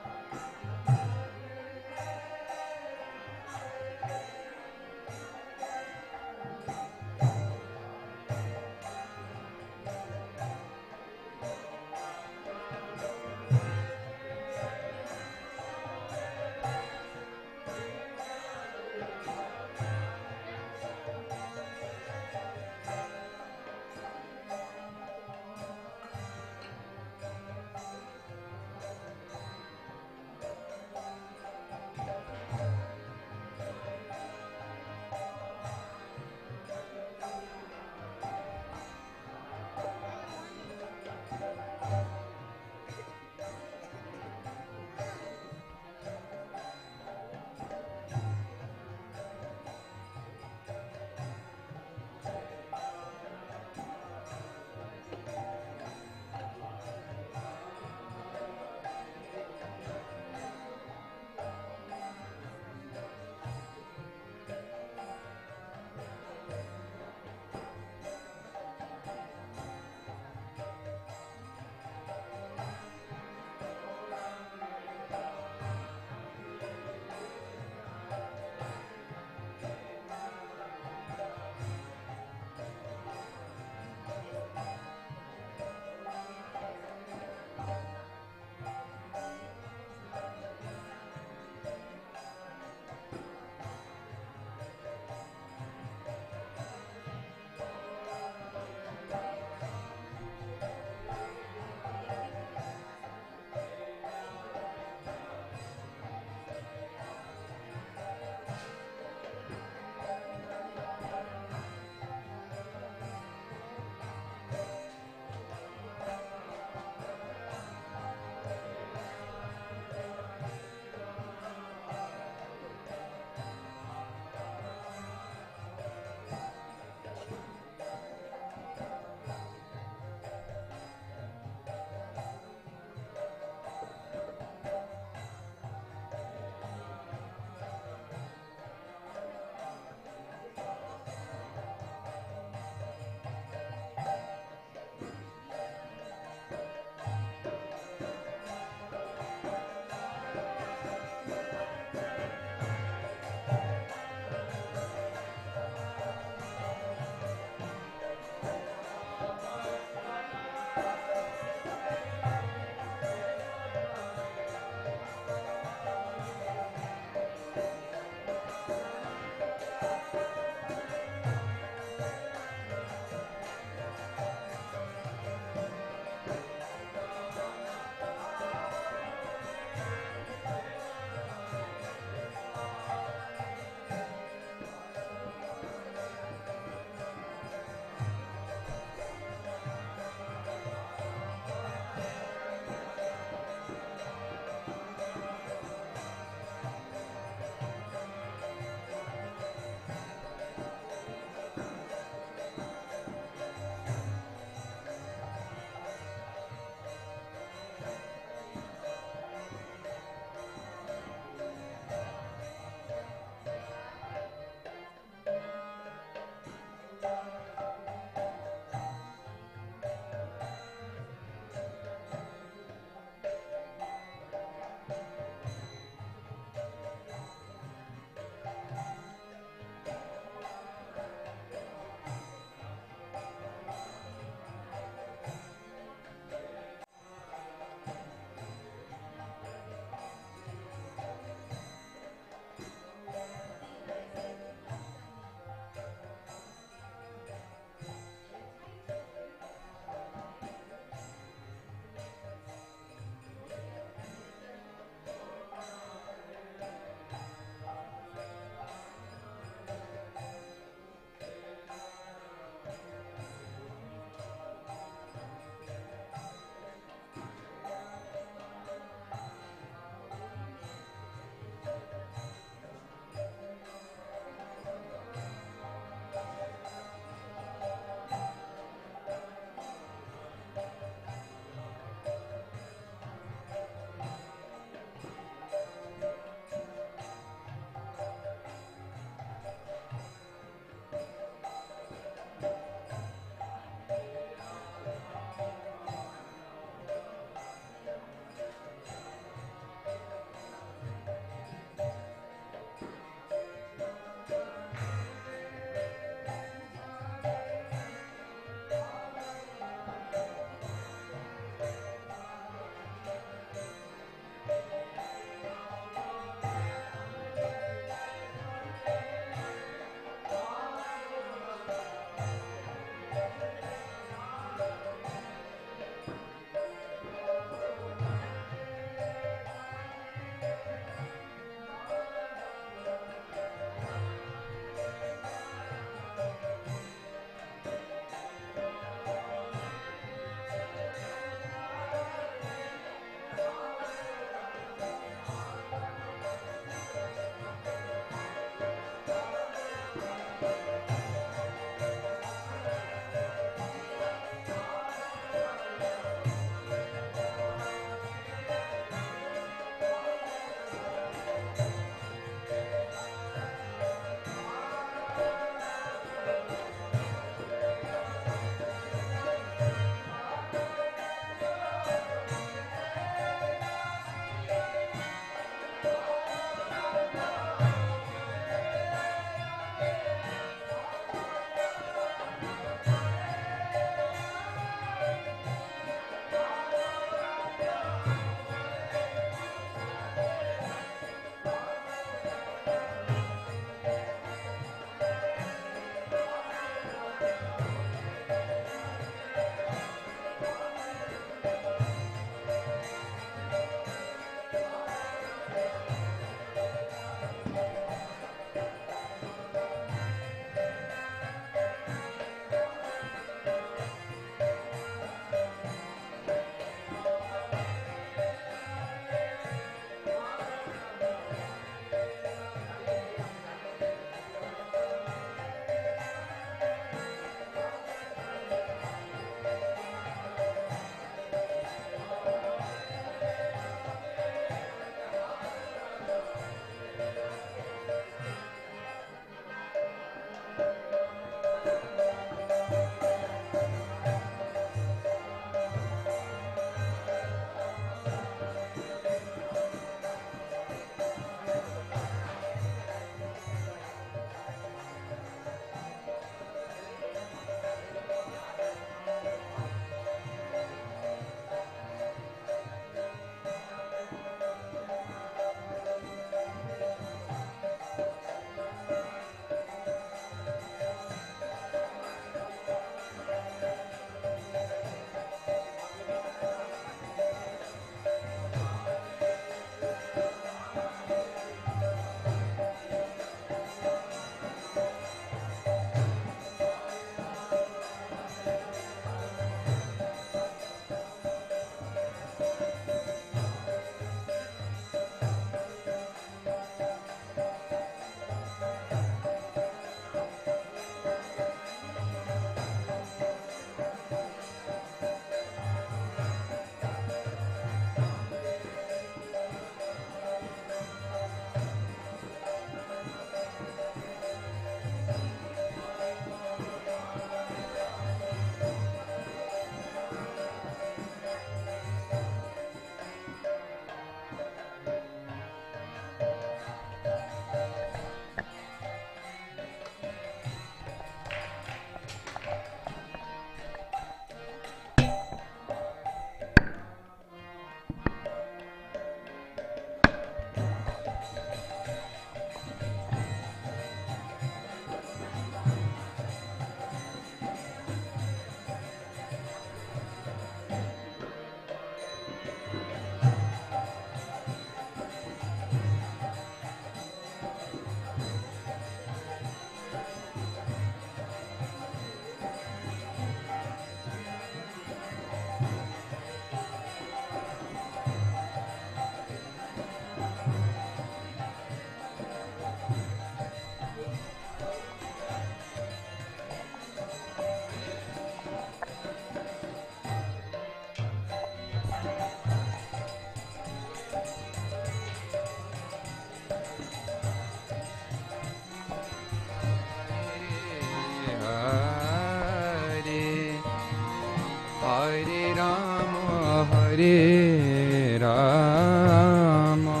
Hare Rama, Hare Rama,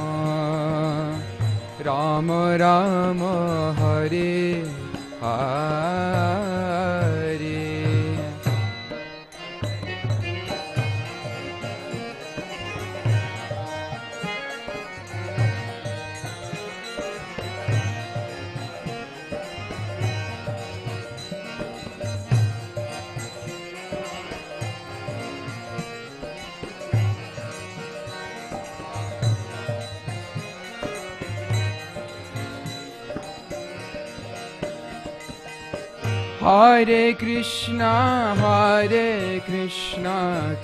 Rama Rama, Hare Hare. Hare Krishna,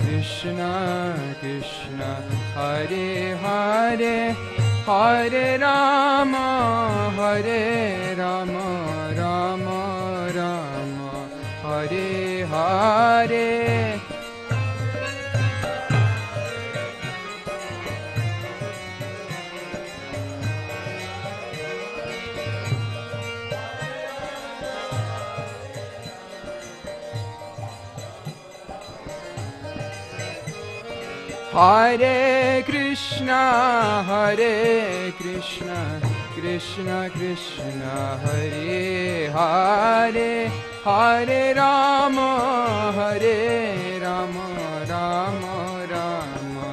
Krishna Krishna, Hare Hare, Hare Rama, Rama Rama, Hare Hare. Hare Krishna, Krishna Krishna, Hare Hare, Hare Rama, Rama Rama,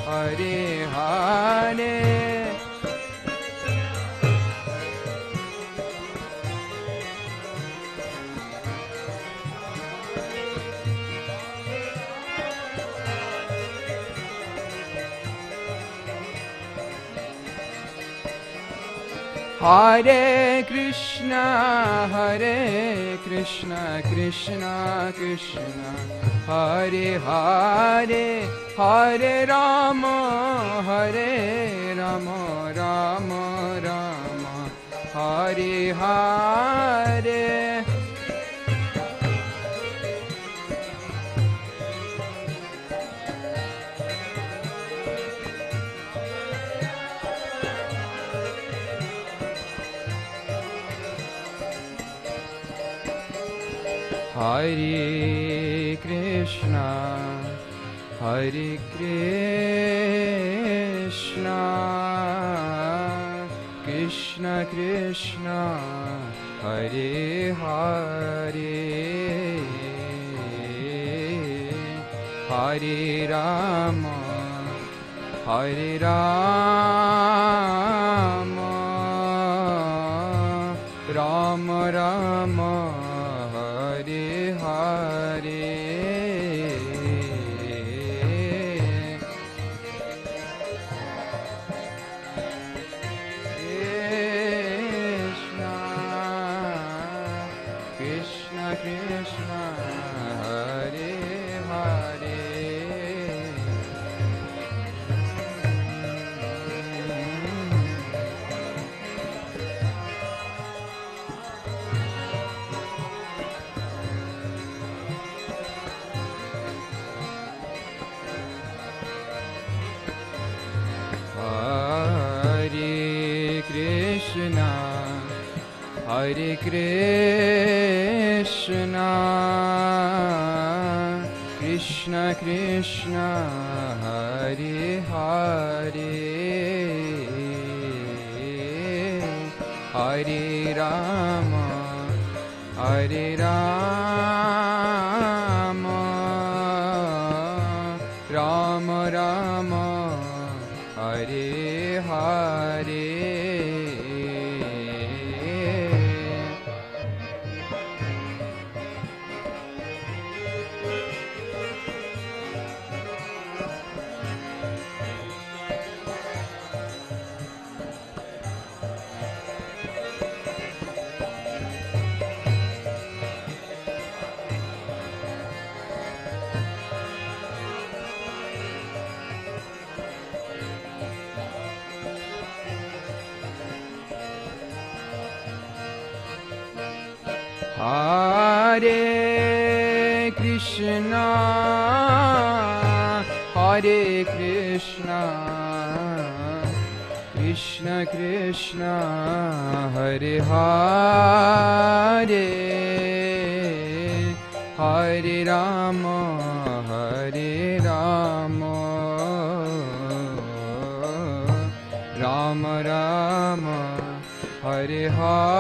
Hare Hare. Hare Krishna, Krishna Krishna, Hare Hare, Hare Rama, Rama Rama, Hare Hare. Hare Krishna, Krishna Krishna, Hare Hare, Hare Rama, Rama Rama, Hare Hare. Krishna Krishna, Hare Hare. Hare Krishna, Hare Krishna, Krishna Krishna, Hare Hare, Hare Rama, Rama Rama, Hare Hare. Hare Krishna, Hare Krishna, Krishna Krishna, Hare Hare, Hare Rama, Rama Rama, Hare Hare.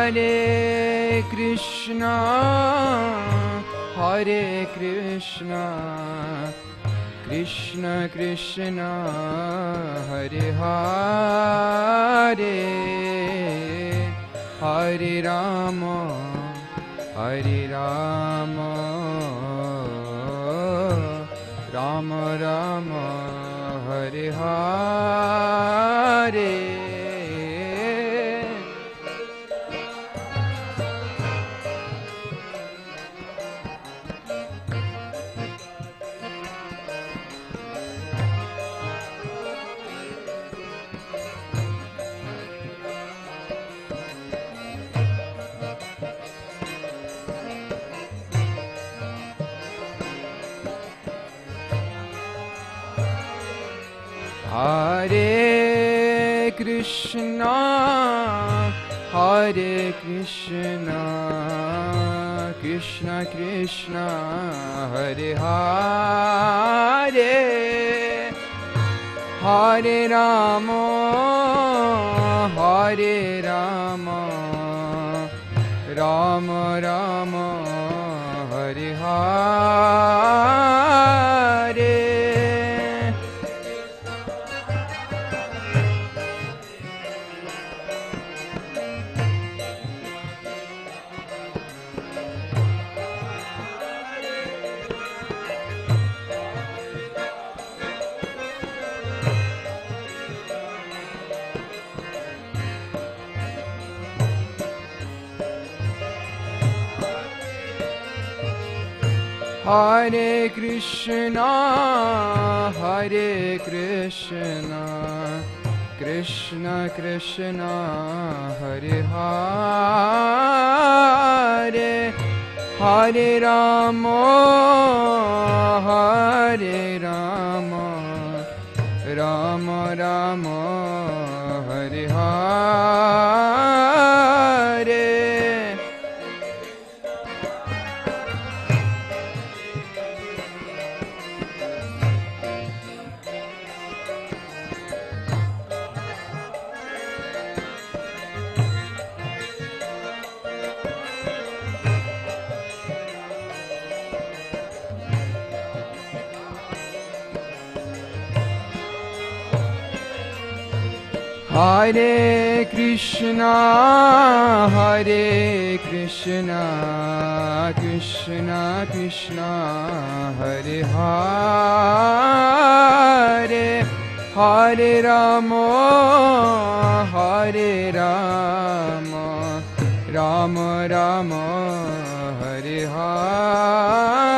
Hare Krishna, Hare Krishna, Krishna Krishna, Hare Hare, Hare Rama, Hare Rama, Rama Rama, Hare Hare. Hare Krishna, Hare Krishna, Krishna Krishna, Hare Hare, Hare Rama, Hare Rama, Rama Rama, Hare Hare. Hare Krishna, Hare Krishna, Krishna Krishna, Hare Hare, Hare Rama, Hare Rama, Rama Rama, Hare Hare. Hare Krishna, Hare Krishna, Krishna Krishna, Hare Hare, Hare Rama, Hare Rama, Rama Rama, Hare Hare.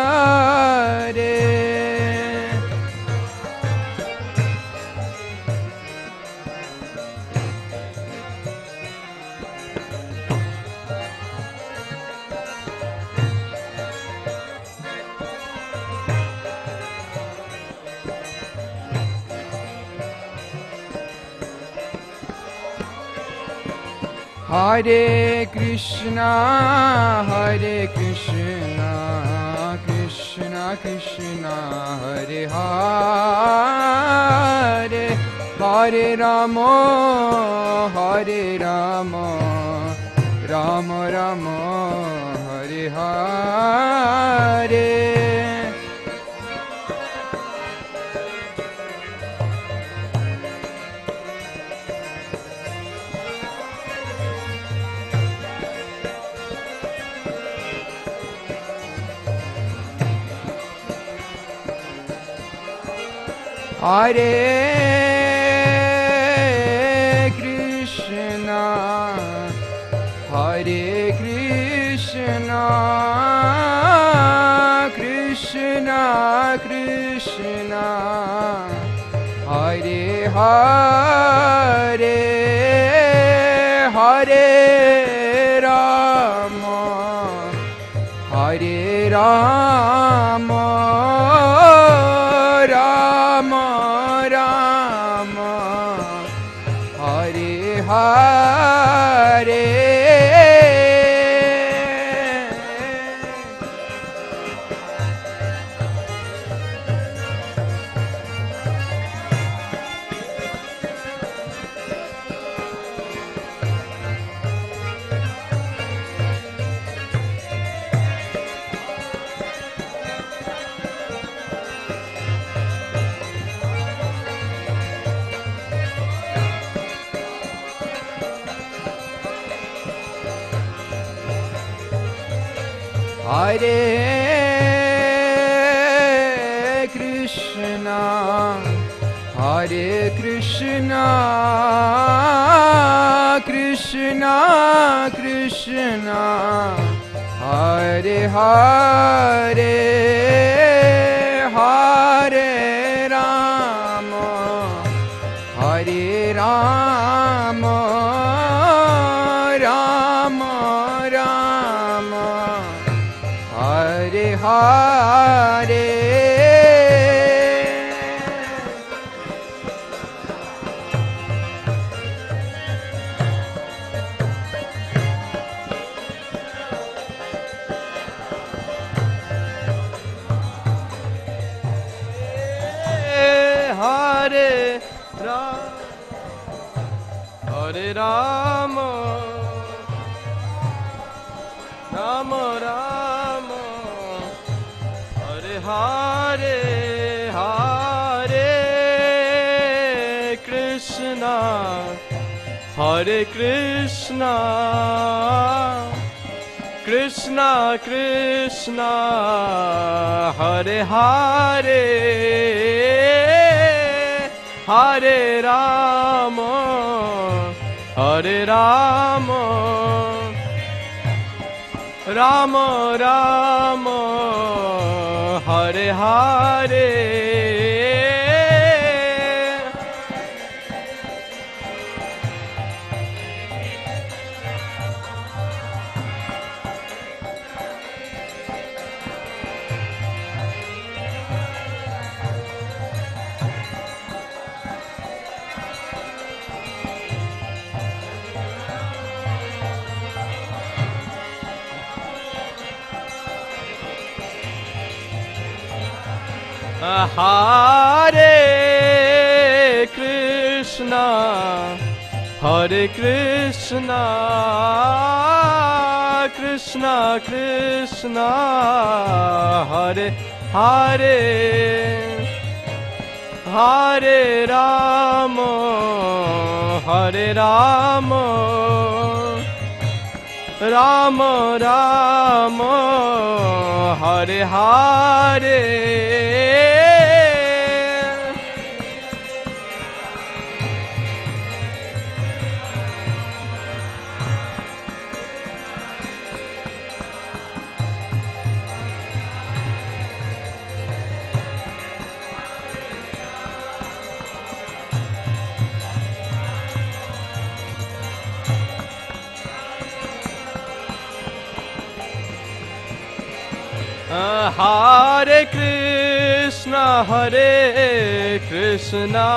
Hare Krishna, Hare Krishna, Krishna Krishna, Hare Hare, Hare Rama, Hare Rama, Rama Rama, Hare Hare. Hare Krishna, Hare Krishna, Hare Hare Rama Hare Rama Rama Rama Hare Hare Hare Krishna Hare Krishna Krishna Krishna Hare Hare Hare Rama Hare Rama Rama Rama Hare Hare Hare Ram Hare Rama Rama Rama Hare Hare Hare Krishna Hare Krishna Krishna Krishna Hare Hare Hare Rama Hare Rama Rama Rama Hare Hare Hare Krishna Hare Krishna Krishna Krishna Hare Hare Hare Rama Hare Rama Rama Rama Hare Hare Hare Krishna Hare Krishna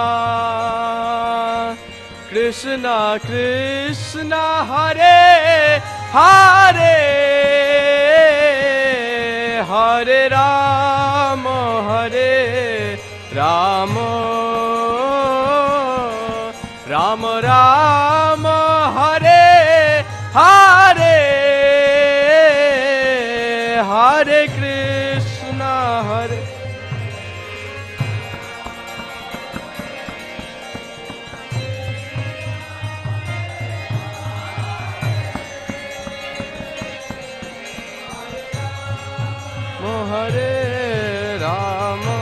Krishna Krishna Hare Hare Hare Rama Hare Rama Rama Rama Hare Hare Hare Krishna Hare Hare Rama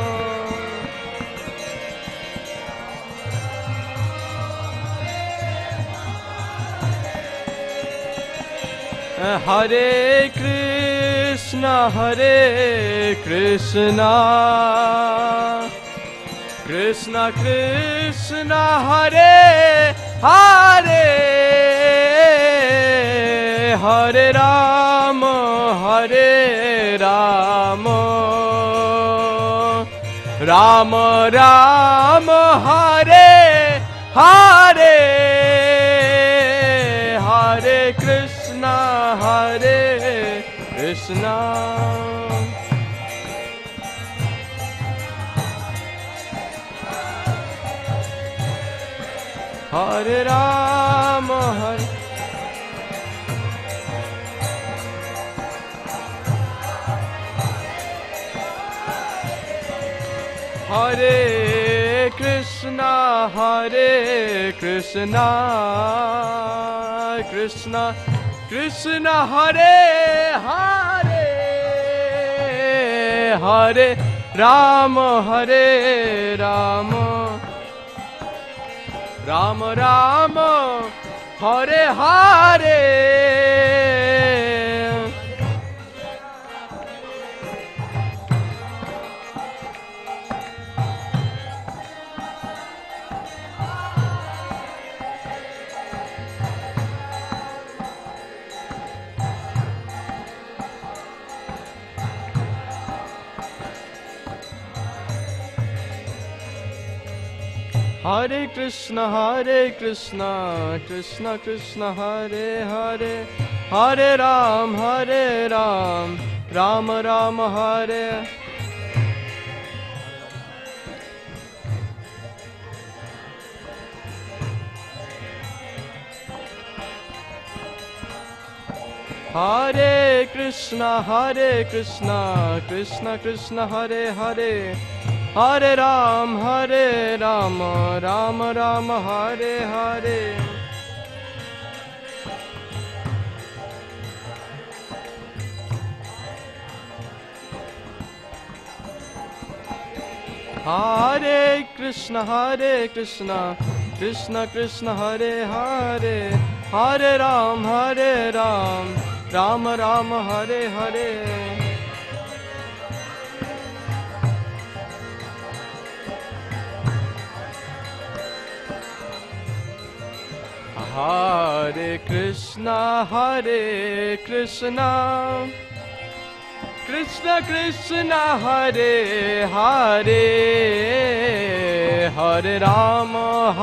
Hare Krishna Hare Krishna Krishna Krishna Hare Hare Hare Rama Hare Rama Rama Rama Hare Hare Hare Krishna Hare Krishna Hare Rama Hare Hare Krishna Hare Krishna Krishna Krishna Hare Hare Hare Rama Hare Rama Rama Rama Hare Hare Hare Krishna, Krishna Krishna, Hare Hare, Hare Ram, Rama Rama, Hare. Hare Krishna, Krishna Krishna, Hare Hare. Hare Ram, Rama Rama, Hare Hare. Hare Krishna, Krishna Krishna, Hare Hare. Hare Ram, Rama Rama, Hare Hare. Hare Krishna, Krishna Krishna, Hare Hare. Hare Rama,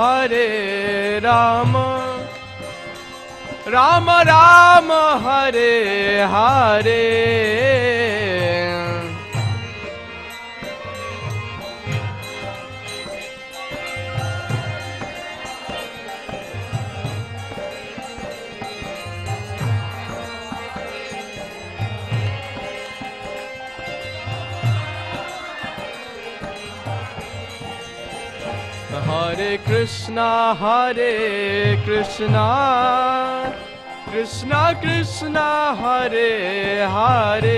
Rama Rama, Hare Hare. Hare Krishna, Krishna Krishna, Hare Hare.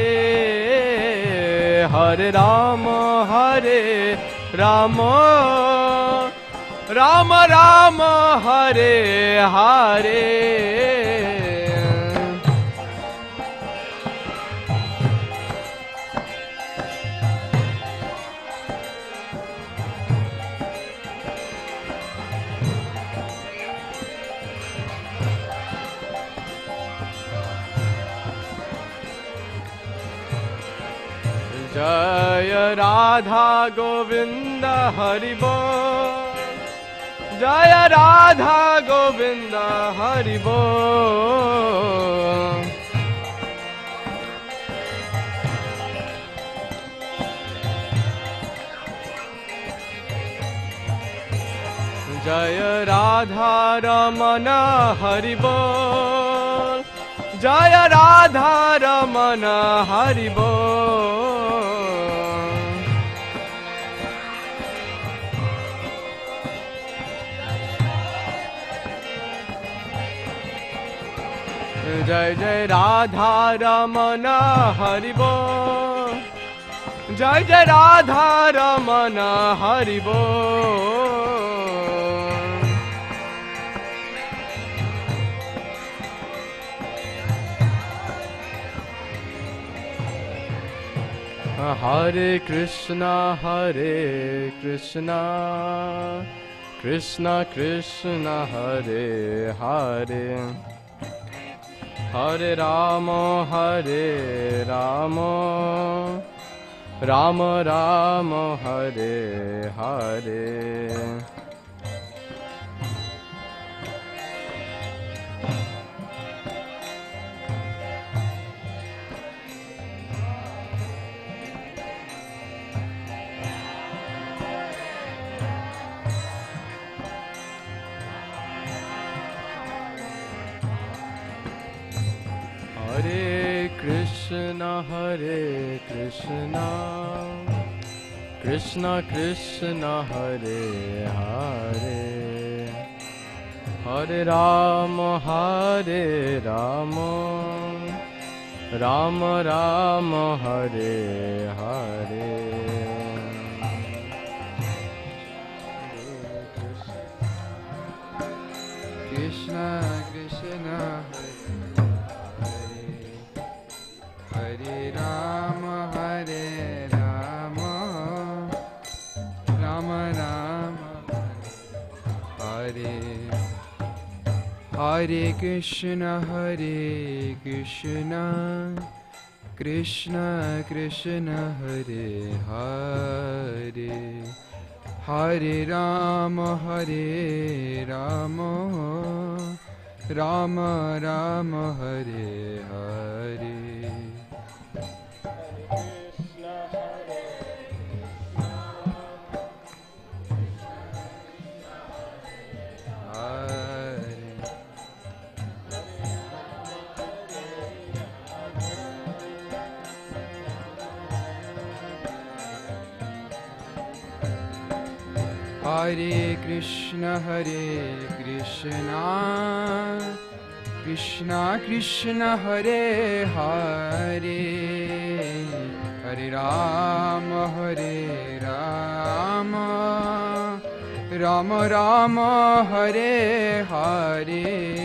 Hare Rama, Rama Rama, Hare Hare. Jaya Radha Govinda Hari Bol. Jaya Radha Govinda Hari Bol. Jaya Radha Ramana Hari Bol. Jaya Radha Ramana Hari Bol. Jai Jai Radha Ramana Hari Bol. Jai Jai Radha Ramana Hari Bol. Hare Krishna, Krishna Krishna, Hare Hare, Hare Rama, Rama Rama, Hare Hare. Hare Krishna, Krishna Krishna, Hare Hare, Hare Rama, Rama Rama, Hare Hare. Krishna Krishna Hare Rama, Rama Rama, Hare Hare Krishna, Krishna Krishna, Hare Hare, Hare Rama, Rama Rama, Hare Hare. Hare Krishna, Krishna Krishna, Hare Hare, Hare Rama, Rama Rama, Hare Hare.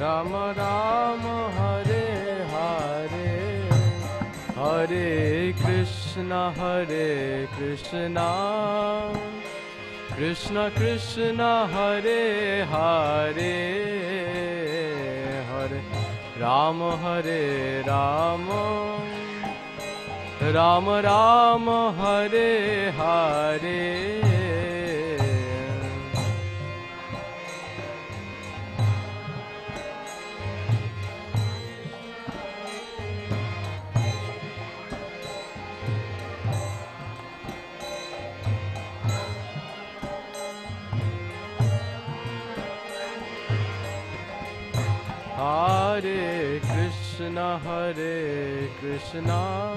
Rama Rama, Hare Hare, Hare Krishna, Krishna Krishna, Hare Hare, Hare Rama, Rama Rama, Hare Hare. Hare Krishna,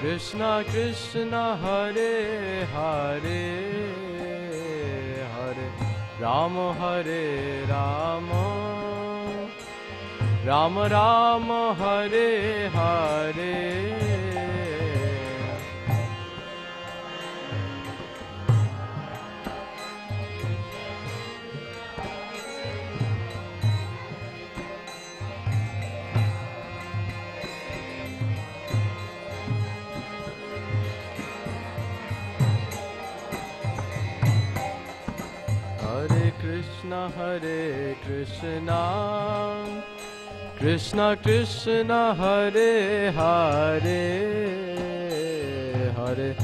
Krishna Krishna, Hare Hare, Hare Rama, Rama Rama, Hare Hare. Hare Krishna, Krishna Krishna, Hare Hare, Hare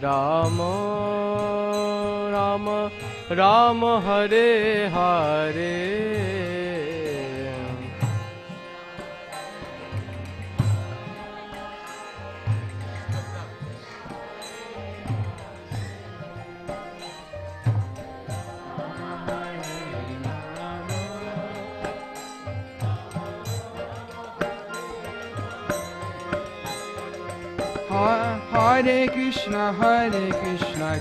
Rama, Rama Rama, Hare Hare. Hare Krishna,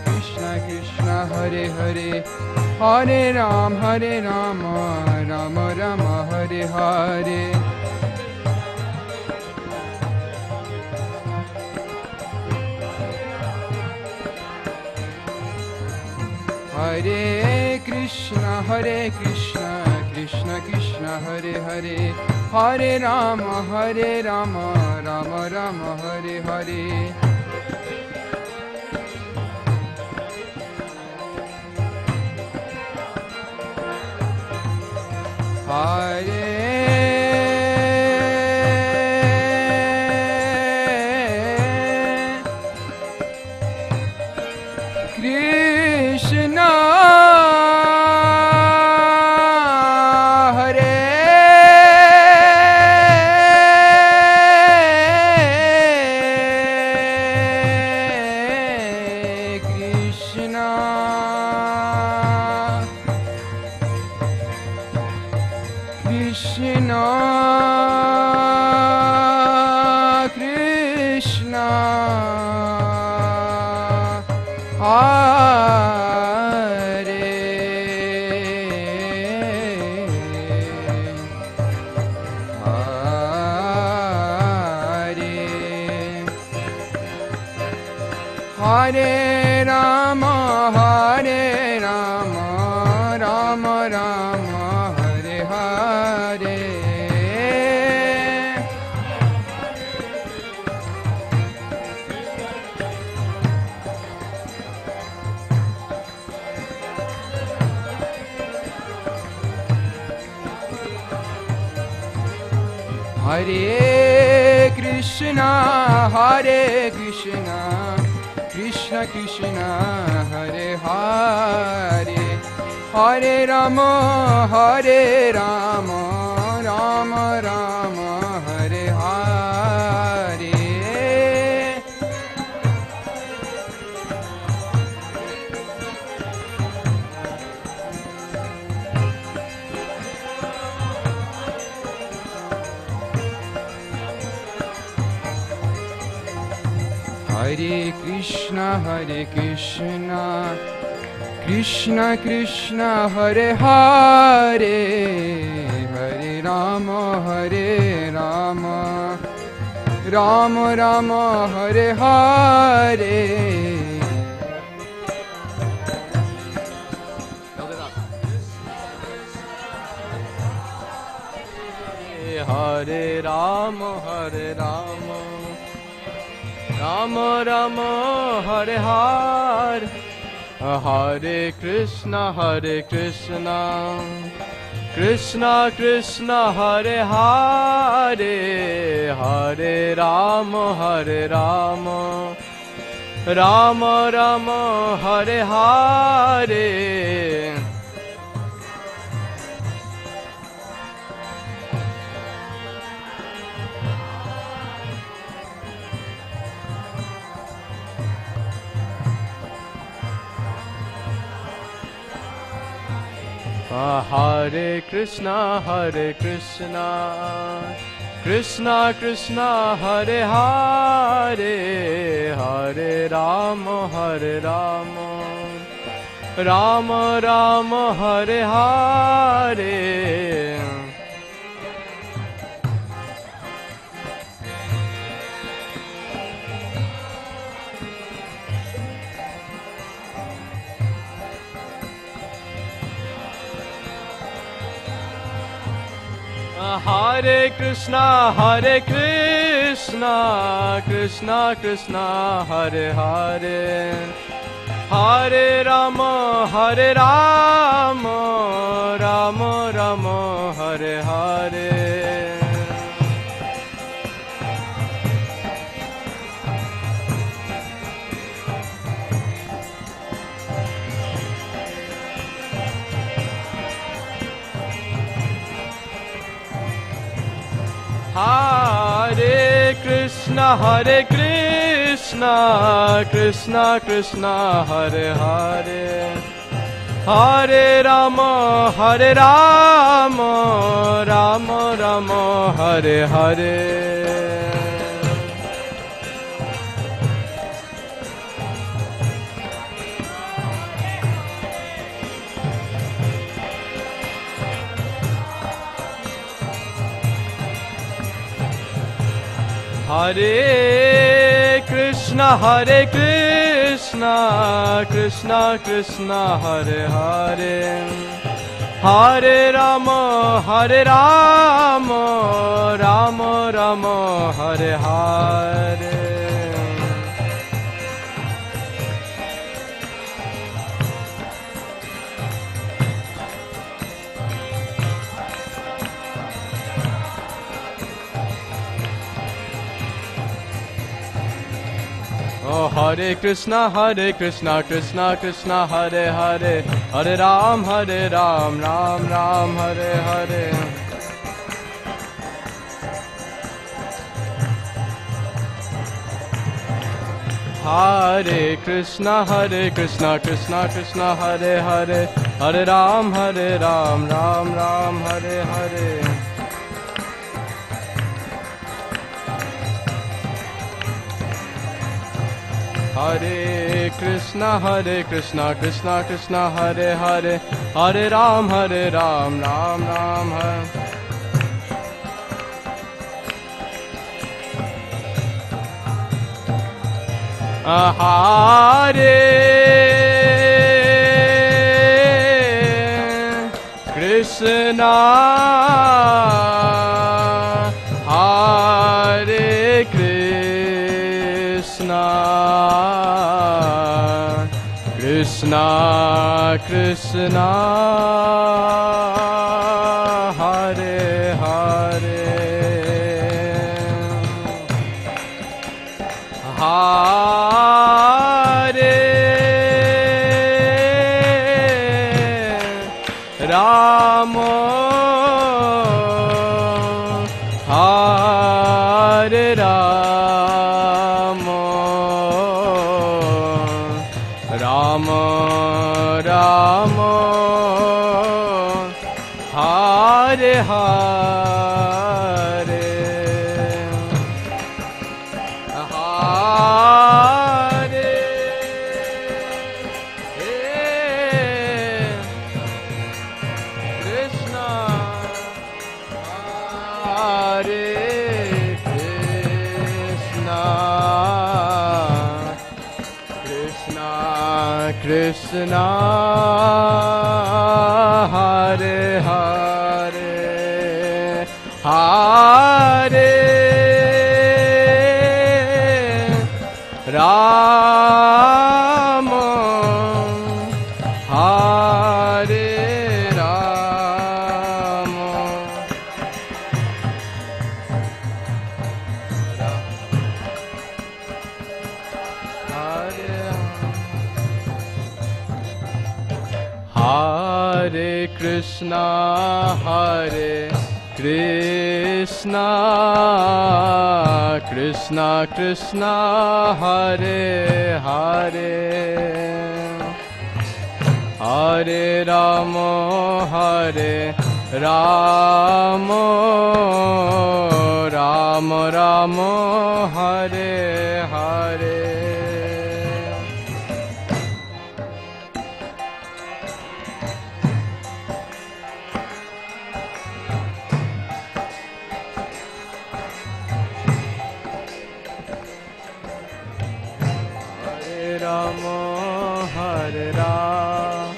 Krishna Krishna, Hare Hare, Hare Rama, Rama Rama, Hare Hare. Hare Krishna, Krishna Krishna, Hare Hare, Hare Rama, Rama Rama, Hare Hare. Hare Rama, Rama Rama, Hare Hare. Hare Krishna, Krishna Krishna, Hare Hare, Hare Rama, Rama Rama, Hare Hare. Hare Krishna, Krishna Krishna, Hare Hare, Hare Rama, Rama Rama, Hare Hare. Hare Rama, Rama Rama, Hare Hare, Hare Krishna, Krishna Krishna, Hare Hare, Hare Rama, Rama Rama, Hare Hare. Hare Krishna, Krishna Krishna, Hare Hare, Hare Rama, Rama Rama, Hare Hare. Hare Krishna, Krishna Krishna, Hare Hare, Hare Rama, Rama Rama, Hare Hare. Hare Krishna, Krishna Krishna, Hare Hare, Hare Rama, Rama Rama, Hare Hare. Hare Krishna, Krishna, Krishna Krishna, Hare Hare, Hare Rama, Hare Rama, Rama Rama, Hare Hare. Oh, Hare Krishna, Krishna Krishna, Hare Hare, Hare Ram, Ram Ram, Hare Hare. Hare Krishna, Krishna Krishna, Hare Hare, Hare Ram, Ram Ram, Hare Hare. Hare Krishna, Krishna Krishna, Hare Hare, Hare Ram, Ram Ram, Hare. Hare Krishna, Hare Krishna, Krishna Krishna, Hare Hare, Hare Rama, Hare Rama, Rama Rama, Hare Hare, Hare Krishna, Hare Krishna, Krishna Krishna, Hare Hare, Hare Rama, Hare Rama, Hare Krishna, Krishna Krishna, Hare Hare, Hare Rama, Rama Rama, Hare Hare. Hare Rama, Hare Rama,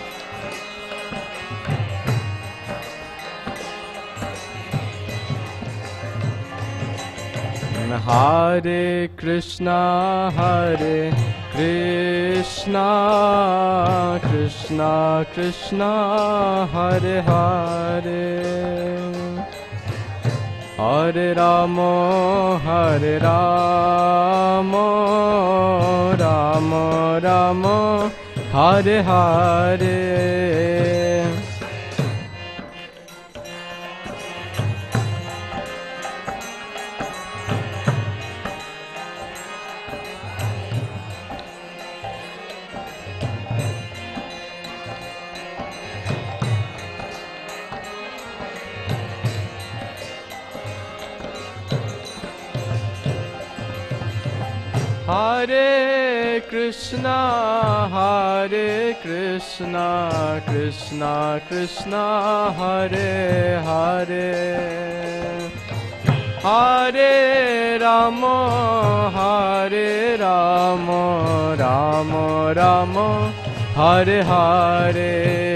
Hare Krishna, Krishna Krishna, Hare Hare, Hare Rama, Rama Rama, Hare Hare. Hare Krishna, Krishna Krishna, Hare Hare, Hare Rama, Hare Rama, Rama Rama, Hare Hare.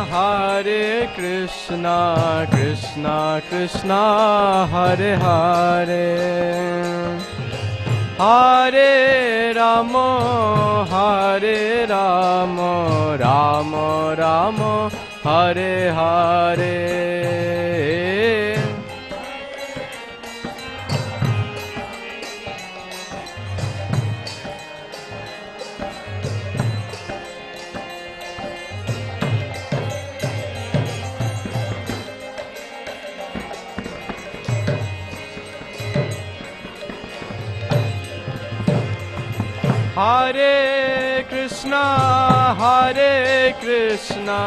Hare Krishna, Krishna Krishna, Hare Hare. Hare Rama, Rama Rama, Hare Hare. Hare Krishna,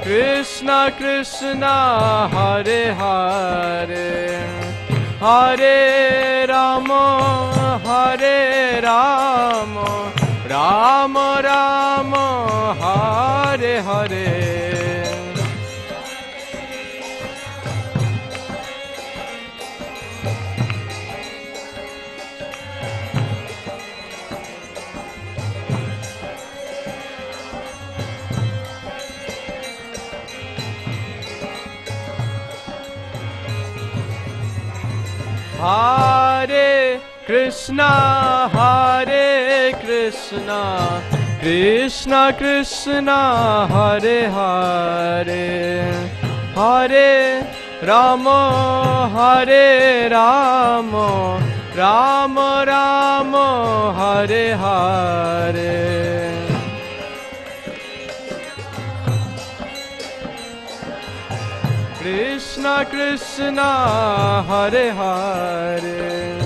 Krishna Krishna, Hare Hare. Hare Rama, Rama Rama, Hare Hare. Hare Krishna, Krishna Krishna, Hare Hare. Hare Rama, Rama Rama, Hare Hare. Krishna Krishna, Hare Hare.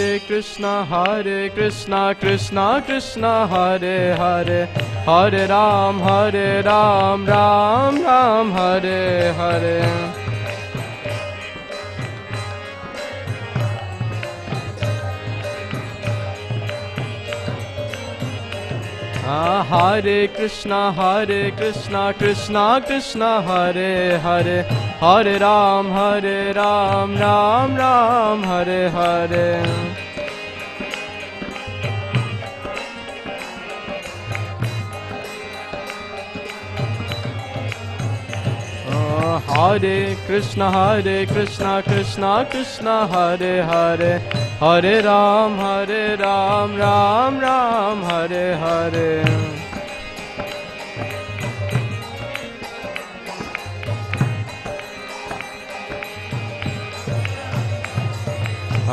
Hare Krishna, Krishna Krishna, Hare Hare. Hare Ram, Ram Ram, Hare Hare. Hare Krishna, Krishna Krishna, Hare Hare. Hare Ram, Ram Ram, Hare Hare. Hare Krishna, Krishna Krishna, Hare Hare. Hare Ram, Ram Ram, Hare Hare.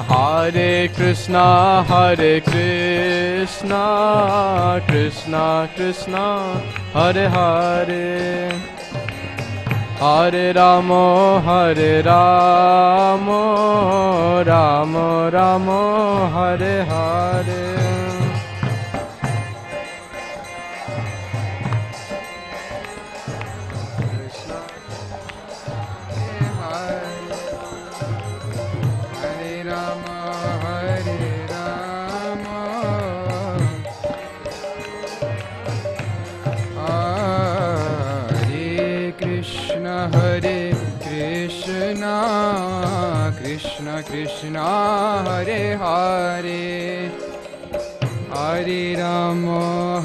Hare Krishna, Krishna Krishna, Hare Hare. Hare Rama, Rama Rama, Hare Hare. Krishna Krishna, Hare Hare. Hare Rama,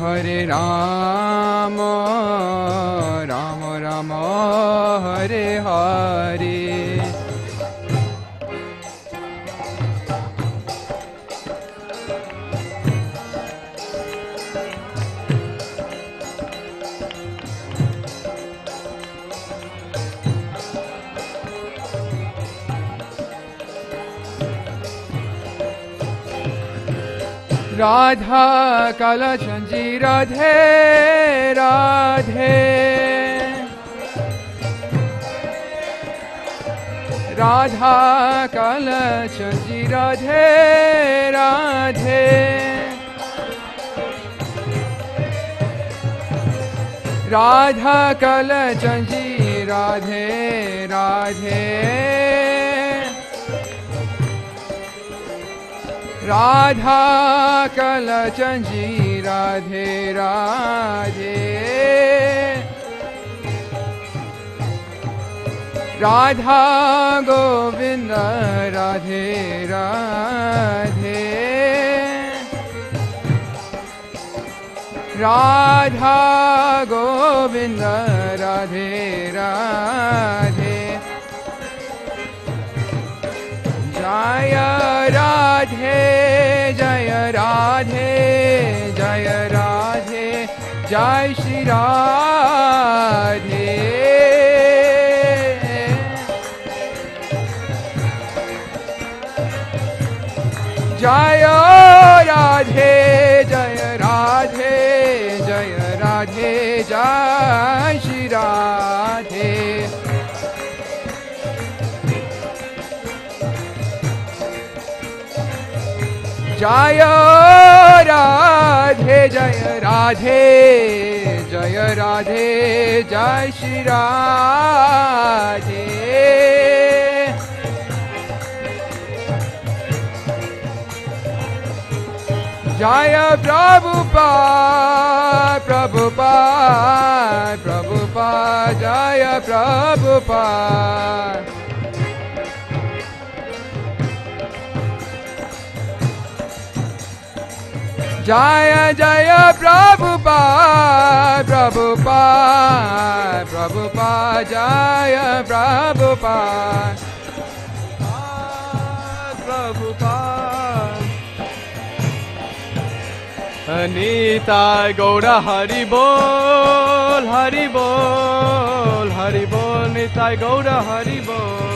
Rama Rama, Hare Hare. Radha Kalachandji Radhe Radhe. Radha कलचंजी Radhe Radhe Radha कलचंजी Radhe Radhe Radha कलचंजी Radhe Radhe Radha Govind Radhe Radhe Radha Govind Radhe Radhe जय राधे जय राधे जय राधे जय श्री राधे जय राधे जय राधे जय राधे जय श्री राधे जय राधे जय राधे जय राधे जय श्री राधे जय प्रभुपाद प्रभुपाद प्रभुपाद जय प्रभुपाद जय जय प्रभुपाद प्रभुपाद प्रभुपाद जय प्रभुपाद प्रभुपाद निताय गौर हरि बोल हरि बोल हरि बोल निताय गौर हरि बोल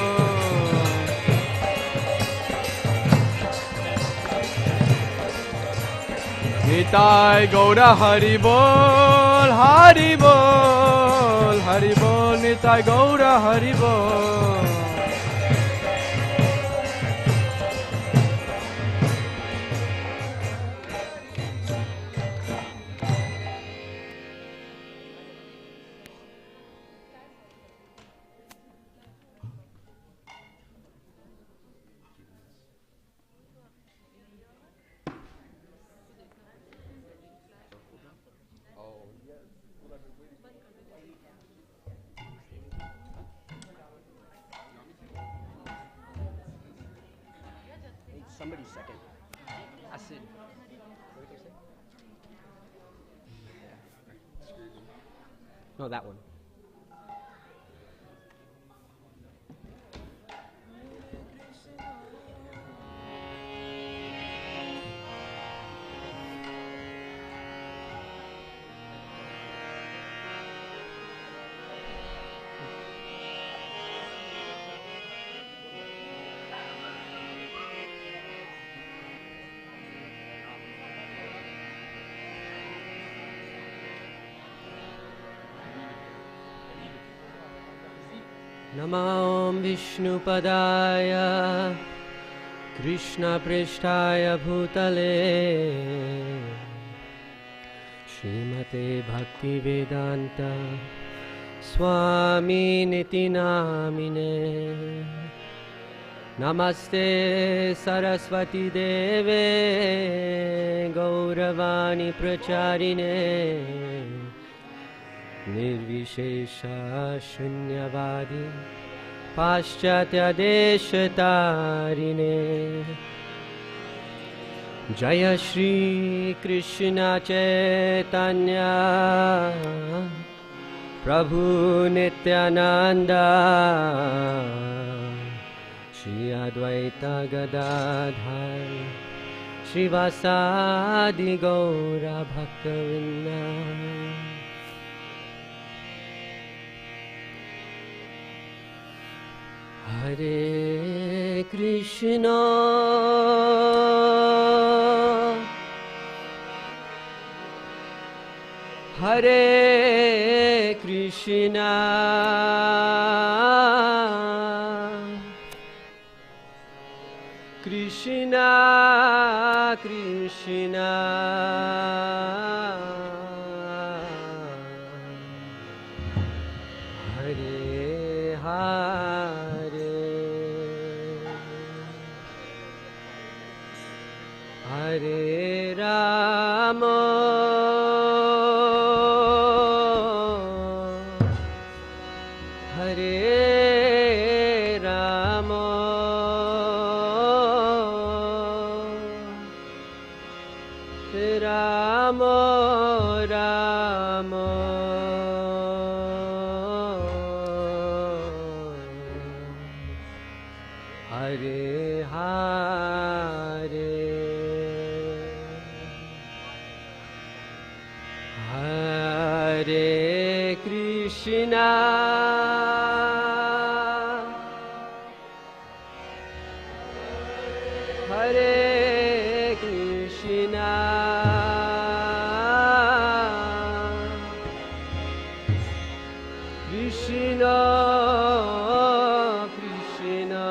निताय गौर हरि बोल हरि बोल हरि बोल निताय गौर हरि बोल Somebody second. Acid. What did you say? No, that one. नमो विष्णुपदाय कृष्णपृष्ठाय भूतले श्रीमते भक्तिवेदान्त स्वामिनिति नामिने नमस्ते सरस्वती देवे गौरवाणी प्रचारिणे निर्विशेष शून्यवादी पाश्चात्य देशतारिणे जय श्री कृष्ण चैतन्य प्रभु नित्यानंद श्री अद्वैत गदाधर श्रीवासादि गौर भक्तवृंद Hare Krishna Hare Krishna Krishna Krishna Hare Hare Hare Rama Hare Rama Rama Rama Hare Hare Hare Krishna Hare Krishna Krishna Krishna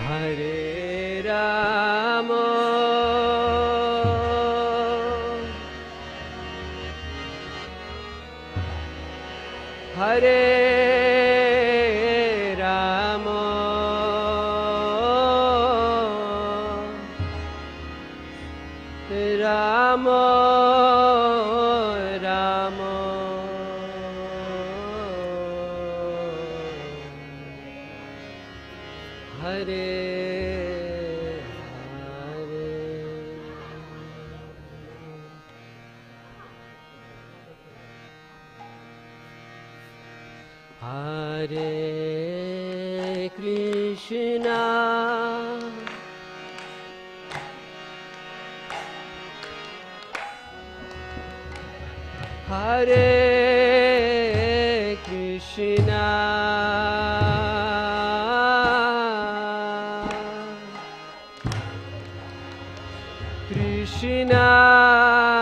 Hare Rama Hare Rama Rama Rama Hare Hare Krishna Hare Krishna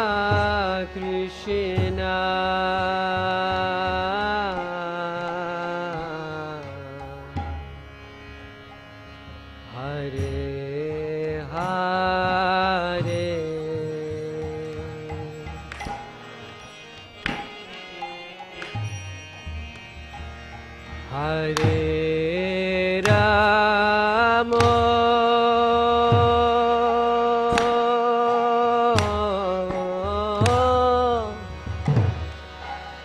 Krishna Krishna Hare Hare Hare Rama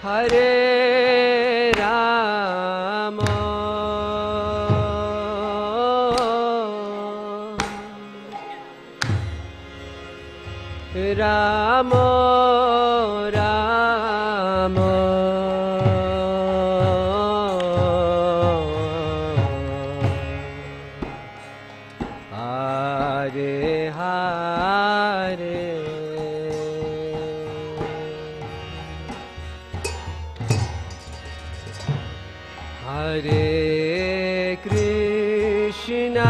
Hare Rama Rama Rama Hare Hare Hare Krishna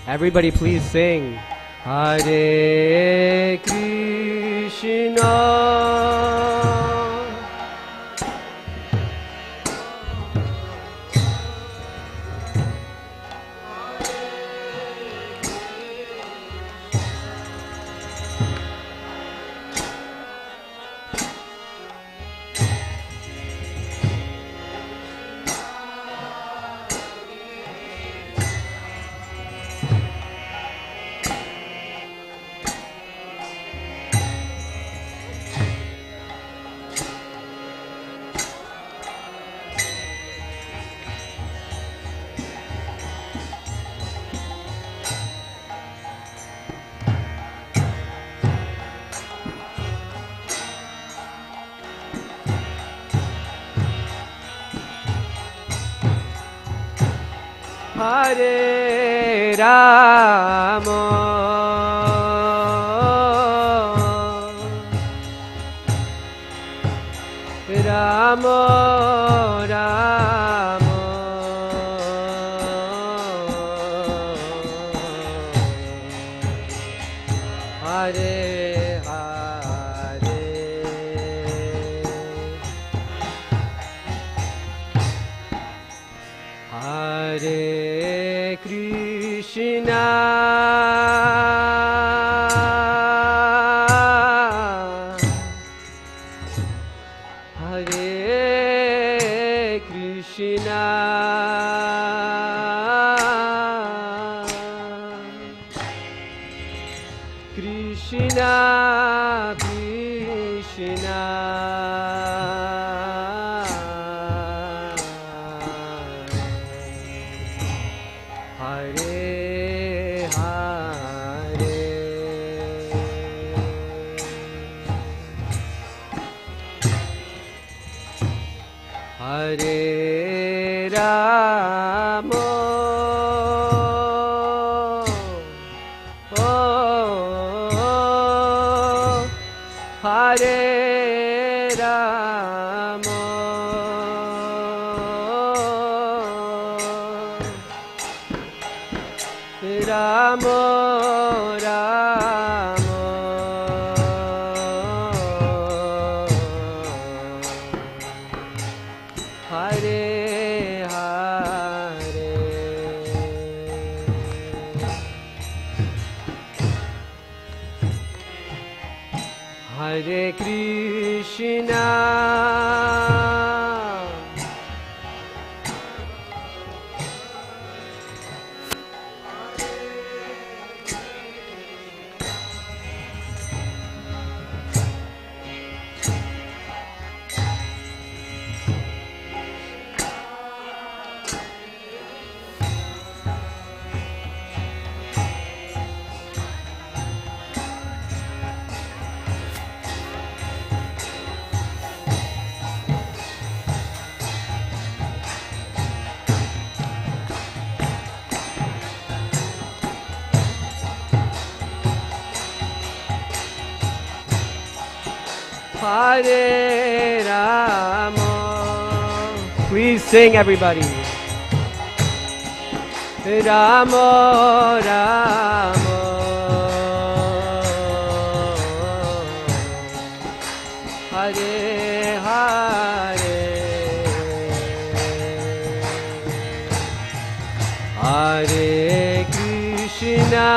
Everybody please sing. Hare Krishna. Hare Rama, Rama Rama, Hare Hare, Hare Krishna, Hare Krishna, Krishna Krishna, Hare Hare, Hare Rama, Hare Rama, Rama Rama, Hare Hare, Hare Krishna, Hare Rama. Please sing, everybody. Rama Rama, Hare Hare, Hare Krishna,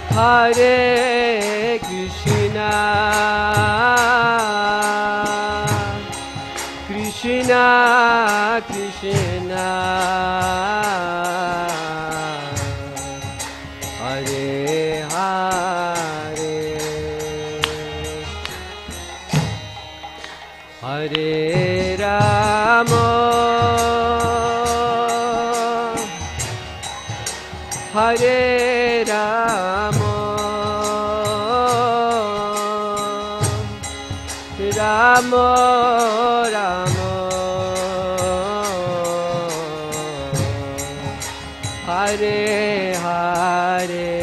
Hare Krishna, Krishna Krishna, Hare Hare, Hare Rama, Hare Rama, Rama Rama, Hare Hare.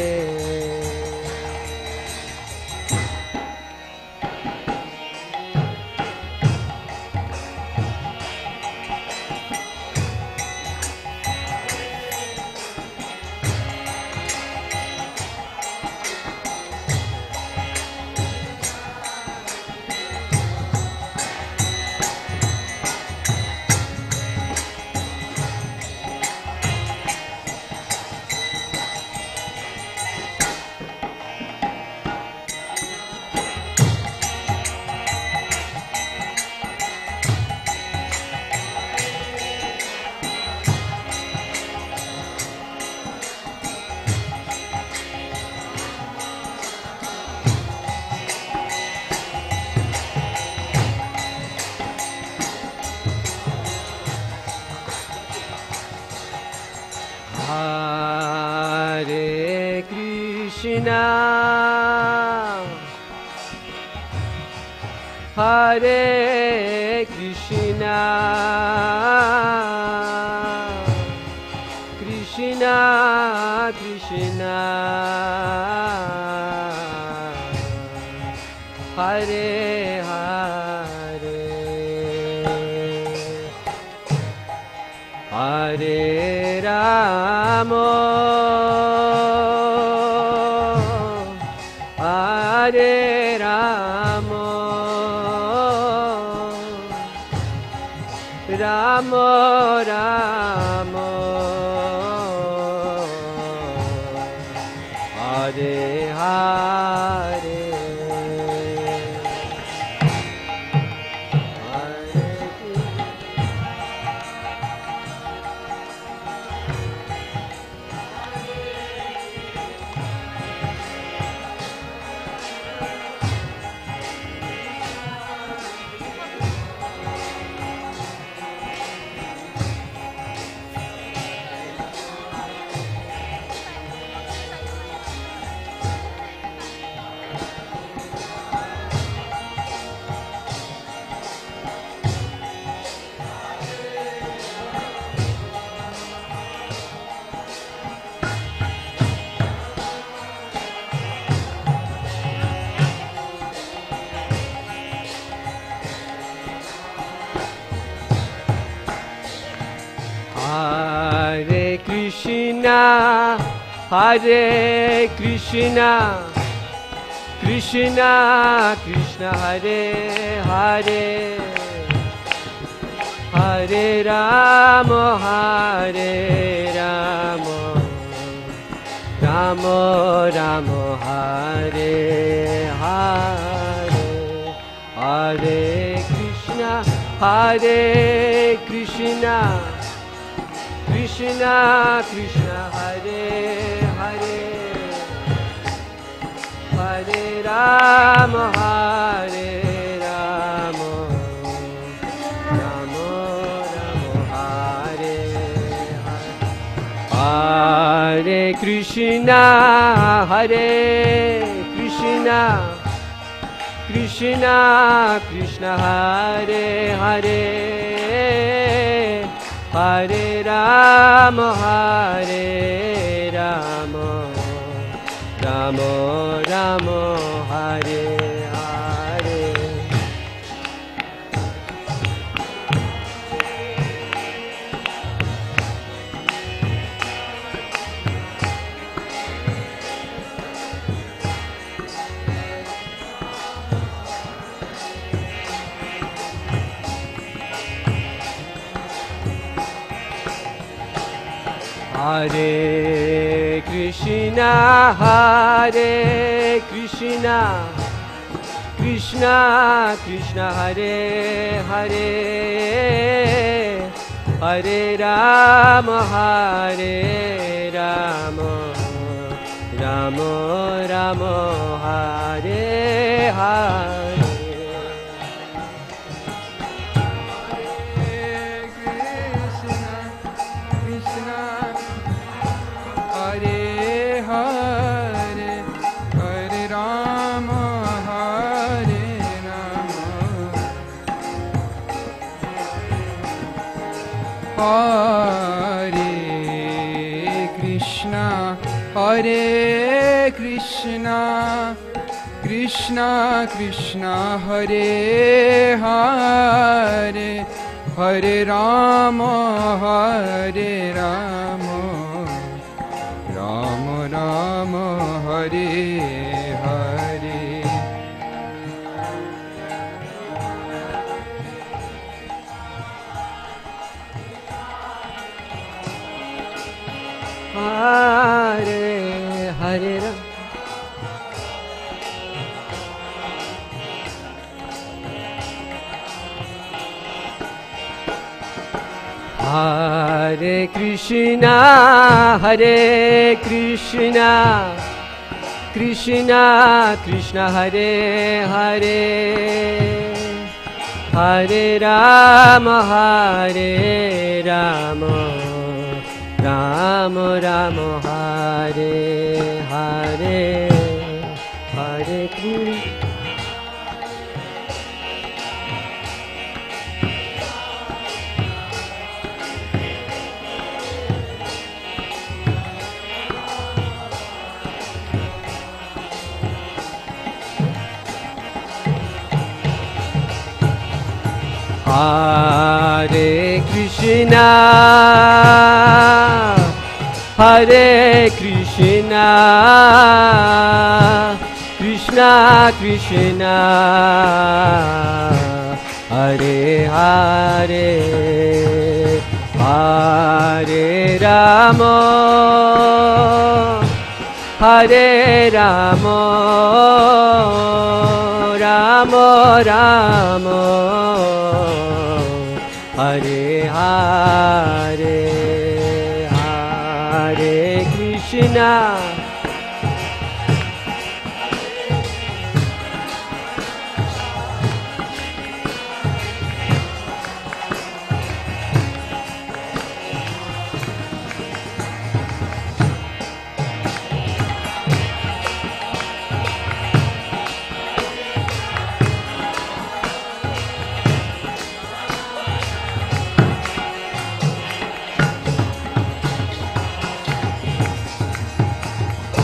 Hare Krishna, Hare Krishna, Krishna Krishna, Hare Hare, Hare Rama, Hare Rama, Rama Rama, Hare Hare. Hare Krishna, Hare Krishna, Krishna Krishna, Hare Hare, Hare Rama, Hare Rama, Rama Rama, Hare Hare, Hare Krishna, Hare Krishna, Krishna Krishna, Hare Hare, Hare Rama, Hare Rama, Rama Rama, Hare Hare, Hare Krishna, Hare Krishna, Krishna Krishna, Hare Hare, Hare Rama, Hare Rama, Ramo Ramo Hare Hare. Hare Krishna, Hare Krishna, Krishna Krishna, Hare Hare, Hare Rama, Hare Rama, Rama Rama, Hare Hare. Hare Krishna, Hare Krishna, Krishna Krishna, Hare Hare, Hare Rama, Hare Rama, Rama Rama, Hare Hare. Hare Hare Ram. Hare Krishna, Hare Krishna, Krishna Krishna, Hare Hare, Hare Rama, Hare Rama, Rama Rama, Hare Hare, Hare Krishna. Hare Krishna, Hare Krishna, Krishna Krishna, Hare Hare, Hare Rama, Hare Rama, Rama Rama, Hare Hare, Hare Krishna,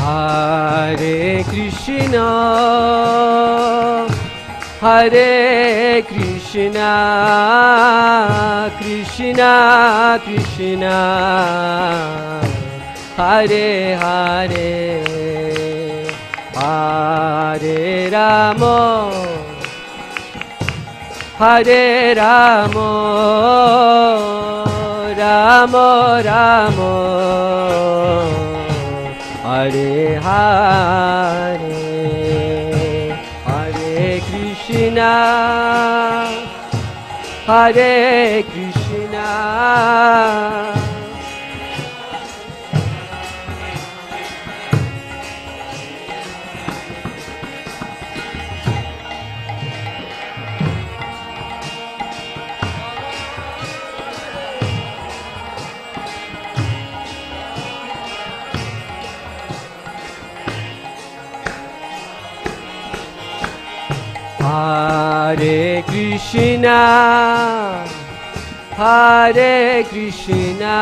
Hare Krishna, Hare Krishna, Krishna Krishna, Hare Hare, Hare Rama, Hare Rama, Rama Rama, Hare Hare, Hare Krishna, Hare Krishna, Hare Krishna, Hare Krishna,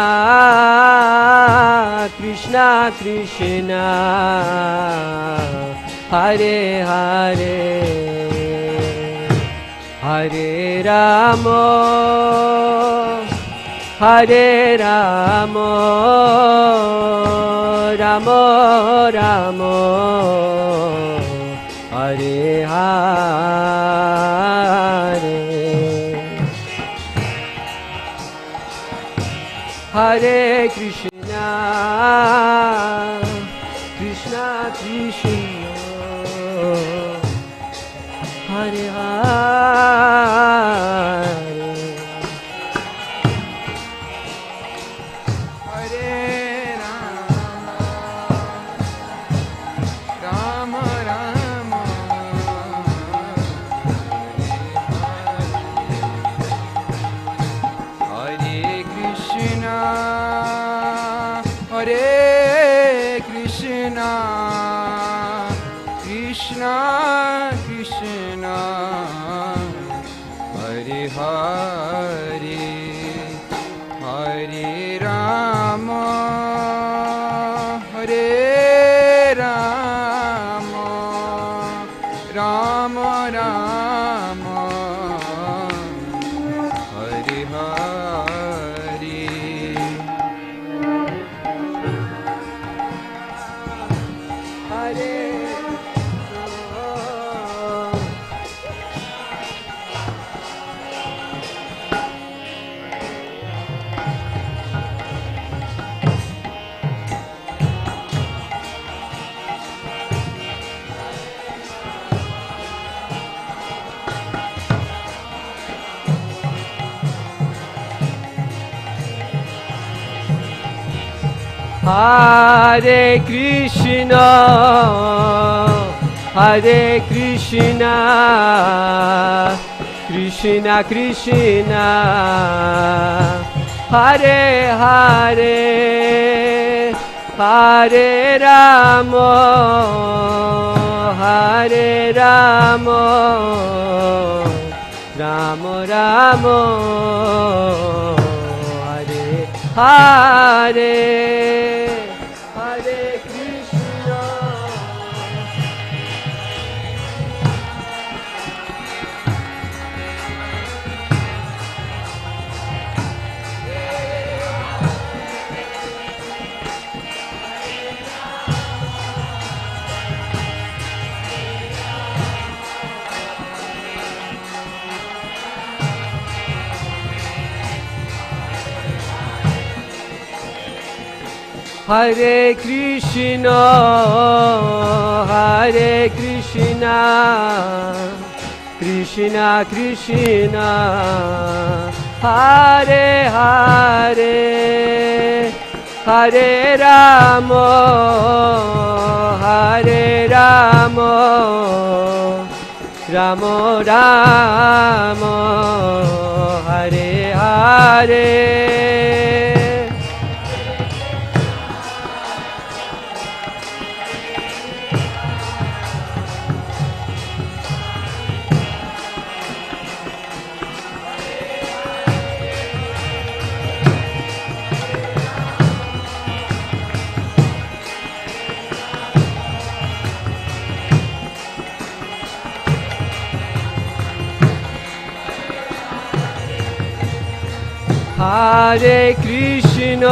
Krishna Krishna, Hare Hare, Hare Rama, Hare Rama, Rama Rama, Hare Hare, Hare Krishna, Krishna Krishna, Hare Hare, Hare Rama, Rama Rama, Hare Krishna, Hare Krishna, Krishna Krishna, Hare Hare, Hare Rama, Hare Rama, Rama Rama, Hare Hare, Hare Hare Krishna, Hare Krishna, Krishna Krishna, Hare Hare, Hare Rama, Hare Rama, Rama Rama, Hare Hare, Hare Krishna, Hare Krishna, Hare Krishna, Krishna Krishna, Hare Hare, Hare Rama, Hare Rama, Rama Rama, Hare Hare, Hare Krishna,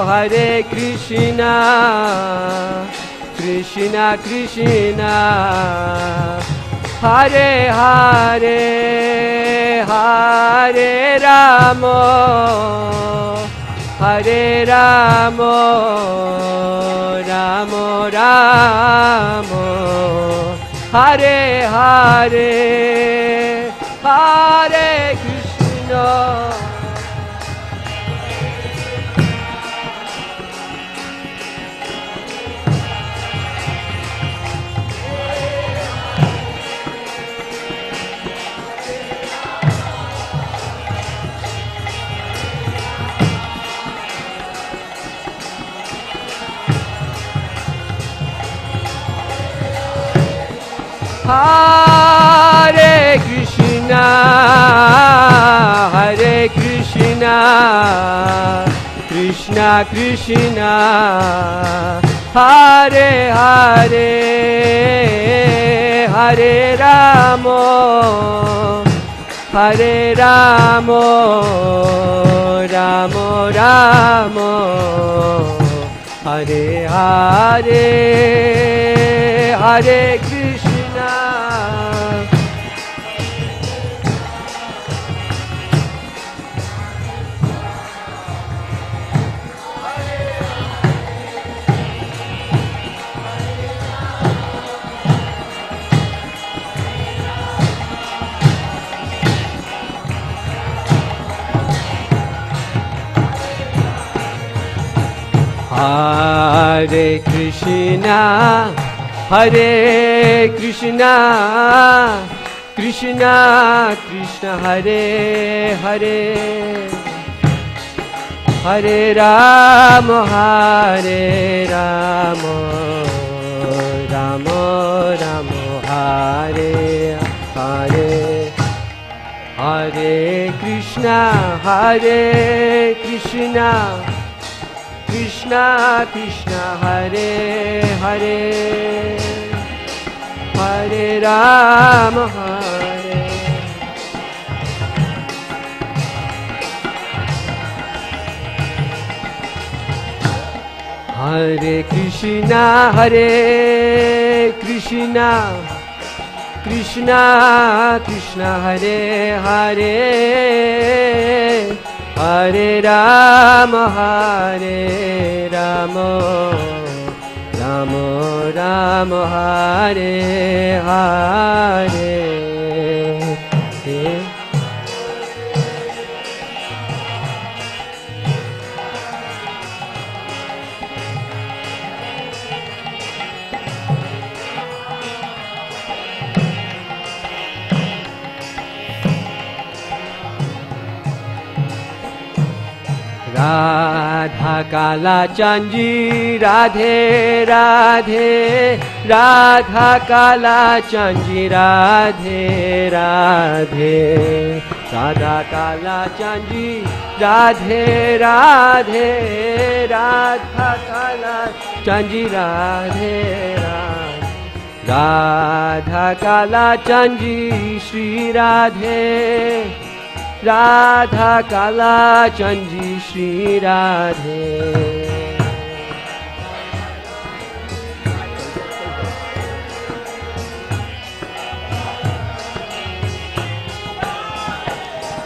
Hare Krishna, Krishna Krishna, Hare Hare, Hare Rama, Hare Rama, Rama Rama, Hare Hare, Hare Krishna, Hare Krishna, Krishna, Krishna Krishna, Hare Hare, Hare Ramo, Hare Ramo, Ramo Ramo, Hare Hare, Hare Krishna. Hare Krishna, Hare Krishna, Krishna Krishna, Hare Hare, Hare Rama, Hare Rama, Rama Rama, Hare Hare, Hare Krishna, Hare Krishna, Krishna Krishna, Hare Hare, Hare Rama, Hare. Hare Krishna, Hare Krishna, Krishna Krishna, Hare Hare, Hare Rama, Hare Rama, Rama Rama, Hare Hare. Radha Kala Chanji, Radhe Radhe, Radha Kala Chanji, Radhe Radhe, Radha Kala Chanji, Radhe Radhe, Radha Kala Chanji, Radhe Radhe, Radha Kala Chanji, Shri Radhe, Radha Kala Chanji, Shri Radhe.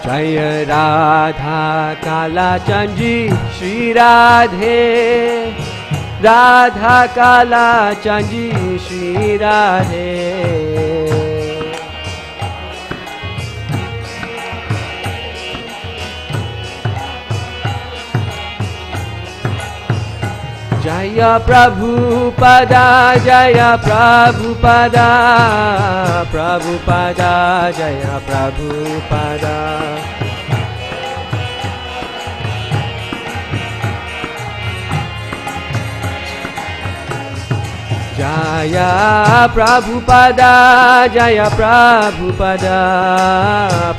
Jaya Radha Kala Chanji, Shri Radhe, Radha Kala Chanji, Shri Radhe. Jaya Prabhupada, Jaya Prabhupada, Prabhupada, Jaya Prabhupada. Jaya Prabhupada, Jaya Prabhupada,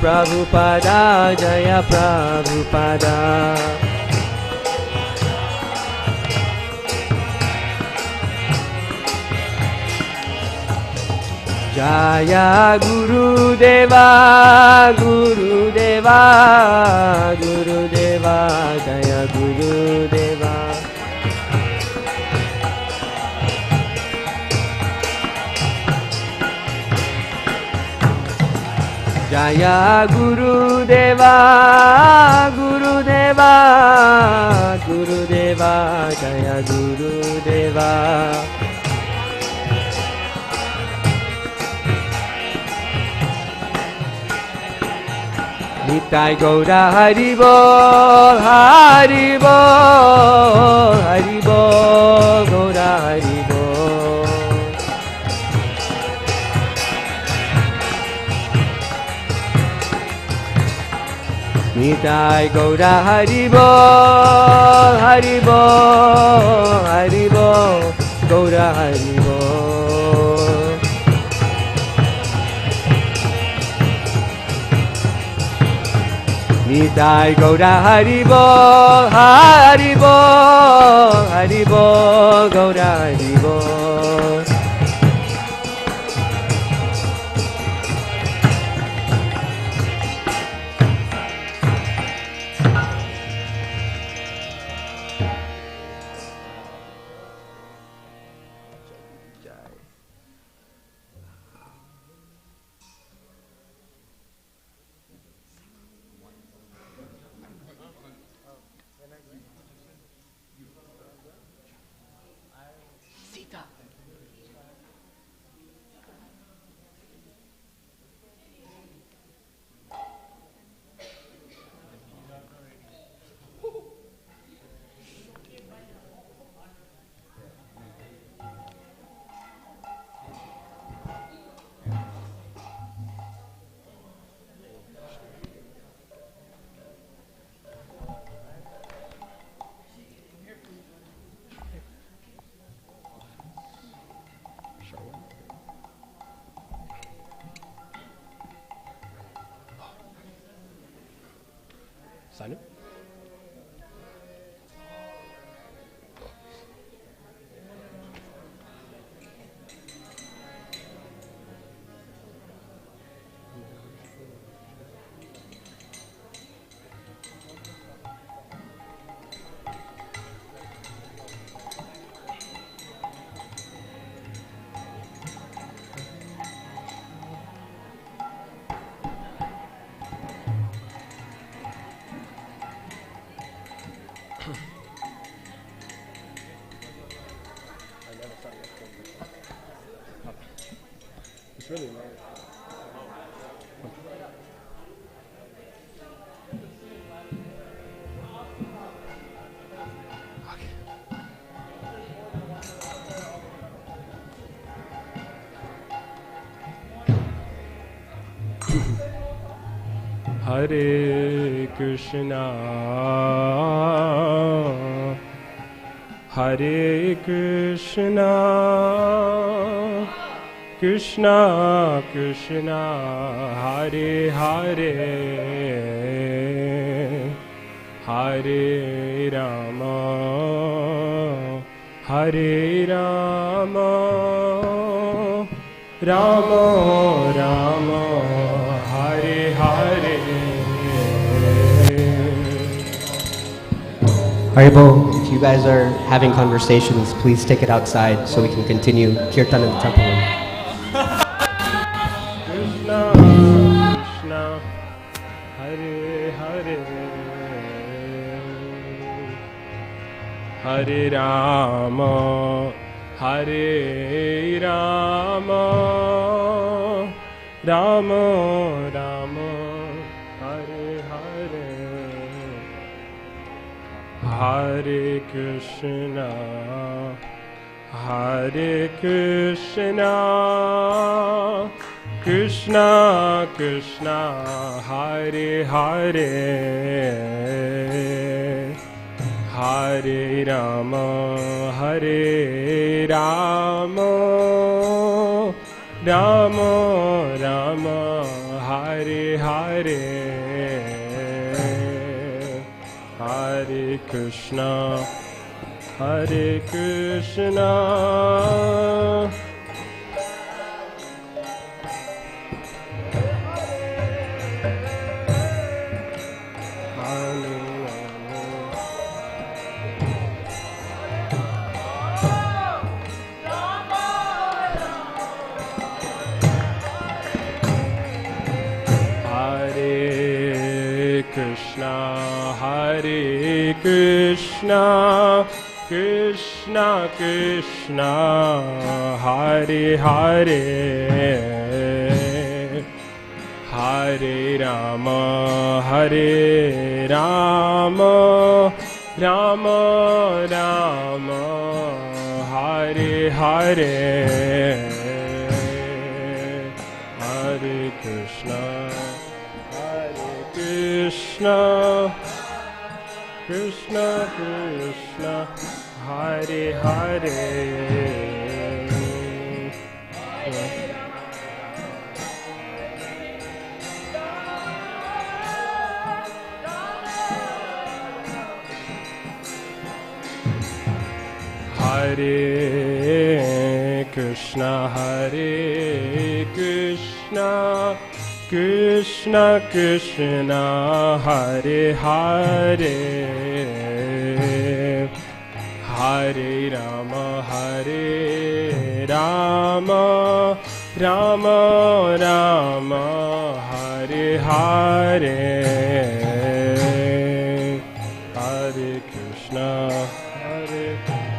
Prabhupada, Jaya Prabhupada. Jaya Guru Deva, Guru Deva, Guru Deva, Jaya Guru Deva. Jaya Guru Deva, Guru Deva, Guru Deva, Jaya Guru Deva. Nitai Gaura Hari Bol, Hari Bol, Hari Bol, Gaura Hari Bol. Nitai Gaura Hari Bol, Hari Bol, Hari Bol, Gaura Hari Bol. Nitai Gaura Haribol, Haribol, Haribol, Gaura Haribol. Sanu? It's really low. Hare Krishna, Hare Krishna, Krishna Krishna, Hare Hare, Hare Rama, Hare Rama, Rama Rama, Hare Hare. Haribol, if you guys are having conversations, please take it outside so we can continue kirtan in the temple room. Krishna Krishna, Hare Hare, Hare Rama, Hare Rama, Rama Rama, Hare Hare, Hare Krishna, Hare Krishna, Krishna Krishna, Hare Hare, Hare Rama, Hare Rama, Rama Rama, Hare Hare, Hare Krishna, Hare Krishna, Hare Krishna, Hare Krishna, Krishna Krishna, Hare Hare, Hare Rama, Hare Rama, Rama Rama, Hare Hare, Hare Krishna, Hare Krishna, Krishna Krishna, Hare Hare. Hare Krishna, Hare Krishna, Krishna Krishna, Hare Hare, Hare Rama, Hare Rama, Rama Rama, Hare Hare, Hare Krishna, Hare Krishna.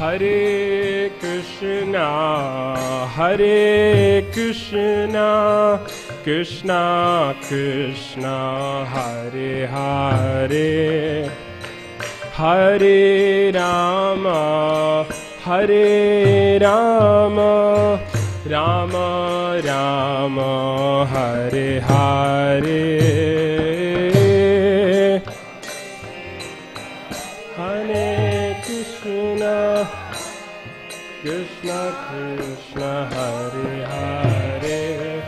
Hare Krishna, Hare Krishna, Krishna Krishna, Hare Hare, Hare Rama, Hare Rama, Rama Rama, Hare Hare, Hare Krishna, Krishna Krishna, Hare Hare,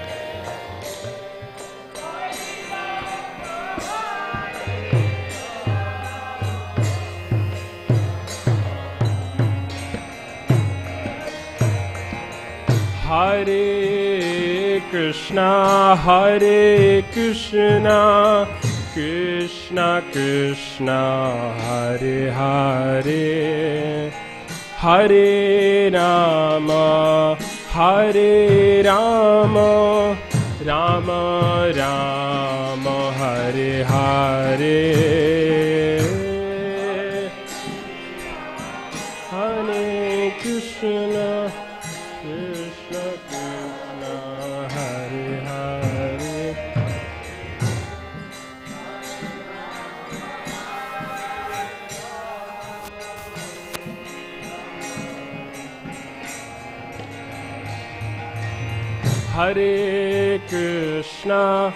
Hare Krishna, Hare Krishna, Krishna Krishna, Hare Hare, Hare Rama, Hare Rama, Rama Rama, Hare Hare, Hare Krishna, Krishna Krishna, Hare Hare, Hare Krishna,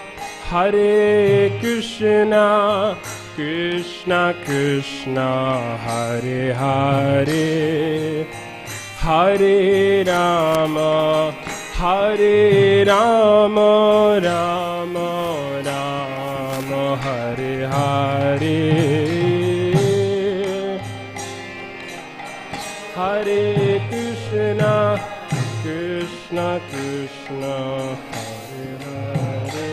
Hare Krishna, Krishna Krishna, Hare Hare, Hare Rama, Hare Rama, Rama Rama, Hare Hare, Hare Krishna, Krishna Krishna, Hare Hare,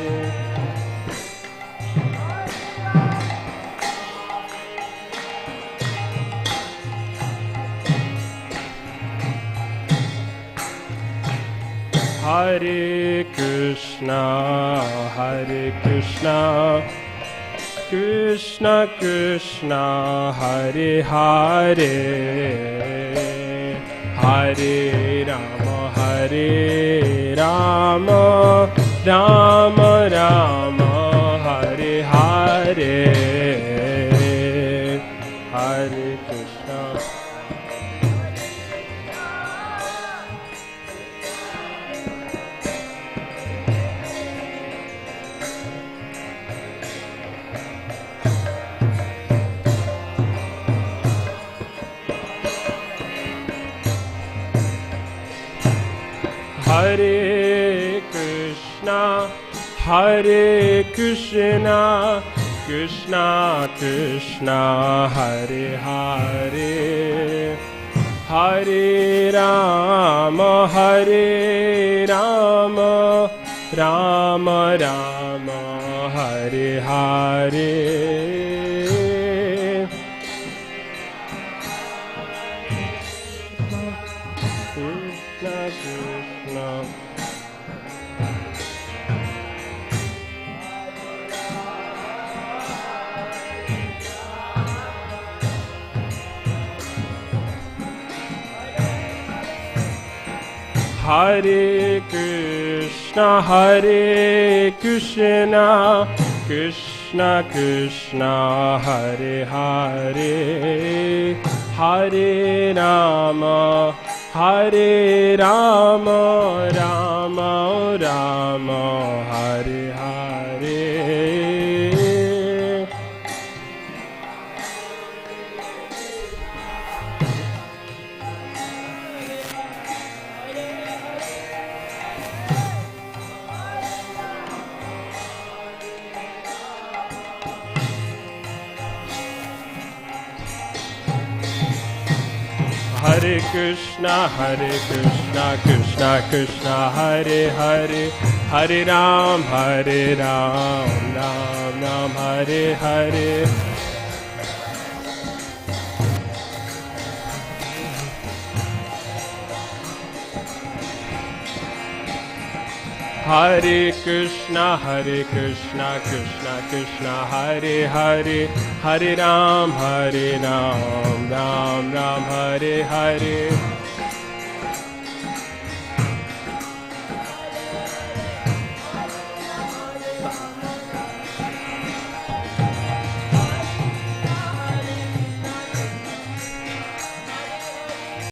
Hare Krishna, Hare Krishna, Krishna Krishna, Hare Hare, Hare Rama, Hare Rama, Rama Rama, Hare Hare, Hare Krishna, Hare Krishna, Hare Krishna, Krishna Krishna, Hare Hare, Hare Rama, Hare Rama, Rama Rama, Hare Hare, Krishna Krishna, Hare Krishna, Hare Krishna, Krishna Krishna, Hare Hare, Hare Rama, Hare Rama, Rama Rama, Hare Hare, Hare Krishna, Krishna Krishna, Hare Hare, Hare Ram, Ram Ram, Hare Hare. Hare Krishna, Krishna Krishna, Hare Hare, Hare Ram, Ram Ram, Hare Hare.